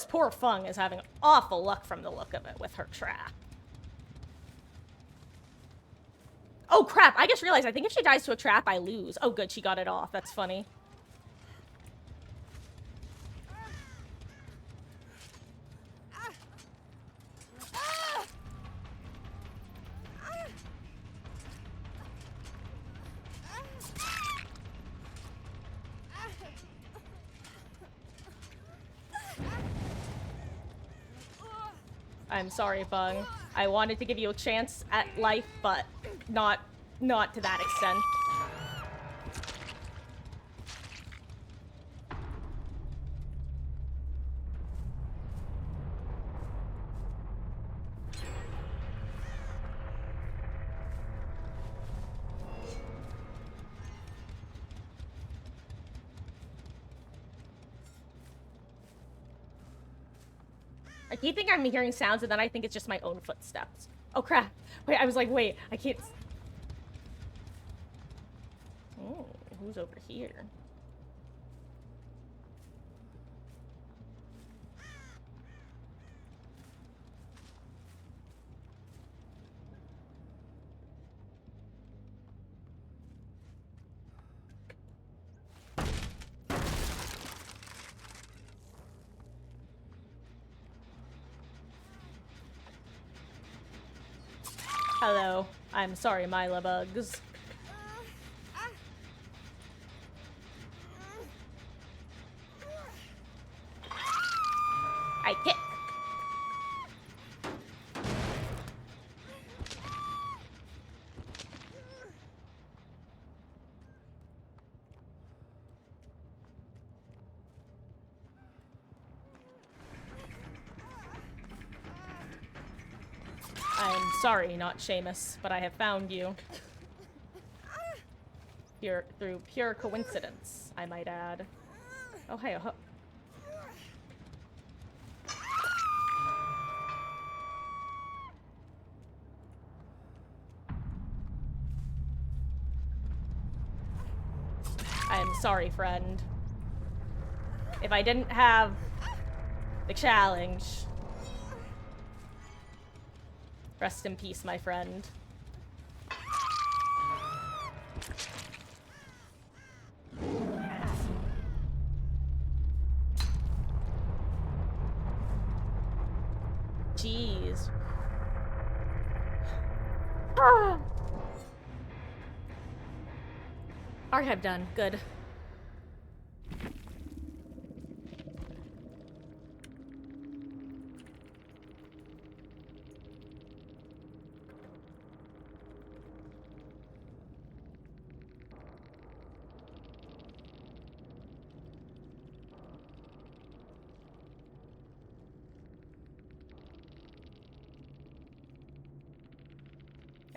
This poor Fung is having awful luck from the look of it with her trap. Oh, crap. I just realized I think if she dies to a trap, I lose. Oh, good. She got it off. That's funny. I'm sorry, Fung. I wanted to give you a chance at life, but not to that extent. I keep thinking I'm hearing sounds, and then I think it's just my own footsteps. Oh, crap. Wait, I was like, wait, I can't... Oh, who's over here? Hello. I'm sorry, Mila Bugs. I kick. I'm sorry, not Seamus, but I have found you. Through pure coincidence, I might add. Oh, hey, I'm sorry, friend. If I didn't have the challenge... Rest in peace, my friend. Jeez. Archive done. Good.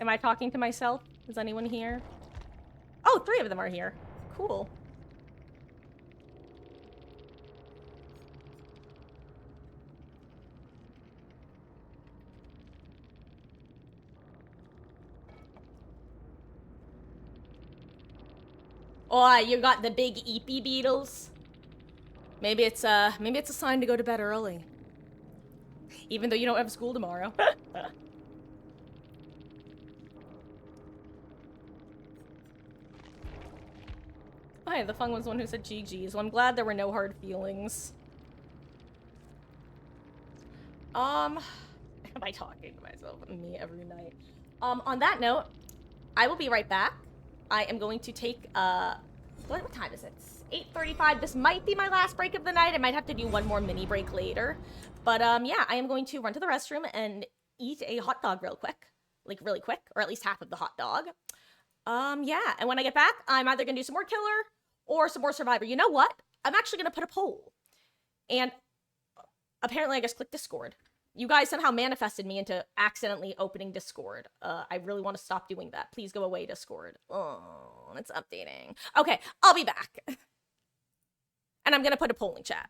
Am I talking to myself? Is anyone here? Oh, 3 of them are here. Cool. Oh, you got the big eepy beetles? Maybe it's a sign to go to bed early. Even though you don't have school tomorrow. Hi, the Fung was the one who said GG's. Well, I'm glad there were no hard feelings. Am I talking to myself? Me every night. On that note, I will be right back. I am going to take, what time is it? It's 8:35. This might be my last break of the night. I might have to do one more mini break later. But, yeah, I am going to run to the restroom and eat a hot dog real quick. Like, really quick. Or at least half of the hot dog. Yeah. And when I get back, I'm either gonna do some more Killer or some more Survivor. You know what? I'm actually gonna put a poll. And apparently I just clicked Discord. You guys somehow manifested me into accidentally opening Discord. I really want to stop doing that. Please go away, Discord. Oh, it's updating. Okay, I'll be back. And I'm gonna put a polling chat.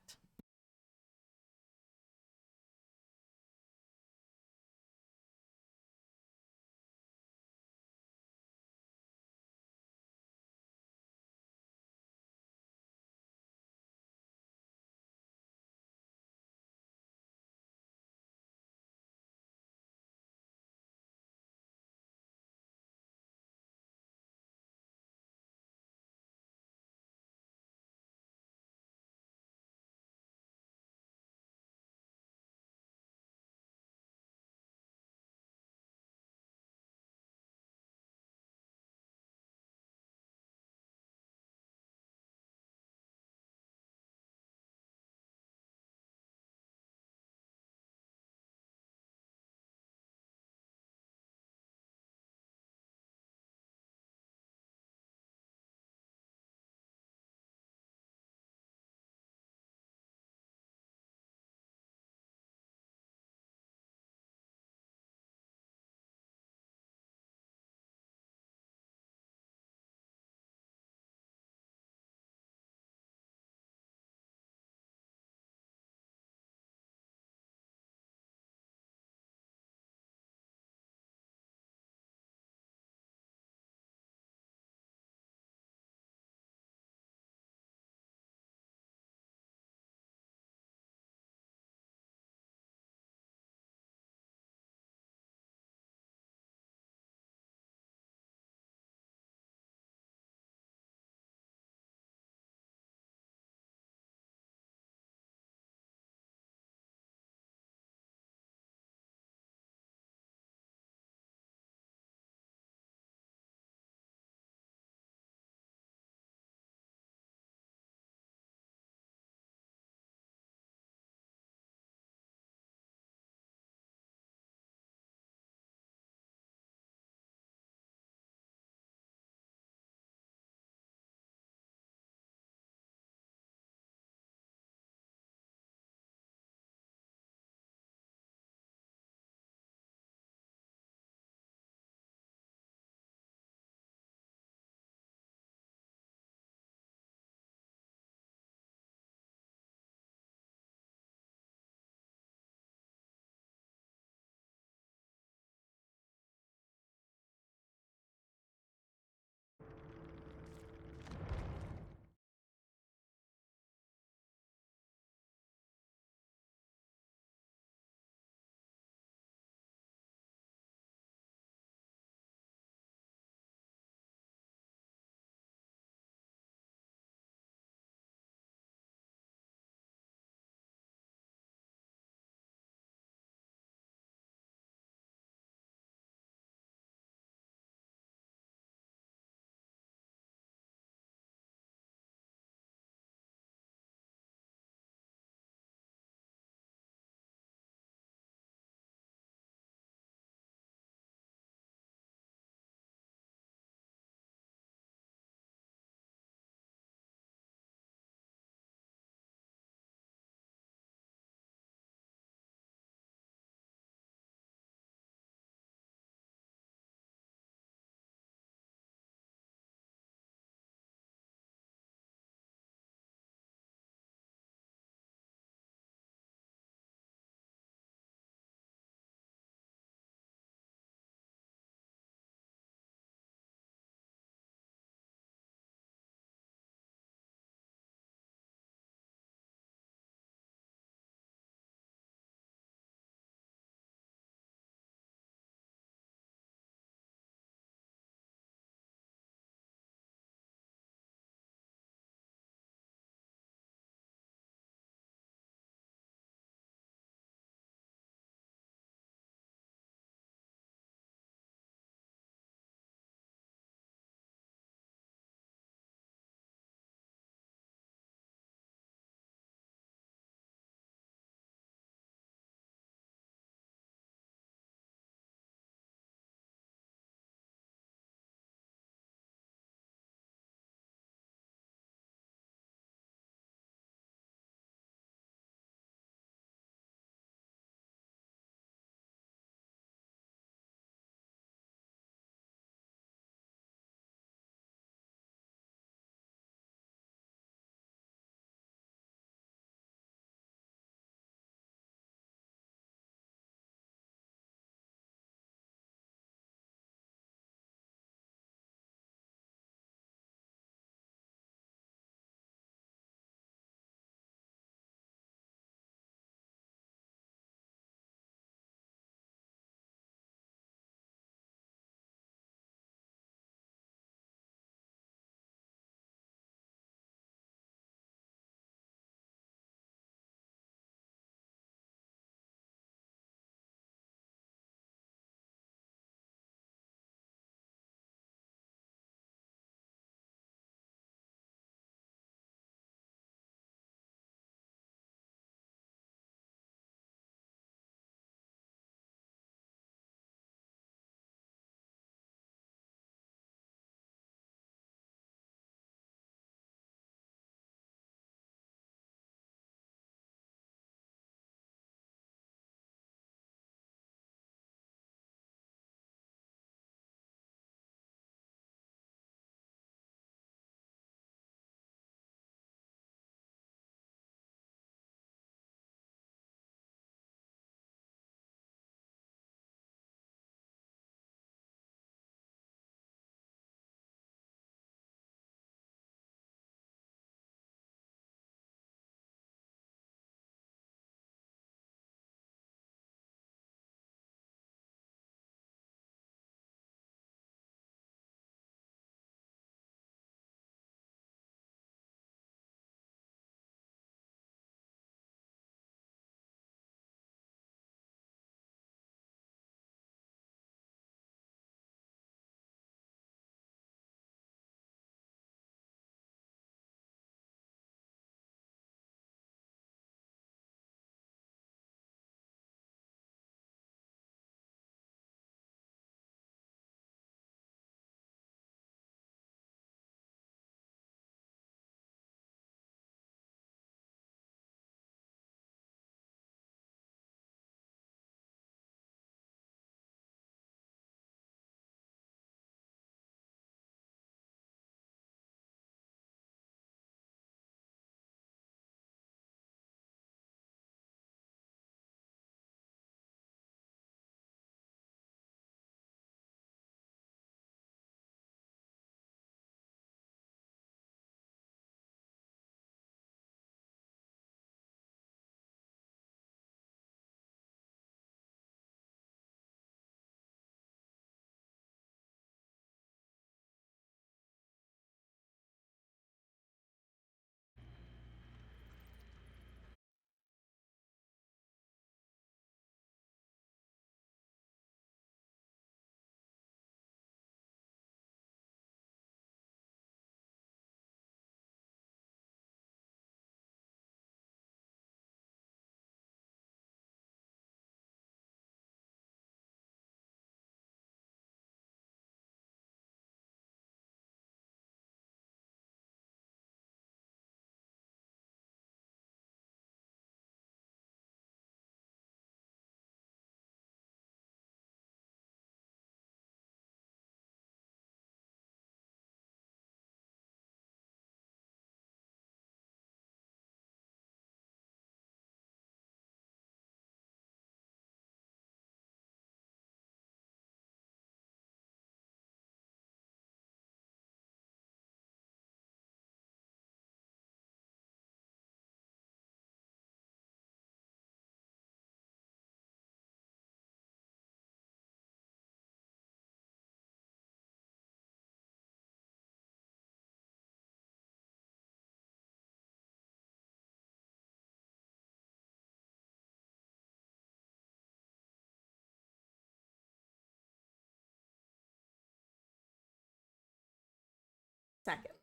Second.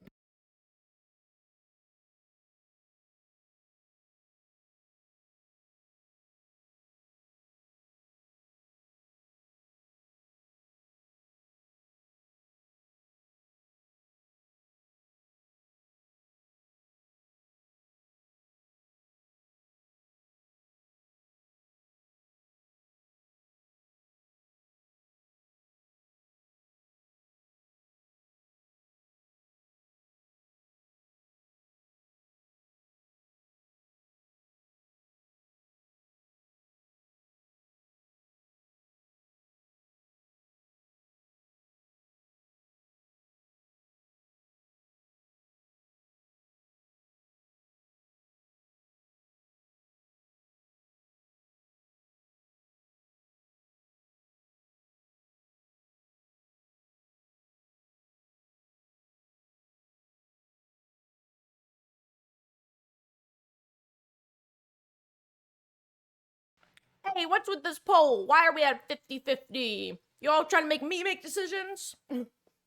Hey, what's with this poll? Why are we at 50-50? You all trying to make me make decisions?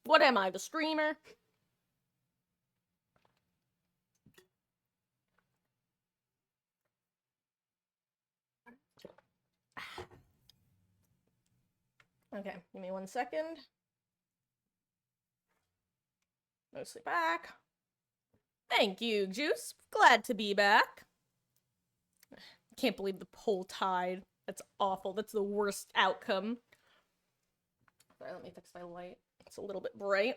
What am I, the streamer? Okay, give me 1 second. Mostly back. Thank you, Juice. Glad to be back. Can't believe the poll tied. That's awful. That's the worst outcome. Sorry, let me fix my light. It's a little bit bright.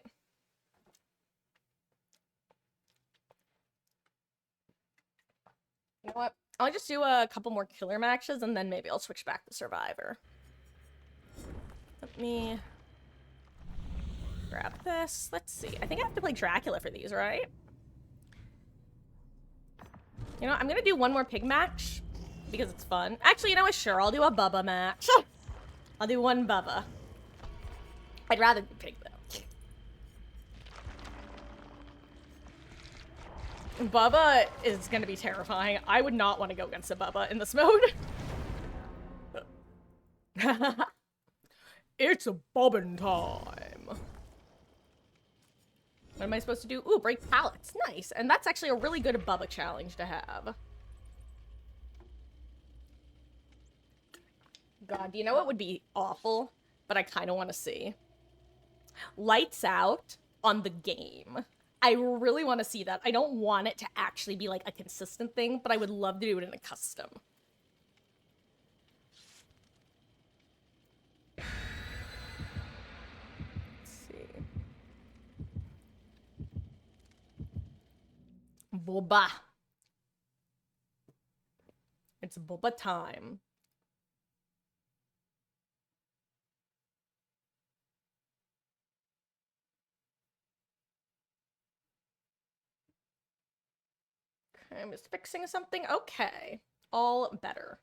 You know what? I'll just do a couple more killer matches and then maybe I'll switch back to Survivor. Let me grab this. Let's see. I think I have to play Dracula for these, right? You know, I'm gonna do one more pig match because it's fun. Actually, you know what? Sure, I'll do a Bubba match. I'll do one Bubba. I'd rather do pig, though. Bubba is gonna be terrifying. I would not want to go against a Bubba in this mode. It's a bobbin time. What am I supposed to do? Ooh, break pallets. Nice. And that's actually a really good Bubba challenge to have. God, you know what would be awful? But I kind of want to see. Lights out on the game. I really want to see that. I don't want it to actually be like a consistent thing, but I would love to do it in a custom. Boba. It's boba time. Okay, I'm just fixing something. Okay. All better.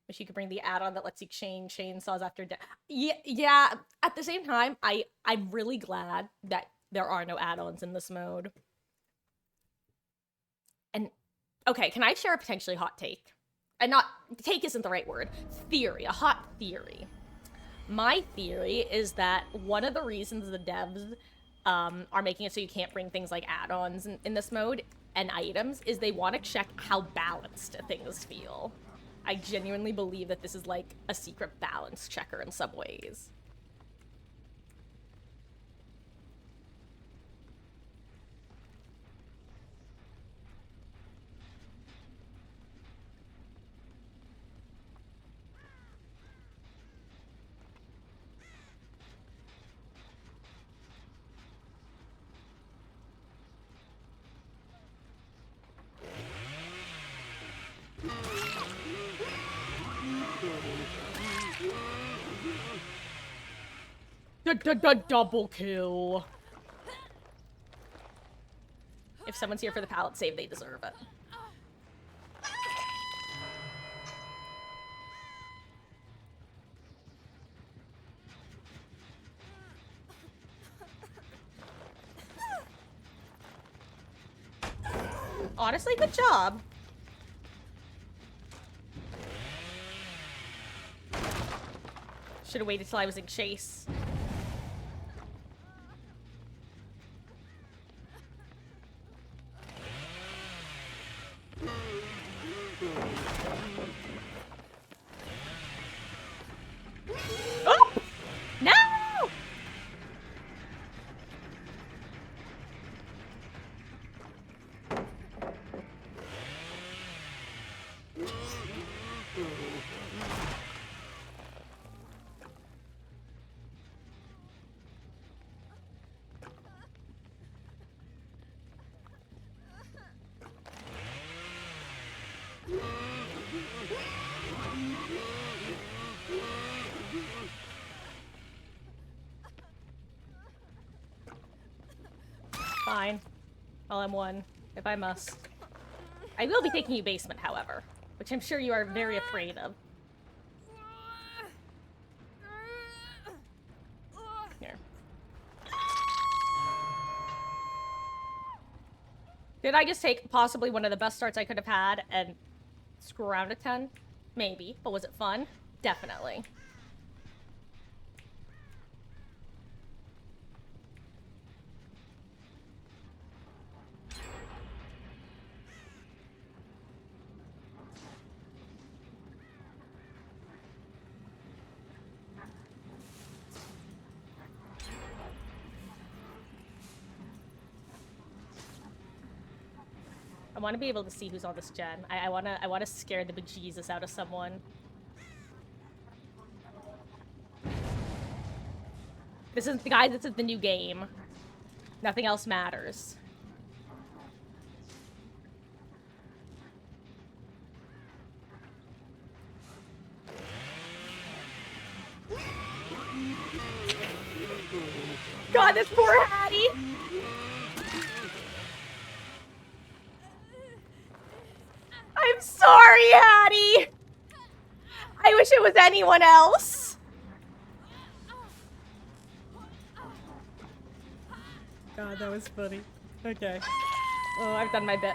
Wish you could bring the add-on that lets you chain chainsaws after death. Yeah. At the same time, I'm really glad that there are no add-ons in this mode. And okay, can I share a potentially hot take? And not take isn't the right word. Theory, a hot theory. My theory is that one of the reasons the devs are making it so you can't bring things like add-ons in this mode and items is they want to check how balanced things feel. I genuinely believe that this is like a secret balance checker in some ways. Double kill. If someone's here for the pallet save, they deserve it. Honestly, good job. Should have waited till I was in chase. Fine. LM1, if I must. I will be taking you basement, however, which I'm sure you are very afraid of. Here. Did I just take possibly one of the best starts I could have had and screw around a 10? Maybe. But was it fun? Definitely. I want to be able to see who's on this gen. I wanna scare the bejesus out of someone. This is, guys, this is the new game. Nothing else matters. God, this poor Hattie! I'm sorry, Hattie! I wish it was anyone else. God, that was funny. Okay. Oh, I've done my bit.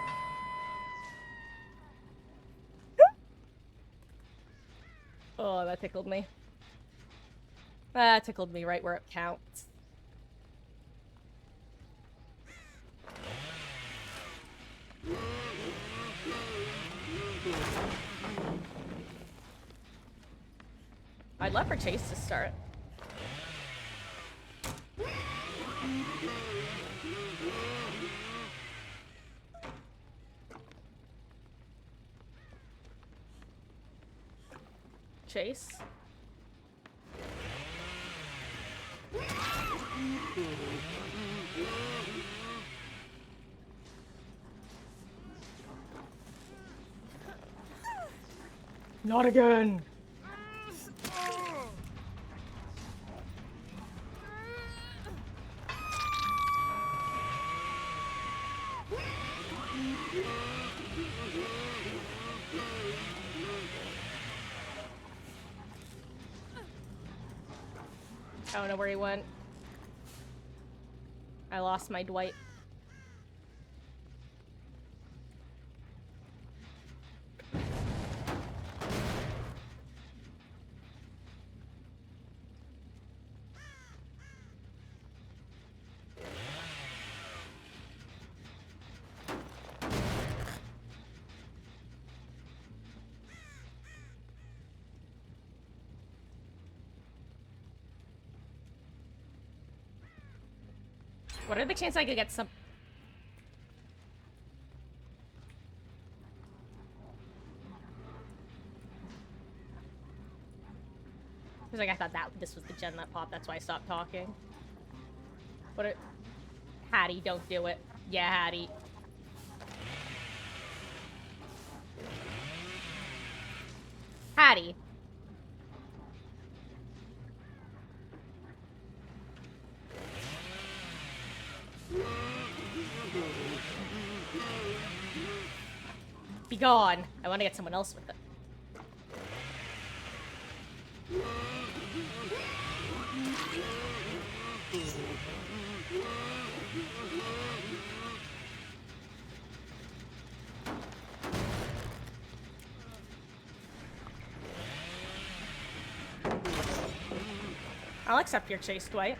Oh, that tickled me. That tickled me right where it counts. I'd love for Chase to start. Chase? Not again! I don't know where he went. I lost my Dwight. What are the chances I could get some... Because like I thought that this was the gen that popped, that's why I stopped talking. What are... Hattie, don't do it. Yeah, Hattie. Hattie. Be gone. I want to get someone else with it. I'll accept your chase, Dwight.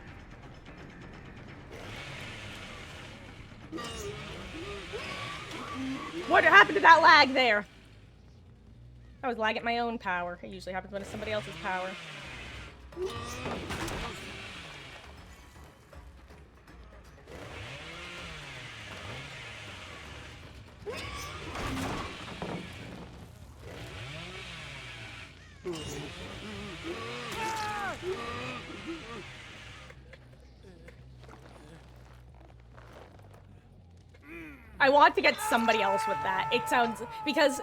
What happened to that lag there? I was lagging my own power. It usually happens when it's somebody else's power. I want to get somebody else with that. It sounds... Because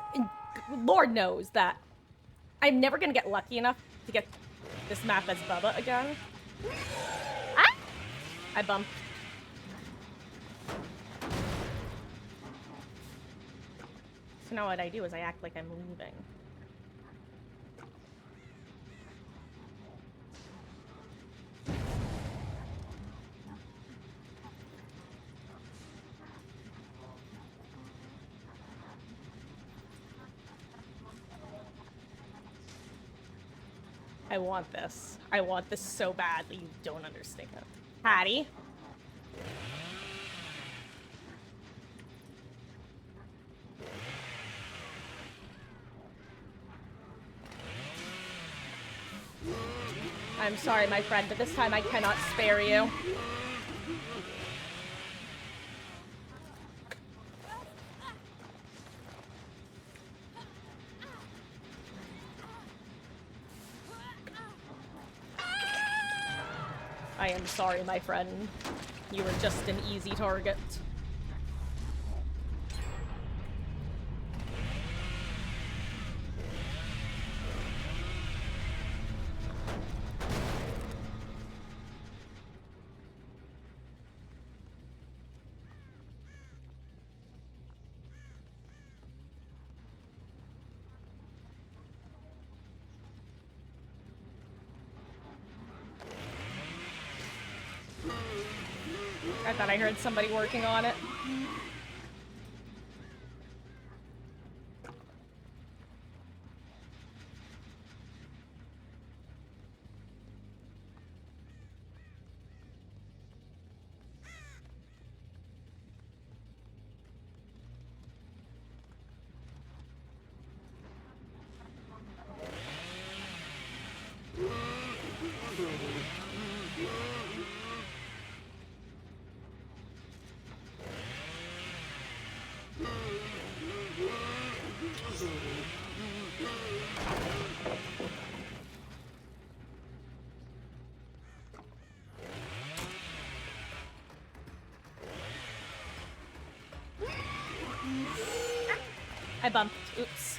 Lord knows that I'm never going to get lucky enough to get this map as Bubba again. Ah! I bumped. So now what I do is I act like I'm leaving. I want this. I want this so badly, you don't understand. Hattie? I'm sorry, my friend, but this time I cannot spare you. I am sorry, my friend. You were just an easy target. I thought I heard somebody working on it. I bumped. Oops.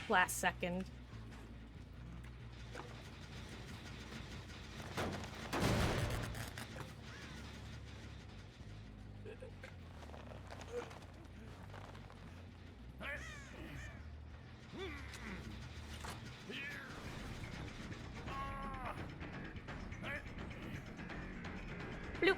Last second. Bloop.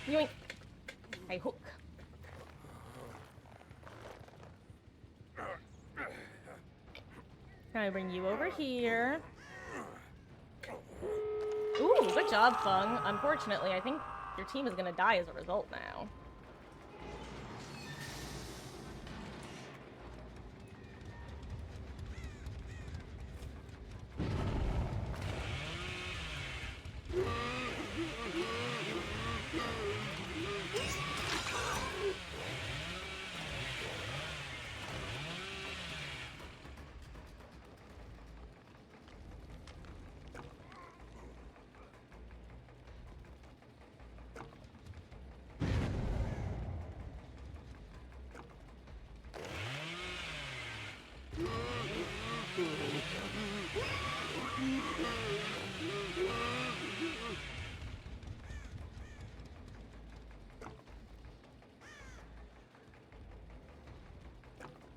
Yoink. I hook. Can I bring you over here? Ooh, good job, Fung. Unfortunately, I think your team is gonna die as a result now.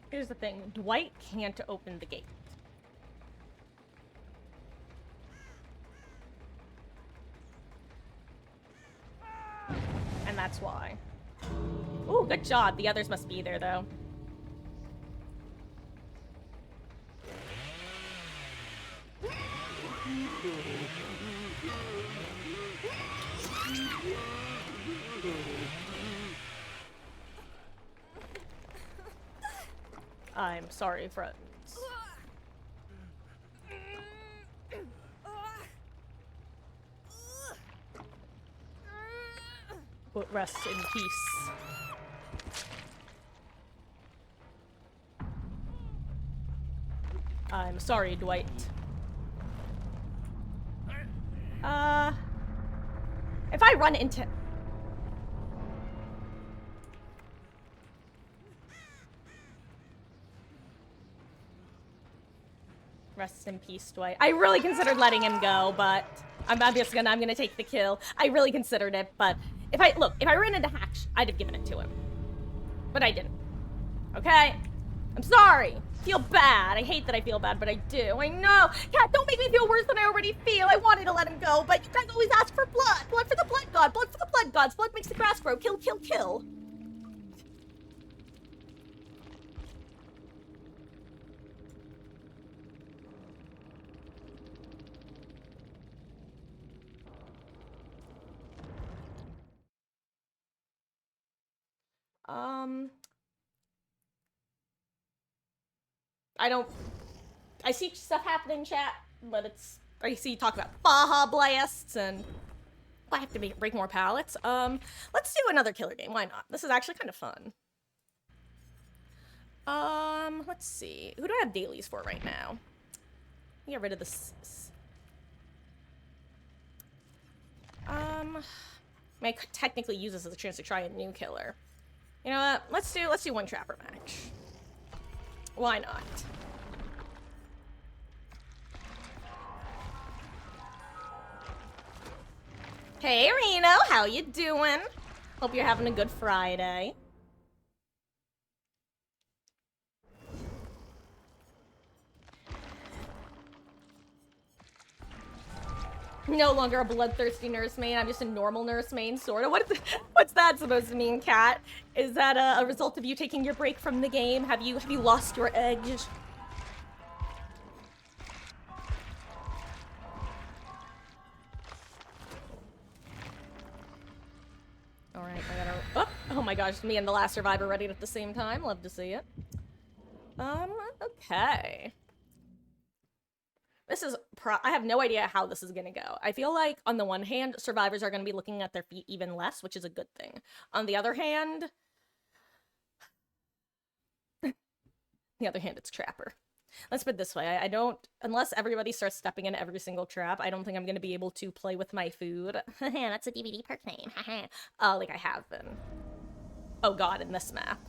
Here's the thing, Dwight can't open the gate. And that's why. Ooh, good job. The others must be there, though. I'm sorry, friends. But rest in peace. I'm sorry, Dwight. If I run into... Rest in peace, Dwight. I really considered letting him go, but I'm just I'm gonna take the kill. I really considered it, but if I ran into Hatch, I'd have given it to him. But I didn't. Okay? I'm sorry. Feel bad. I hate that I feel bad, but I do. I know. Cat, don't make me feel worse than I already feel. I wanted to let him go, but you guys always ask for blood. Blood for the blood god. Blood for the blood gods. Blood makes the grass grow. Kill, kill, kill. I see stuff happening, chat, but I see you talk about Baja Blasts, and I have to break more pallets. Let's do another killer game. Why not? This is actually kind of fun. Let's see. Who do I have dailies for right now? Get rid of this. I could technically use this as a chance to try a new killer. You know what? Let's do one trapper match. Why not? Hey, Reno, how you doing? Hope you're having a good Friday. No longer a bloodthirsty nursemaid. I'm just a normal nursemaid, sort of. What's that supposed to mean, Cat? Is that a result of you taking your break from the game? Have you lost your edge? All right, I gotta. Oh my gosh, me and the last survivor ready at the same time. Love to see it. Okay. This is I have no idea how this is gonna go. I feel like, on the one hand, survivors are gonna be looking at their feet even less, which is a good thing. On the other hand, it's Trapper. Let's put it this way, I don't, unless everybody starts stepping in every single trap, I don't think I'm gonna be able to play with my food. That's a DVD perk name. Like I have been. Oh god, in this map.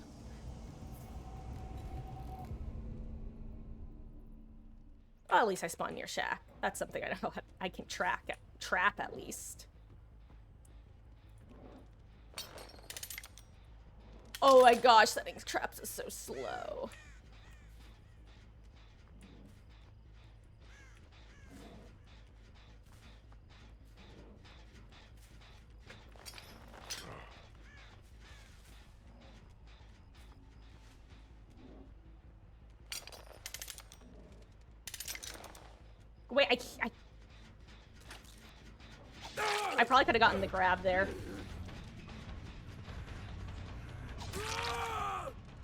Well, at least I spawned near Shack. That's something I know I can trap at least. Oh my gosh, setting traps is so slow. Wait, I probably could have gotten the grab there.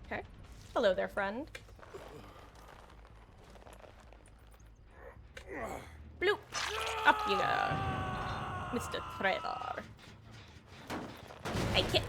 Okay. Hello there, friend. Bloop. Up you go, Mr. Trevor. I kick.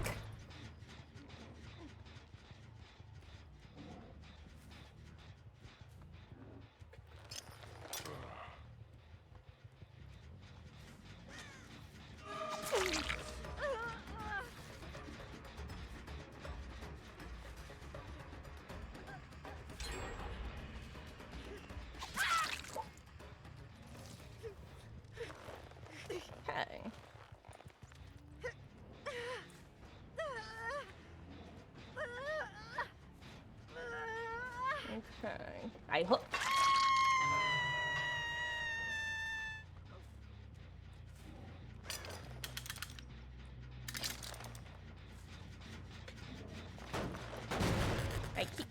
Okay. I hook. I keep.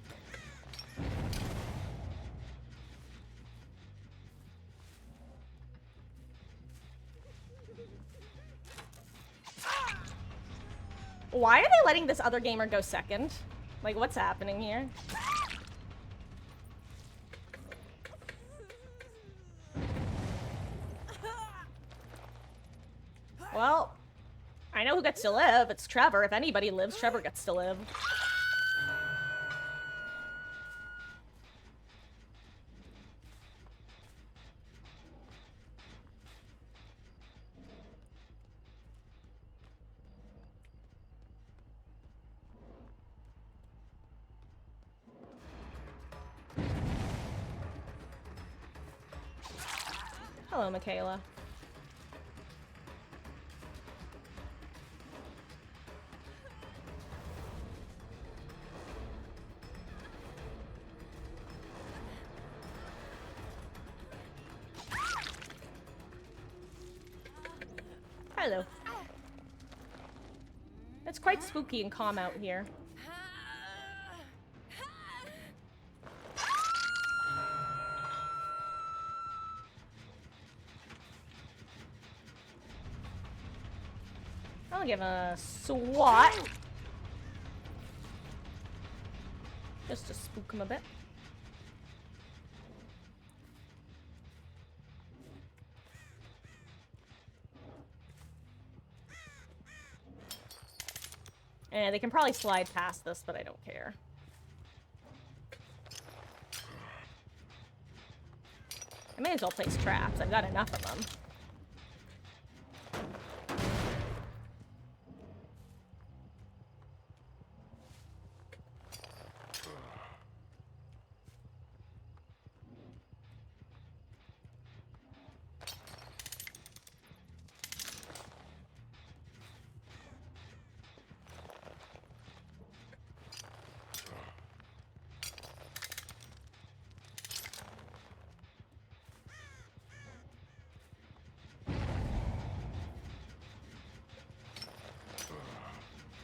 Why are they letting this other gamer go second? Like, what's happening here? Well, I know who gets to live. It's Trevor. If anybody lives, Trevor gets to live. Hello, Michaela. Hello. It's quite spooky and calm out here. I'll give a swat. Just to spook him a bit. And they can probably slide past this, but I don't care. I may as well place traps. I've got enough of them.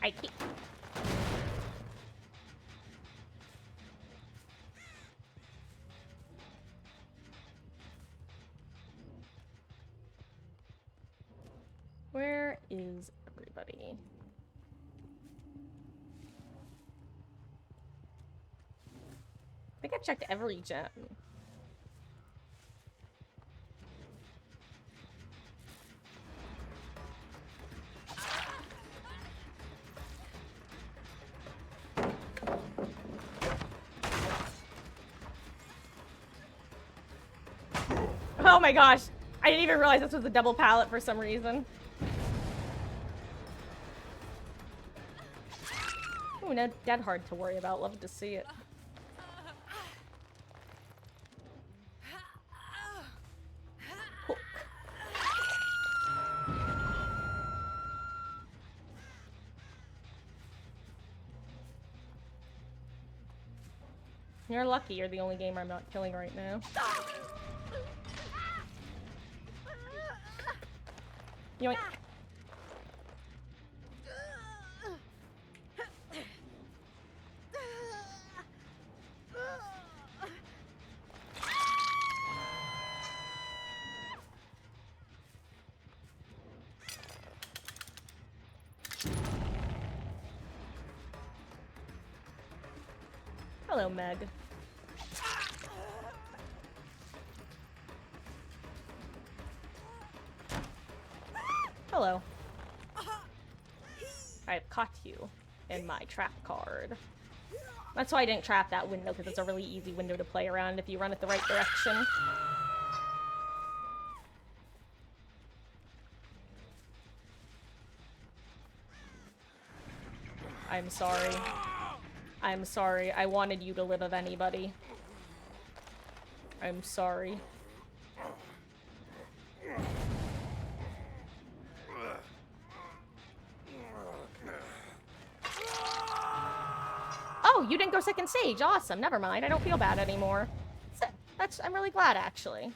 I keep. Where is everybody? I think I've checked every gem. Oh my gosh! I didn't even realize this was a double pallet for some reason. Ooh, no dead hard to worry about. Love to see it. Hook. You're lucky you're the only gamer I'm not killing right now. Yoink. Hello, Meg. Hello. I've caught you in my trap card. That's why I didn't trap that window, because it's a really easy window to play around if you run it the right direction. I'm sorry. I'm sorry. I wanted you to live of anybody. I'm sorry. Oh, you didn't go second stage. Awesome. Never mind. I don't feel bad anymore. I'm really glad, actually.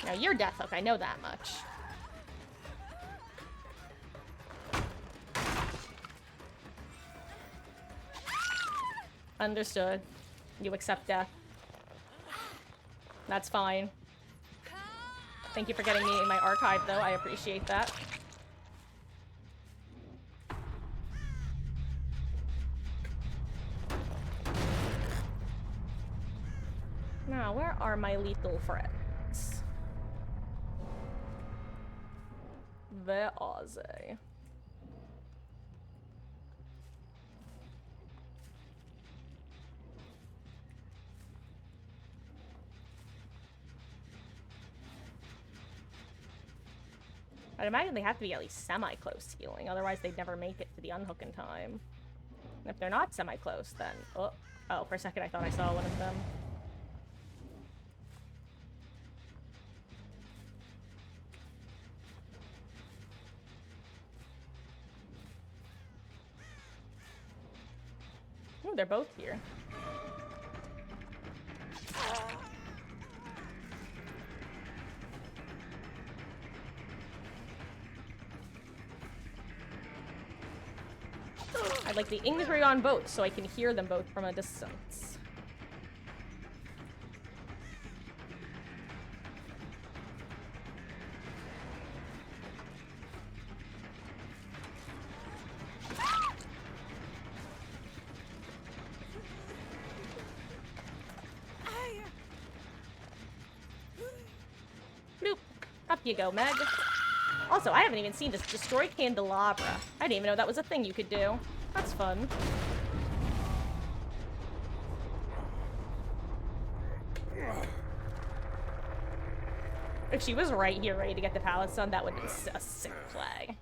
Now, you're Death Hook. I know that much. Understood. You accept death. That's fine. Thank you for getting me in my archive, though. I appreciate that. Now, where are my lethal friends? Where are they? I'd imagine they have to be at least semi-close healing, otherwise they'd never make it to the unhook in time. And if they're not semi-close, then... Oh, for a second I thought I saw one of them. Ooh, they're both here. I'd like the imagery on both so I can hear them both from a distance. Bloop. Up you go, Meg. Also, I haven't even seen this destroy candelabra. I didn't even know that was a thing you could do. That's fun. If she was right here ready to get the palace done, that would be a sick play.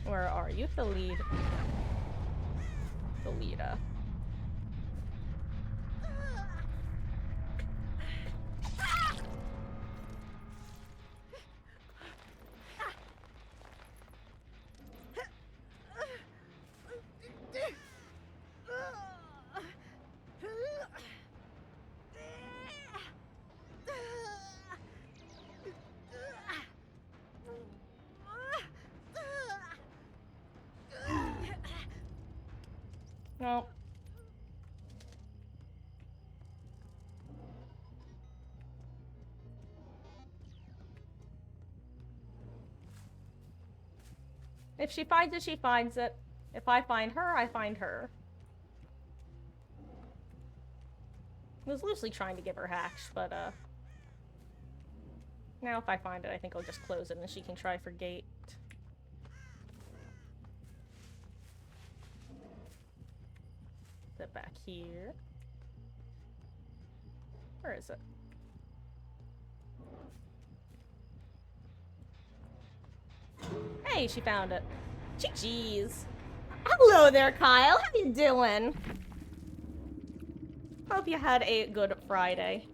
Where are you? The lead. The leader. No. If she finds it, she finds it. If I find her, I find her. I was loosely trying to give her hacks, but, now if I find it, I think I'll just close it and she can try for gate. Put it back here. Where is it? Hey, she found it. GG's. Hello there, Kyle. How you doing? Hope you had a good Friday.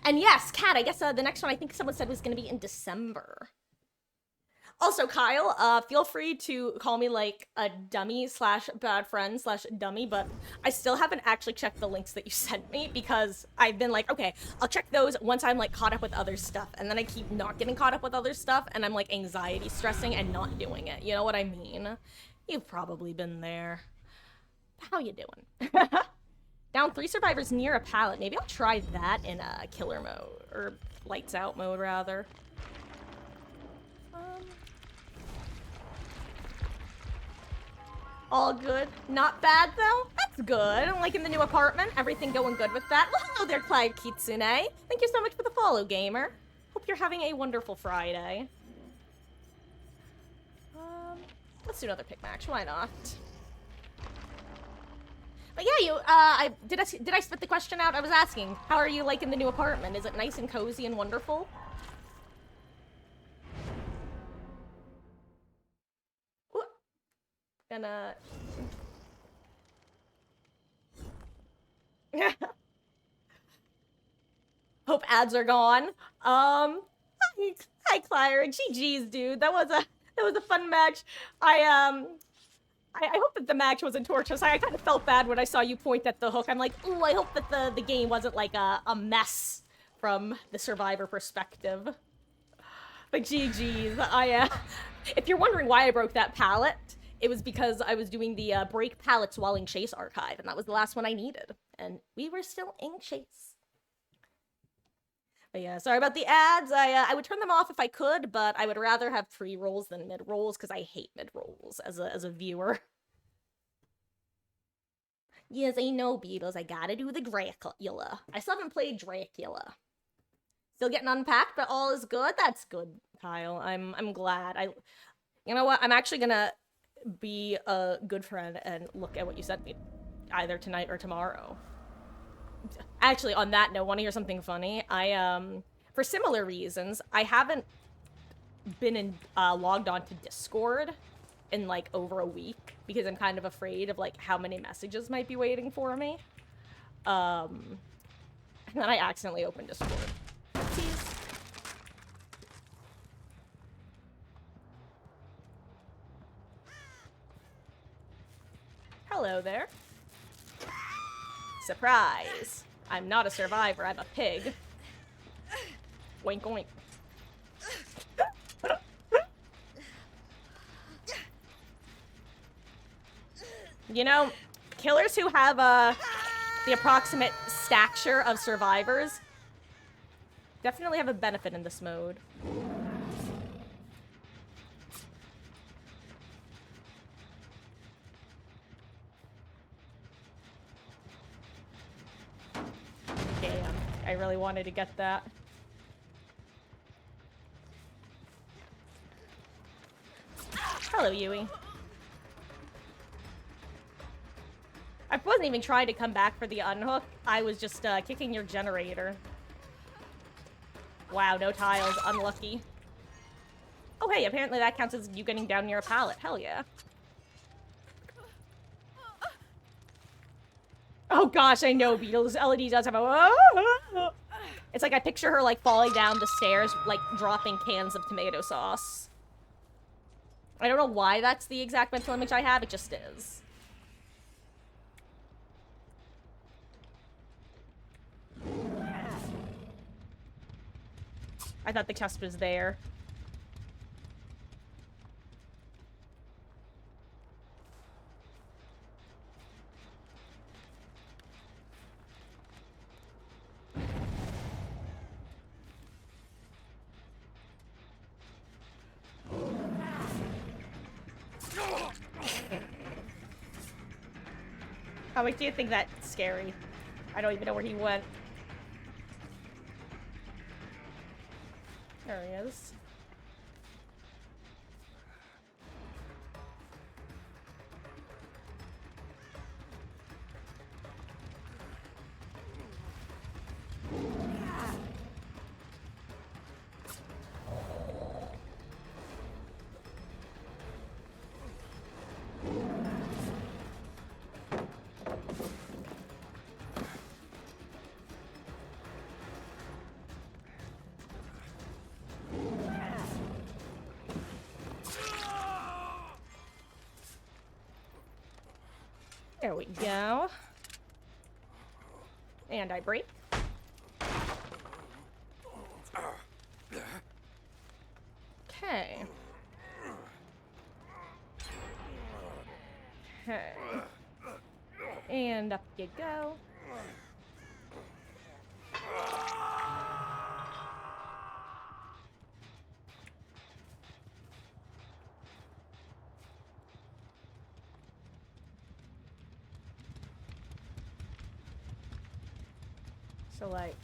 And yes, Kat, I guess the next one I think someone said was going to be in December. Also, Kyle, feel free to call me like a dummy slash bad friend slash dummy, but I still haven't actually checked the links that you sent me because I've been like, okay, I'll check those once I'm like caught up with other stuff, and then I keep not getting caught up with other stuff, and I'm like anxiety stressing and not doing it. You know what I mean? You've probably been there. How you doing? Down 3 survivors near a pallet. Maybe I'll try that in a killer mode, or lights out mode rather. All good. Not bad, though. That's good. I'm liking the new apartment. Everything going good with that. Well, hello there, Clyde Kitsune. Thank you so much for the follow, gamer. Hope you're having a wonderful Friday. Let's do another pick match. Why not? But yeah, did I spit the question out? I was asking, how are you liking the new apartment? Is it nice and cozy and wonderful? Gonna... Hope ads are gone. Hi Clyra. GG's, dude. That was a fun match. I hope that the match wasn't torturous. I kind of felt bad when I saw you point at the hook. I'm like, ooh, I hope that the game wasn't like a mess from the survivor perspective. But GG's. If you're wondering why I broke that pallet, it was because I was doing the break pallets while in Chase archive, and that was the last one I needed. And we were still in Chase. But yeah, sorry about the ads. I would turn them off if I could, but I would rather have pre-rolls than mid-rolls, because I hate mid-rolls as a viewer. Yes, I know, Beatles. I gotta do the Dracula. I still haven't played Dracula. Still getting unpacked, but all is good. That's good, Kyle. I'm glad. You know what? I'm actually gonna be a good friend and look at what you sent me either tonight or tomorrow. Actually, on that note, want to hear something funny? For similar reasons, I haven't been logged on to Discord in like over a week because I'm kind of afraid of like how many messages might be waiting for me. And then I accidentally opened Discord. Oopsies. Hello there. Surprise! I'm not a survivor, I'm a pig. Oink oink. You know, killers who have the approximate stature of survivors definitely have a benefit in this mode. Damn, I really wanted to get that. Hello, Yui. I wasn't even trying to come back for the unhook. I was just kicking your generator. Wow, no tiles. Unlucky. Oh, hey, apparently that counts as you getting down near a pallet. Hell yeah. Oh gosh, I know, Beatles. LED does have a... It's like I picture her, like, falling down the stairs, like, dropping cans of tomato sauce. I don't know why that's the exact mental image I have, it just is. I thought the chest was there. How much do you think that's scary? I don't even know where he went. There he is. There we go. And I break. Okay. Okay. And up you go. So, like...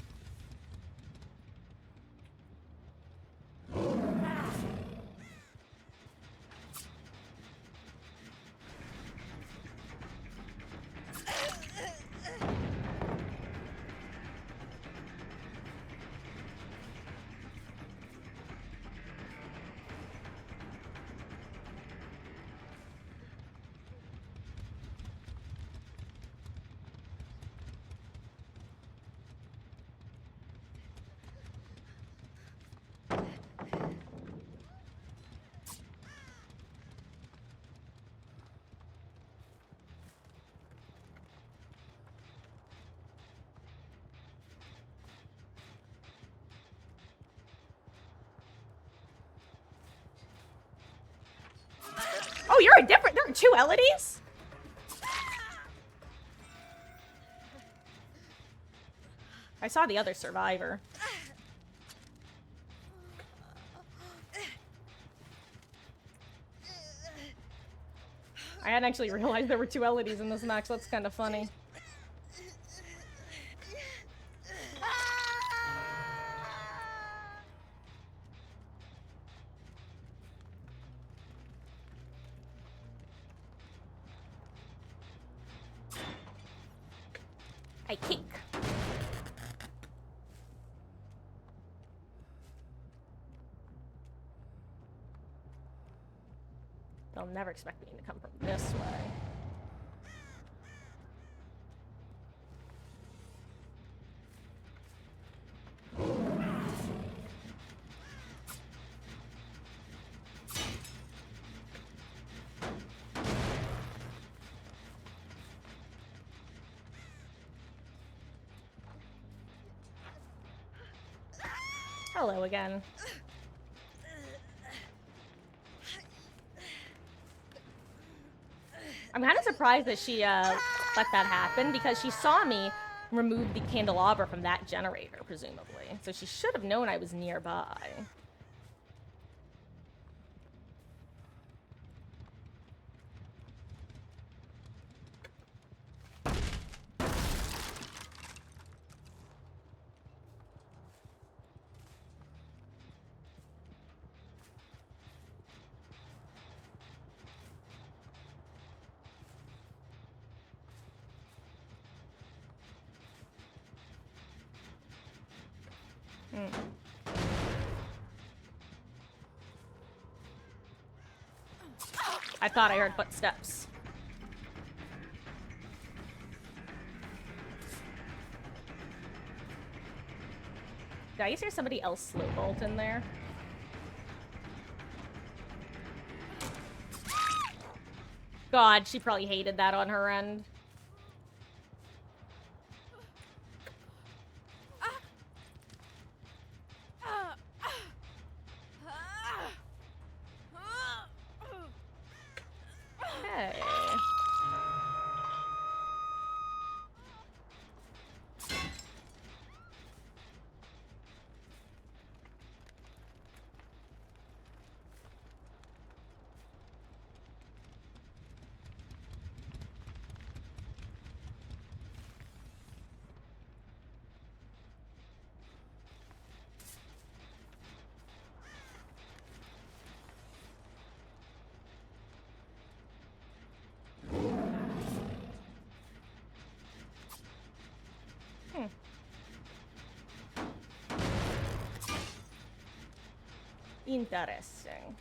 Oh, you're a different... There are two Elodies? I saw the other survivor. I hadn't actually realized there were two Elodies in this match. That's kind of funny. I kick. They'll never expect me to come from this way. Hello again. I'm kind of surprised that she let that happen because she saw me remove the candelabra from that generator, presumably. So she should have known I was nearby. I thought I heard footsteps. Did I just hear somebody else slow bolt in there? God, she probably hated that on her end. Hey. Interesting.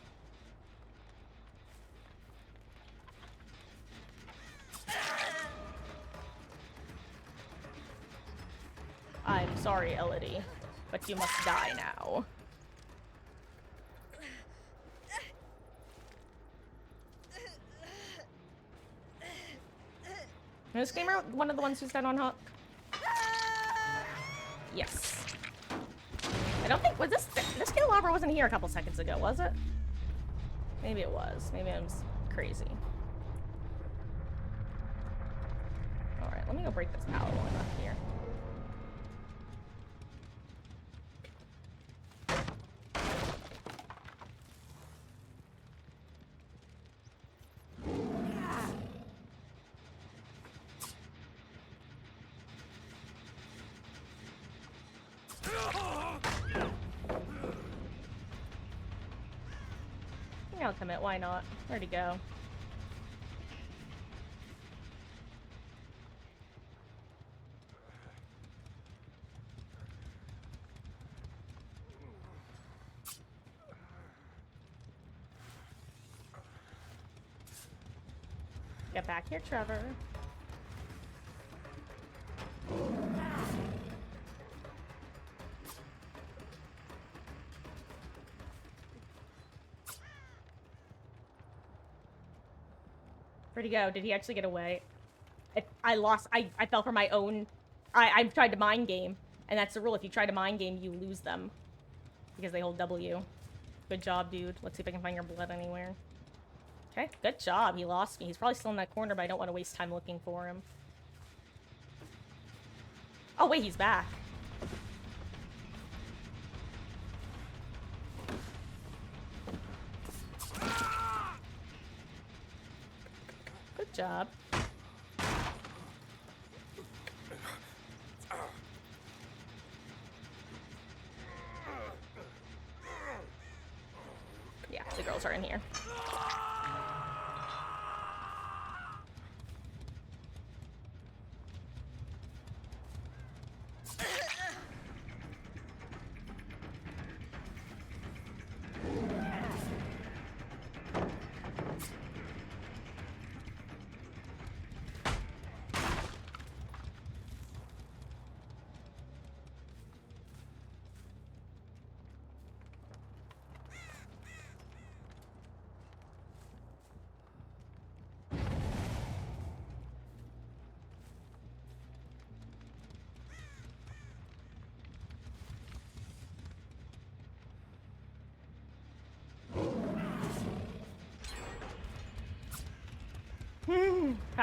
I'm sorry, Elodie, but you must die now. Is this gamer one of the ones who's dead on hook? Yes. I don't think, was this candelabra wasn't here a couple seconds ago, was it? Maybe it was. Maybe I'm crazy. Alright, let me go break this pallet while I'm up here. I'll commit, why not? Where'd he go? Get back here, Trevor. Where'd he go? Did he actually get away? I lost. I fell for my own. I tried to mind game, and that's the rule. If you try to mind game, you lose them because they hold W. Good job, dude. Let's see if I can find your blood anywhere. Okay, good job. He lost me. He's probably still in that corner, but I don't want to waste time looking for him. Oh wait, he's back. Good job. Yeah, the girls are in here.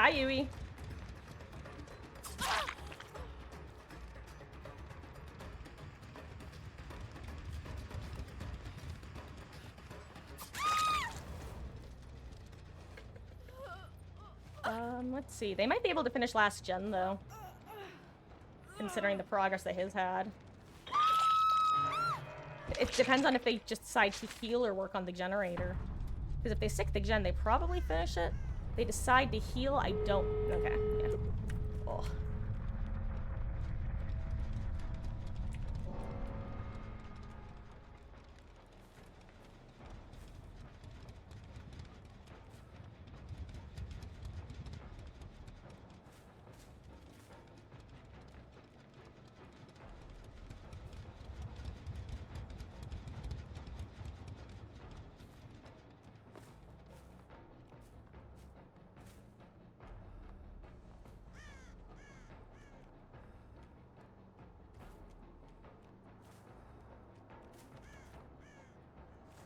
Hi, Yui. Let's see. They might be able to finish last gen, though. Considering the progress that his had. It depends on if they just decide to heal or work on the generator. Because if they stick the gen, they probably finish it. They decide to heal, I don't... Okay, yeah. Oh.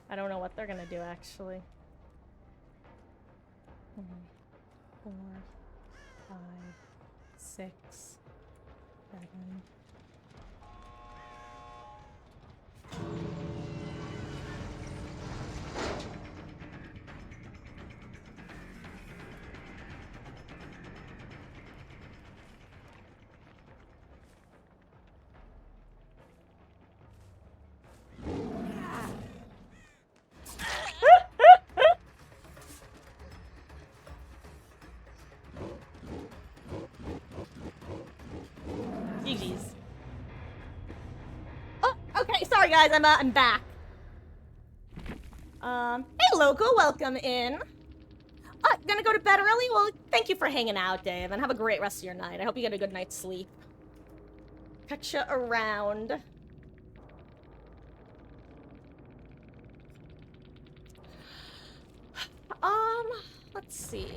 I don't know what they're gonna do, actually. 1, 4, 5, 6, 7. GG's. Oh, okay, sorry guys, I'm back. Hey Loco, welcome in. Gonna go to bed early? Well, thank you for hanging out, Dave, and have a great rest of your night. I hope you get a good night's sleep. Catch ya around. Let's see.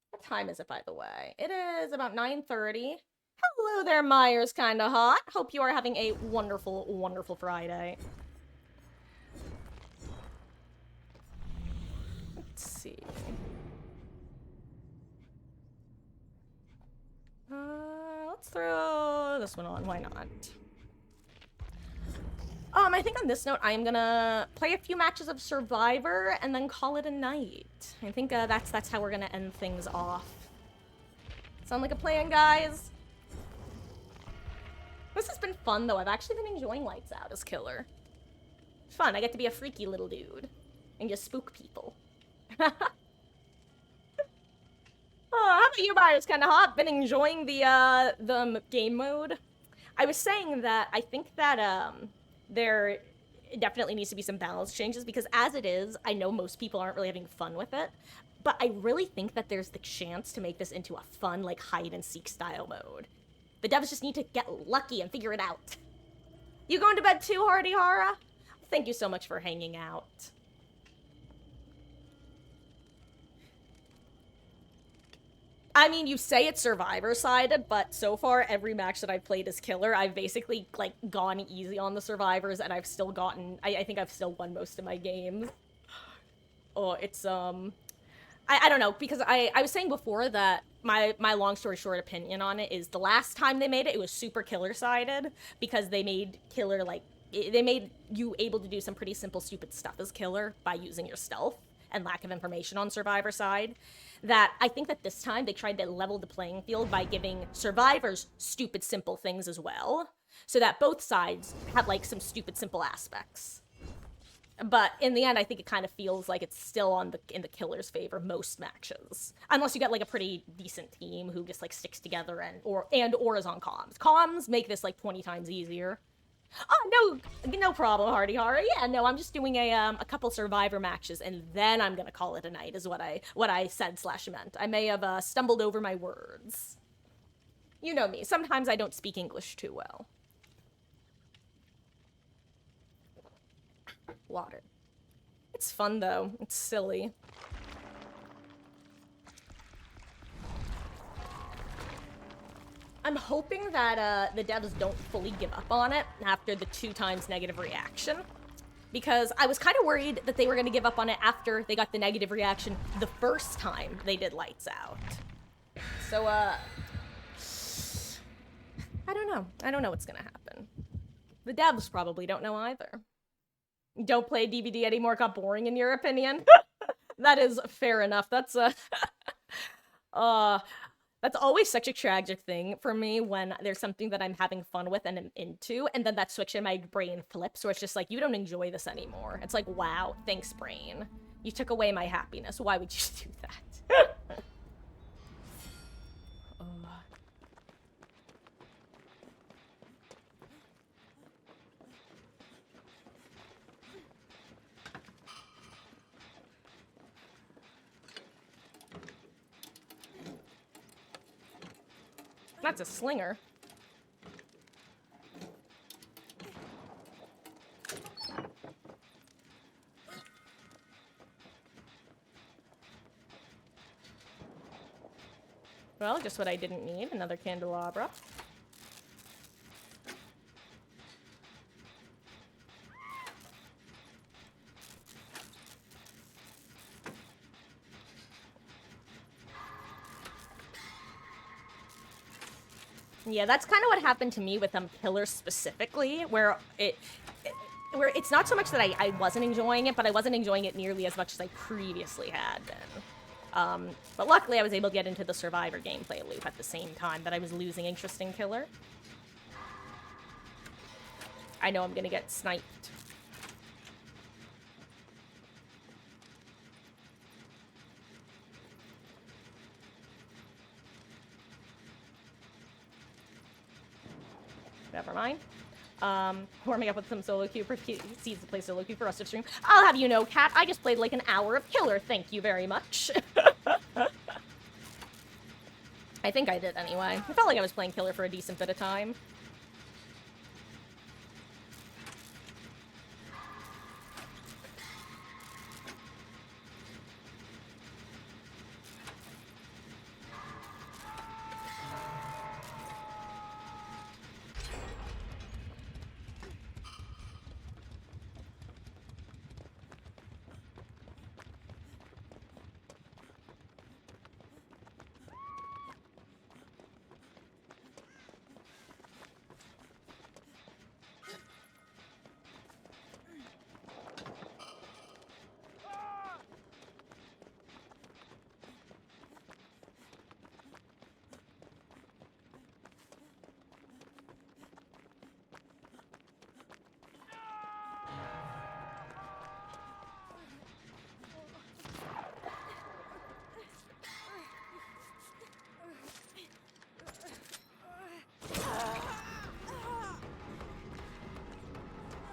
What time is it, by the way? It is about 9:30. Hello there, Myers Kinda Hot. Hope you are having a wonderful, wonderful Friday. Let's see. Let's throw this one on. Why not? I think on this note, I am gonna play a few matches of Survivor and then call it a night. I think that's how we're gonna end things off. Sound like a plan, guys? This has been fun, though. I've actually been enjoying Lights Out as Killer. Fun. I get to be a freaky little dude and just spook people. Oh, how about you, Myers? Kind of hot. Been enjoying the game mode. I was saying that I think that there definitely needs to be some balance changes because as it is, I know most people aren't really having fun with it. But I really think that there's the chance to make this into a fun, like, hide-and-seek style mode. The devs just need to get lucky and figure it out. You going to bed too, Hardy Hara? Thank you so much for hanging out. I mean, you say it's Survivor-sided, but so far, every match that I've played as Killer, I've basically, like, gone easy on the Survivors, and I've still gotten... I think I've still won most of my games. Oh, it's, I don't know, because I was saying before that my long story short opinion on it is the last time they made it, it was super Killer-sided, because they made Killer, like, they made you able to do some pretty simple, stupid stuff as Killer by using your stealth and lack of information on Survivor side. That I think that this time they tried to level the playing field by giving Survivors stupid, simple things as well, so that both sides have, like, some stupid, simple aspects. But in the end, I think it kind of feels like it's still in the Killer's favor most matches. Unless you get, like, a pretty decent team who just, like, sticks together and or is on comms. Comms make this, like, 20 times easier. Oh, no problem, Hardy Hara. Yeah, no, I'm just doing a couple Survivor matches, and then I'm gonna call it a night, is what I said / meant. I may have stumbled over my words. You know me. Sometimes I don't speak English too well. Water. It's fun, though. It's silly. I'm hoping that the devs don't fully give up on it after the 2 times negative reaction. because I was kind of worried that they were going to give up on it after they got the negative reaction the first time they did Lights Out. So, I don't know. I don't know what's going to happen. The devs probably don't know either. Don't play DVD anymore, got boring in your opinion? That is fair enough. That's that's always such a tragic thing for me when there's something that I'm having fun with and I'm into, and then that switch in my brain flips where it's just like, you don't enjoy this anymore. It's like, wow, thanks, brain. You took away my happiness. Why would you do that? That's a slinger. Well, just what I didn't need. Another candelabra. Yeah, that's kind of what happened to me with Killer specifically, where where it's not so much that I wasn't enjoying it, but I wasn't enjoying it nearly as much as I previously had been. But luckily I was able to get into the Survivor gameplay loop at the same time that I was losing interest in Killer. I know I'm gonna get sniped. Never mind. Warming up with some solo queue for seeds to play solo queue for rest of stream. I'll have you know, Cat, I just played like an hour of Killer. Thank you very much. I think I did anyway. I felt like I was playing Killer for a decent bit of time.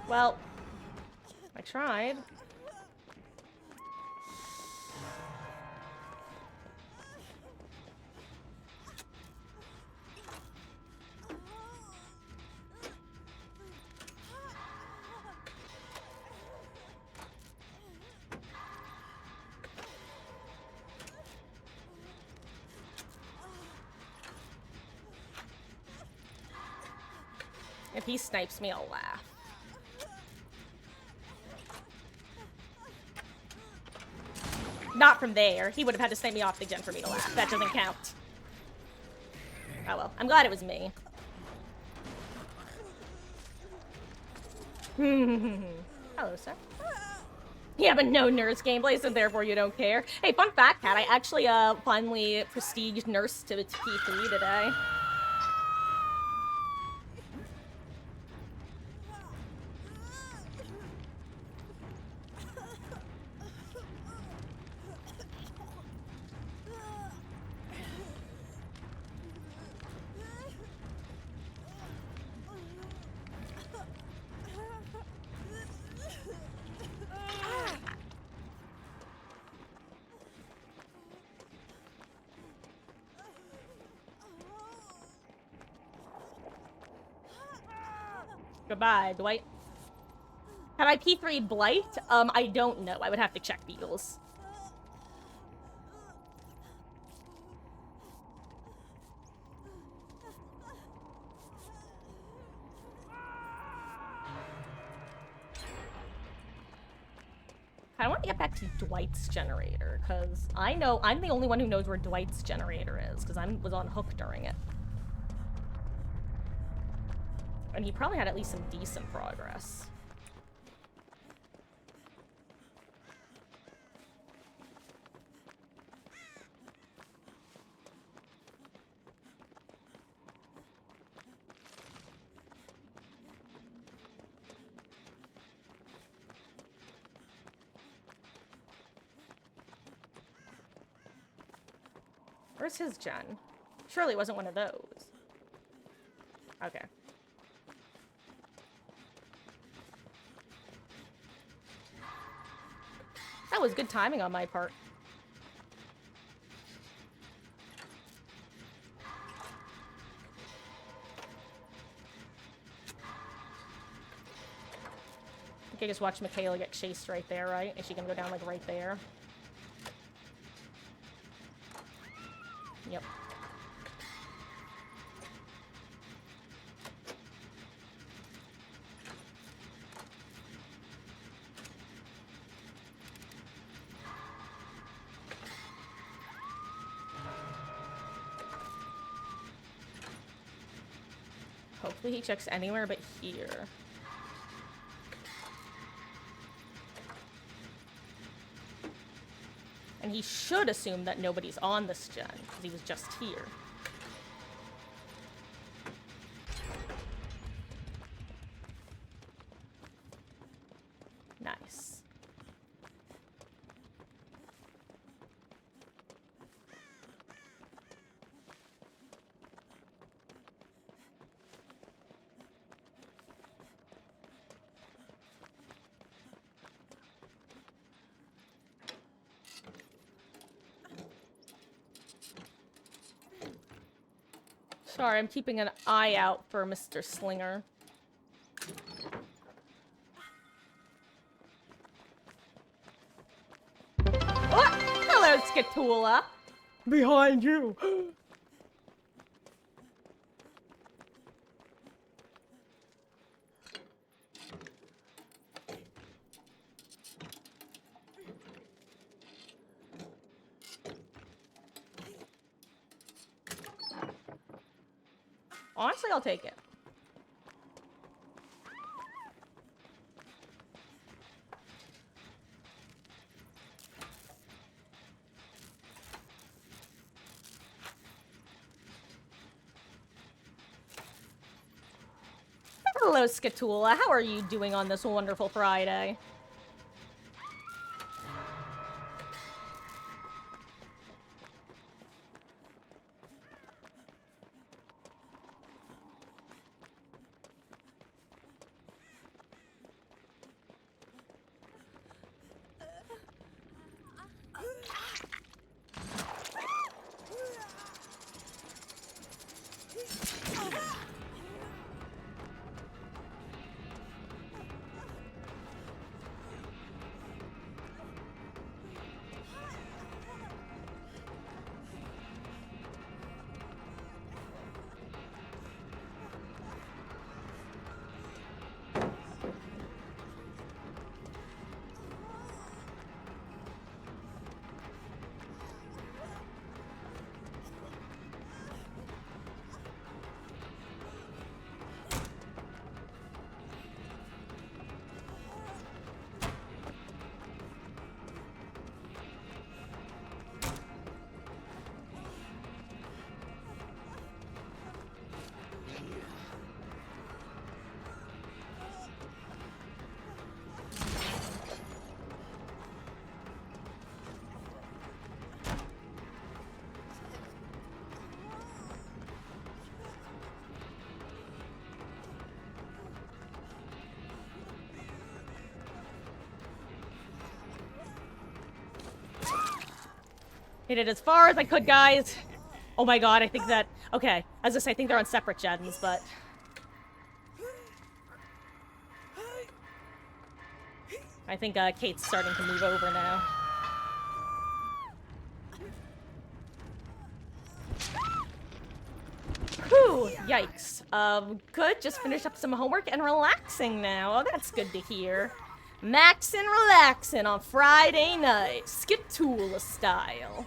Well, I tried. If he snipes me, I'll laugh. Not from there. He would have had to snipe me off the gen for me to laugh. That doesn't count. Oh well. I'm glad it was me. Hello, sir. Yeah, but no nurse gameplay, so therefore you don't care. Hey, fun fact, Cat, I actually finally prestiged nurse to its P3 today. Goodbye, Dwight. Have I P3 Blight? I don't know. I would have to check Beagles. I want to get back to Dwight's generator, because I know I'm the only one who knows where Dwight's generator is, because I was on Hook during it. And he probably had at least some decent progress. Where's his gen? Surely it wasn't one of those. Okay. That was good timing on my part. I think I just watched Michaela get chased right there, right? Is she gonna go down, like, right there? Yep. Hopefully he checks anywhere but here. And he should assume that nobody's on this gen, because he was just here. Nice. Sorry, I'm keeping an eye out for Mr. Slinger. Oh! Hello, Skatula! Behind you! Honestly, I'll take it. Hello, Skatula. How are you doing on this wonderful Friday? Hit it as far as I could, guys. Oh my god, I think that... Okay, as I say, I think they're on separate gens, but... I think Kate's starting to move over now. Whew, yikes. Good, just finished up some homework and relaxing now. Oh, that's good to hear. Maxin' relaxin' on Friday night, Skitoola style.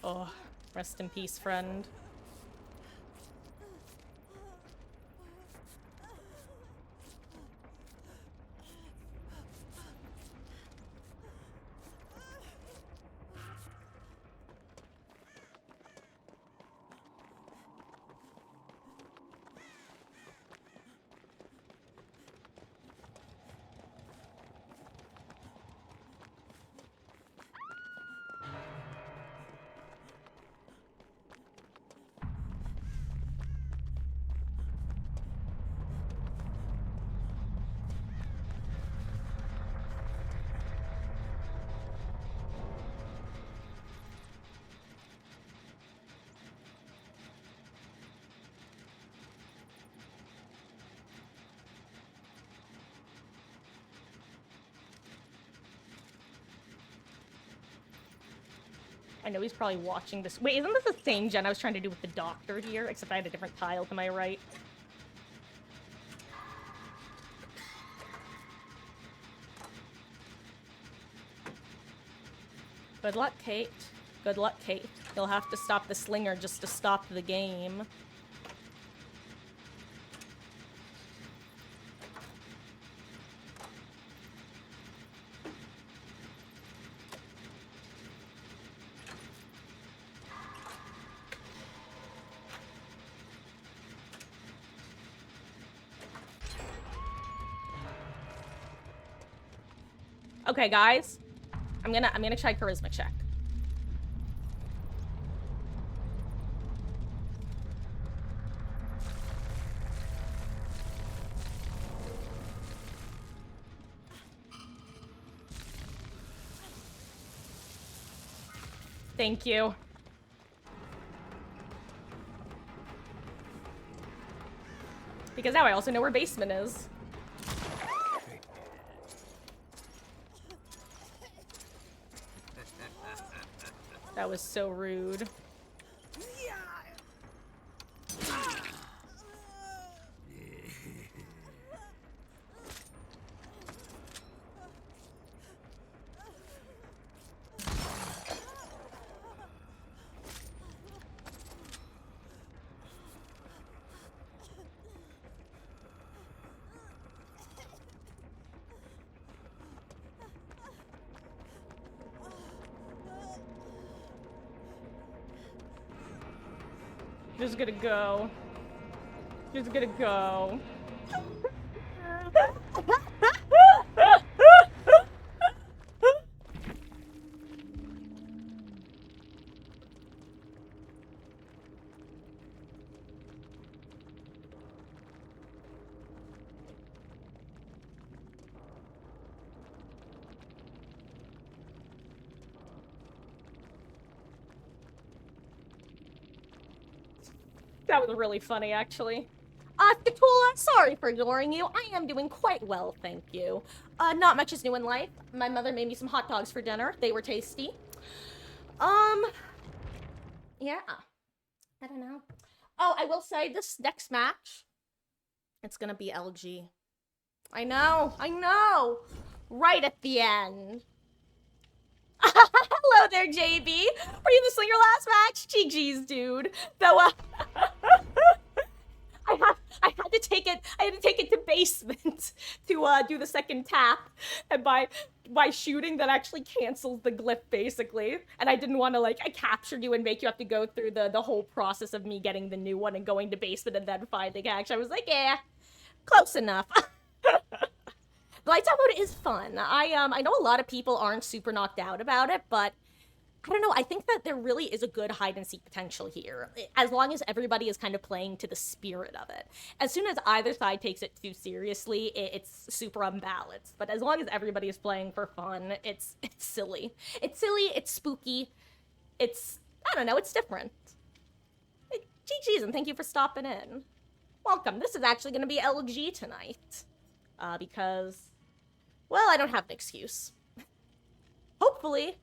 Oh, rest in peace, friend. I know he's probably watching this. Wait, isn't this the same gen I was trying to do with the doctor here? Except I had a different tile to my right. Good luck, Kate. Good luck, Kate. You'll have to stop the slinger just to stop the game. Okay, guys. I'm gonna try charisma check. Thank you. Because now I also know where basement is. That was so rude. Just gonna go. Just gonna go. That was really funny, actually. Skitoola, sorry for ignoring you. I am doing quite well, thank you. Not much is new in life. My mother made me some hot dogs for dinner. They were tasty. Yeah. I don't know. Oh, I will say this next match, it's gonna be LG. I know. Right at the end. Hello there, JB. Were you the slinger last match? GG's, dude. Though, I had to take it to basement to do the second tap, and by shooting that actually cancels the glyph basically. And I didn't want to I captured you and make you have to go through the whole process of me getting the new one and going to basement and then finding action. I was like, yeah, close enough. The lights out mode is fun. I know a lot of people aren't super knocked out about it, but I don't know, I think that there really is a good hide-and-seek potential here, as long as everybody is kind of playing to the spirit of it. As soon as either side takes it too seriously, it's super unbalanced. But as long as everybody is playing for fun, it's silly. It's silly, it's spooky, it's, I don't know, it's different. GG's, and thank you for stopping in. Welcome, this is actually going to be LG tonight. because, well, I don't have an excuse. Hopefully,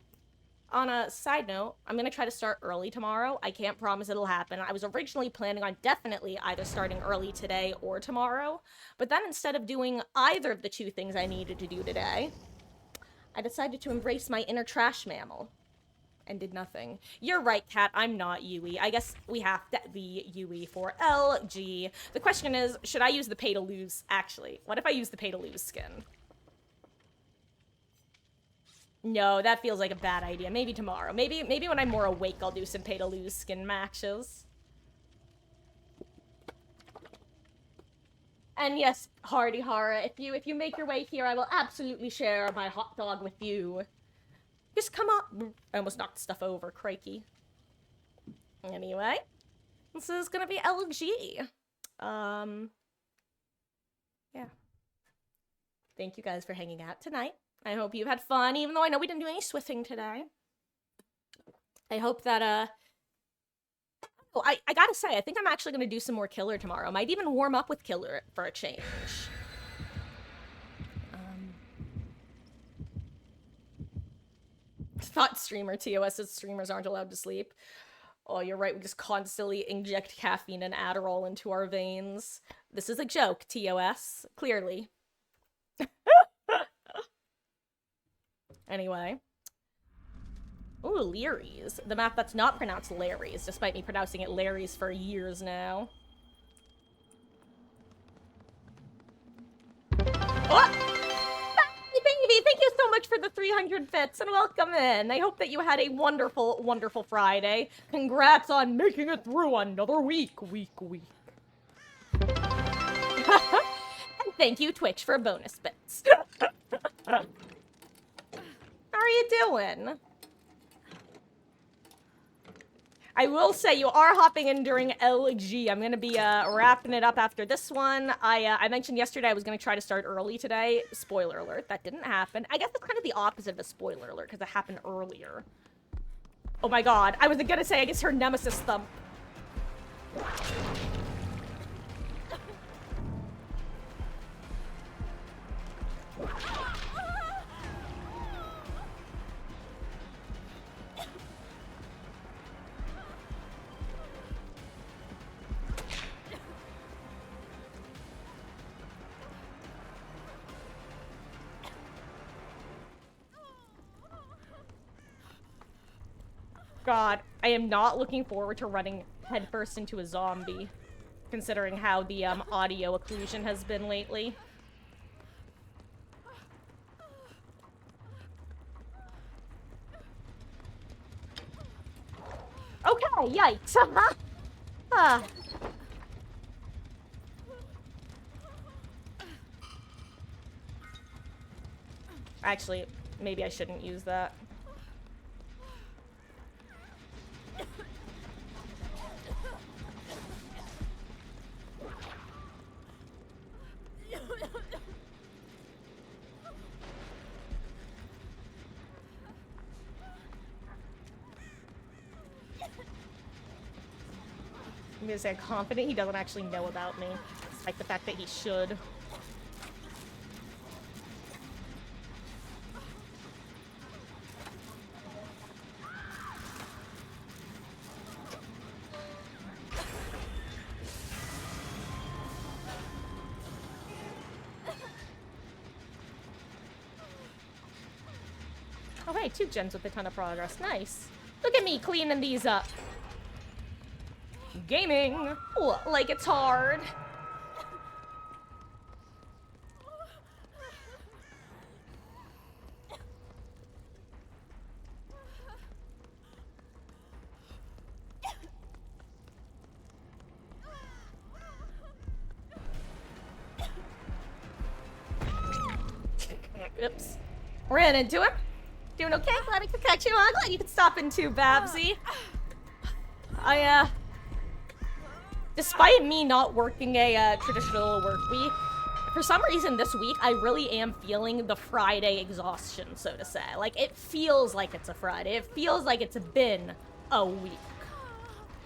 on a side note, I'm gonna try to start early tomorrow. I can't promise it'll happen. I was originally planning on definitely either starting early today or tomorrow, but then instead of doing either of the two things I needed to do today, I decided to embrace my inner trash mammal and did nothing. You're right, Kat, I'm not Yui. I guess we have to be Yui for LG. The question is, should I use the pay to lose? Actually, what if I use the pay to lose skin? No, that feels like a bad idea. Maybe tomorrow. Maybe when I'm more awake, I'll do some pay to lose skin matches. And yes, Hardy Hara, if you make your way here, I will absolutely share my hot dog with you. Just come on. I almost knocked stuff over, crikey. Anyway, this is gonna be LG. Yeah. Thank you guys for hanging out tonight. I hope you've had fun, even though I know we didn't do any swifting today. I hope that, oh, I gotta say, I think I'm actually gonna do some more Killer tomorrow. Might even warm up with Killer for a change. Thought streamer, TOS says streamers aren't allowed to sleep. Oh, you're right, we just constantly inject caffeine and Adderall into our veins. This is a joke, TOS, clearly. Anyway. Ooh, Leary's. The map that's not pronounced Larry's, despite me pronouncing it Larry's for years now. Oh! Baby, thank you so much for the 300 bits, and welcome in. I hope that you had a wonderful, wonderful Friday. Congrats on making it through another week. And thank you, Twitch, for bonus bits. How are you doing? I will say you are hopping in during LG. I'm gonna be wrapping it up after this one. I mentioned yesterday I was gonna try to start early today. Spoiler alert, that didn't happen. I guess it's kind of the opposite of a spoiler alert because it happened earlier. Oh my god, I was gonna say I guess her nemesis thump. God, I am not looking forward to running headfirst into a zombie, considering how the audio occlusion has been lately. Okay, yikes. Ah. Actually, maybe I shouldn't use that. I'm gonna say I'm confident he doesn't actually know about me, despite the fact that he should. Oh hey, 2 gens with a ton of progress. Nice. Look at me cleaning these up. Gaming! Ooh, like it's hard. Oops. Ran into him. Doing okay? Glad I could catch you on. Glad you could stop in too, Babsy. Despite me not working a traditional work week, for some reason this week I really am feeling the Friday exhaustion, so to say. Like, it feels like it's a Friday. It feels like it's been a week.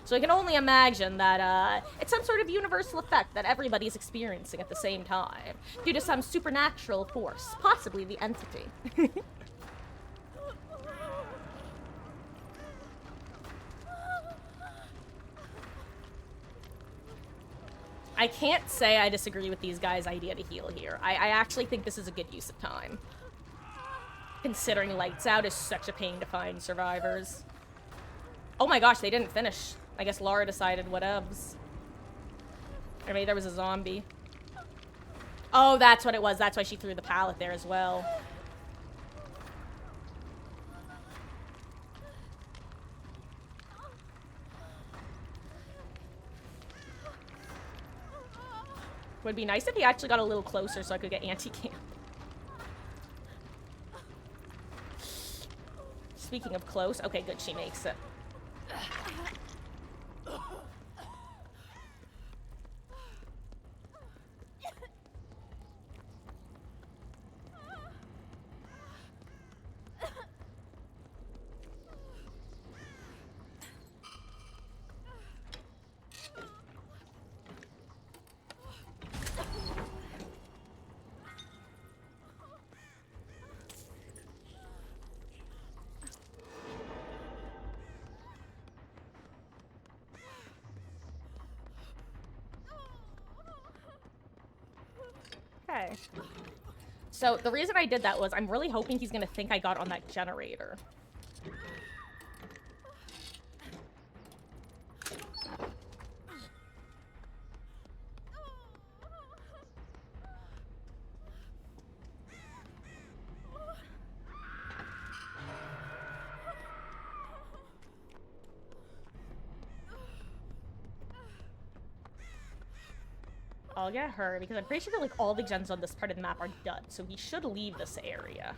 So I can only imagine that it's some sort of universal effect that everybody's experiencing at the same time, due to some supernatural force, possibly the entity. I can't say I disagree with these guys' idea to heal here. I actually think this is a good use of time. Considering Lights Out is such a pain to find survivors. Oh my gosh, they didn't finish. I guess Laura decided whatevs. Or maybe there was a zombie. Oh, that's what it was. That's why she threw the pallet there as well. Would be nice if he actually got a little closer so I could get anti-camp. Speaking of close, okay, good, she makes it. Okay. So the reason I did that was I'm really hoping he's gonna think I got on that generator. I'll get her, because I'm pretty sure that, like, all the gens on this part of the map are done, so he should leave this area.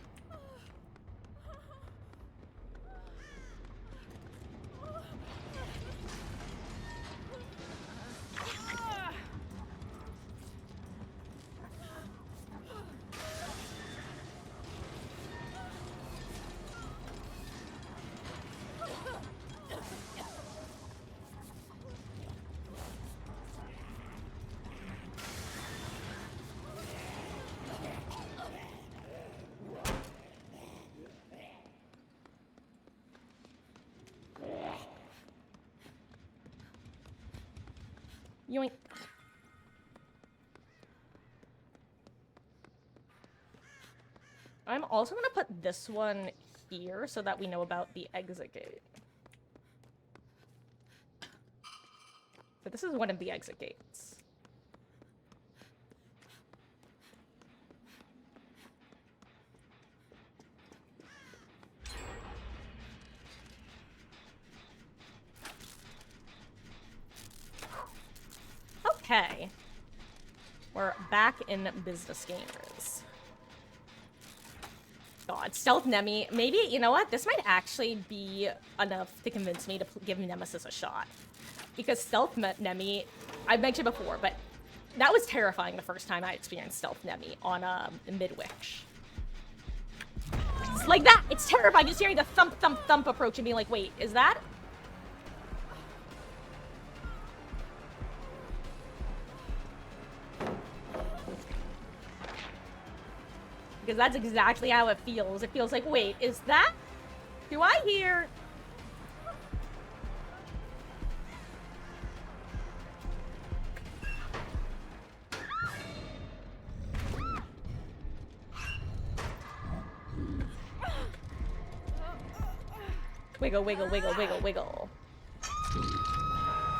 Yoink. I'm also gonna put this one here so that we know about the exit gate. But this is one of the exit gates. Okay. We're back in business, gamers. God, Stealth Nemi. Maybe, you know what? This might actually be enough to convince me to give Nemesis a shot. Because Stealth Nemi, I've mentioned before, but that was terrifying the first time I experienced Stealth Nemi on Midwich. It's like that! It's terrifying just hearing the thump, thump, thump approach and being like, wait, is that? Because that's exactly how it feels. It feels like, wait, is that? Do I hear? Wiggle, wiggle, wiggle, wiggle, wiggle.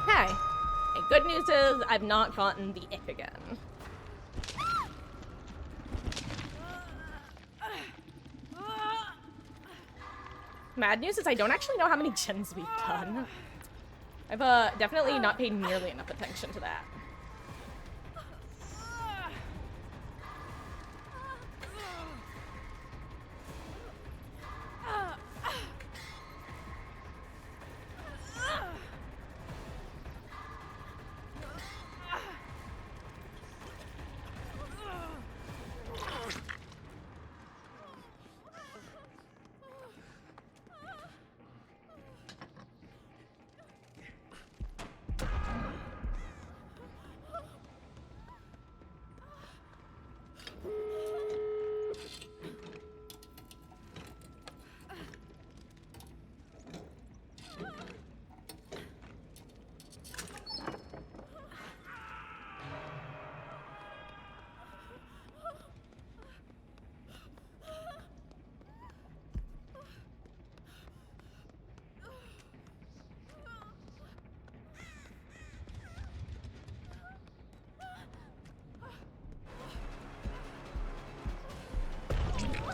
Okay. And good news is I've not gotten the ick again. Mad news is I don't actually know how many gens we've done. I've definitely not paid nearly enough attention to that.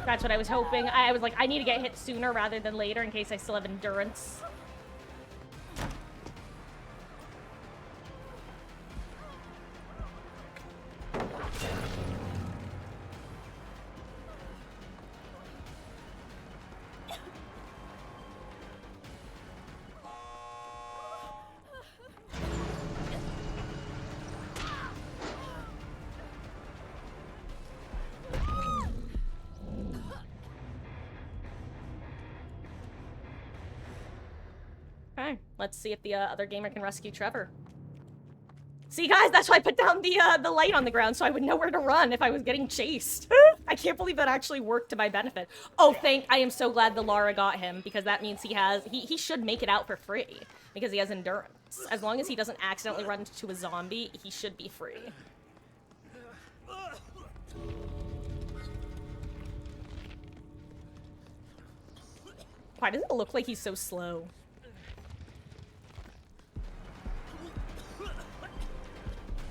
That's what I was hoping. I was like, I need to get hit sooner rather than later in case I still have endurance. Okay, let's see if the other gamer can rescue Trevor. See, guys, that's why I put down the light on the ground so I would know where to run if I was getting chased. I can't believe that actually worked to my benefit. Oh, I am so glad the Lara got him, because that means he should make it out for free, because he has endurance. As long as he doesn't accidentally run into a zombie, he should be free. Why does it look like he's so slow?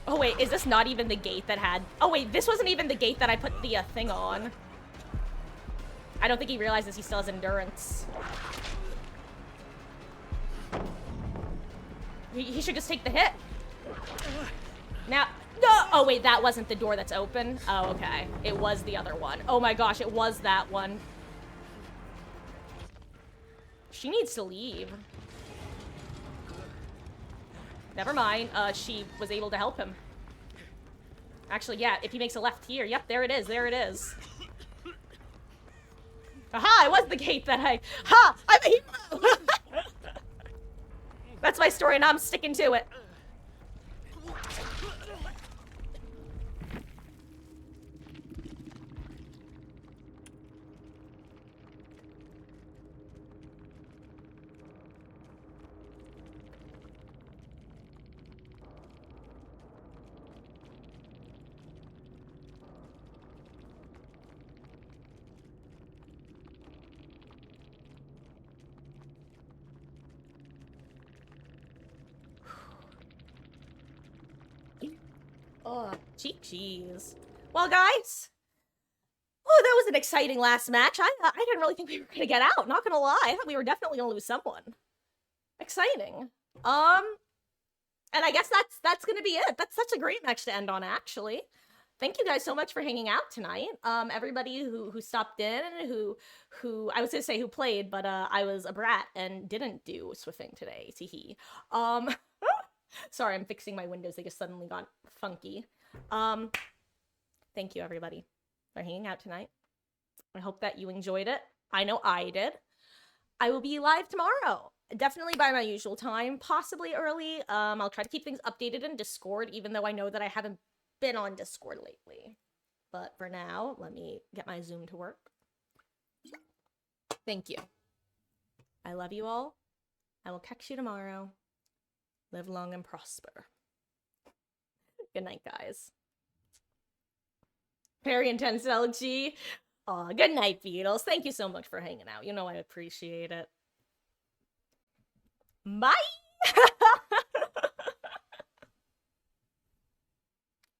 Oh wait, is this not even the gate that had... Oh wait, this wasn't even the gate that I put the thing on. I don't think he realizes he still has endurance. He should just take the hit. Now... No! Oh wait, that wasn't the door that's open. Oh, okay. It was the other one. Oh my gosh, it was that one. She needs to leave. Never mind, she was able to help him. Actually, yeah, if he makes a left here, yep, there it is, there it is. Aha, it was the gate that Ha! I'm a hero! That's my story and I'm sticking to it. Oh, cheap cheese. Well, guys. Oh, that was an exciting last match. I didn't really think we were gonna get out, not gonna lie. I thought we were definitely gonna lose someone. Exciting. And I guess that's gonna be it. That's such a great match to end on, actually. Thank you guys so much for hanging out tonight. Everybody who stopped in, who I was gonna say who played, but I was a brat and didn't do Swiffing today. Teehee. Sorry, I'm fixing my windows. They just suddenly got funky. Thank you, everybody, for hanging out tonight. I hope that you enjoyed it. I know I did. I will be live tomorrow. Definitely by my usual time, possibly early. I'll try to keep things updated in Discord, even though I know that I haven't been on Discord lately. But for now, let me get my Zoom to work. Thank you. I love you all. I will catch you tomorrow. Live long and prosper. Good night, guys. Very intense LG. Aw, good night, Beatles. Thank you so much for hanging out. You know I appreciate it. Bye!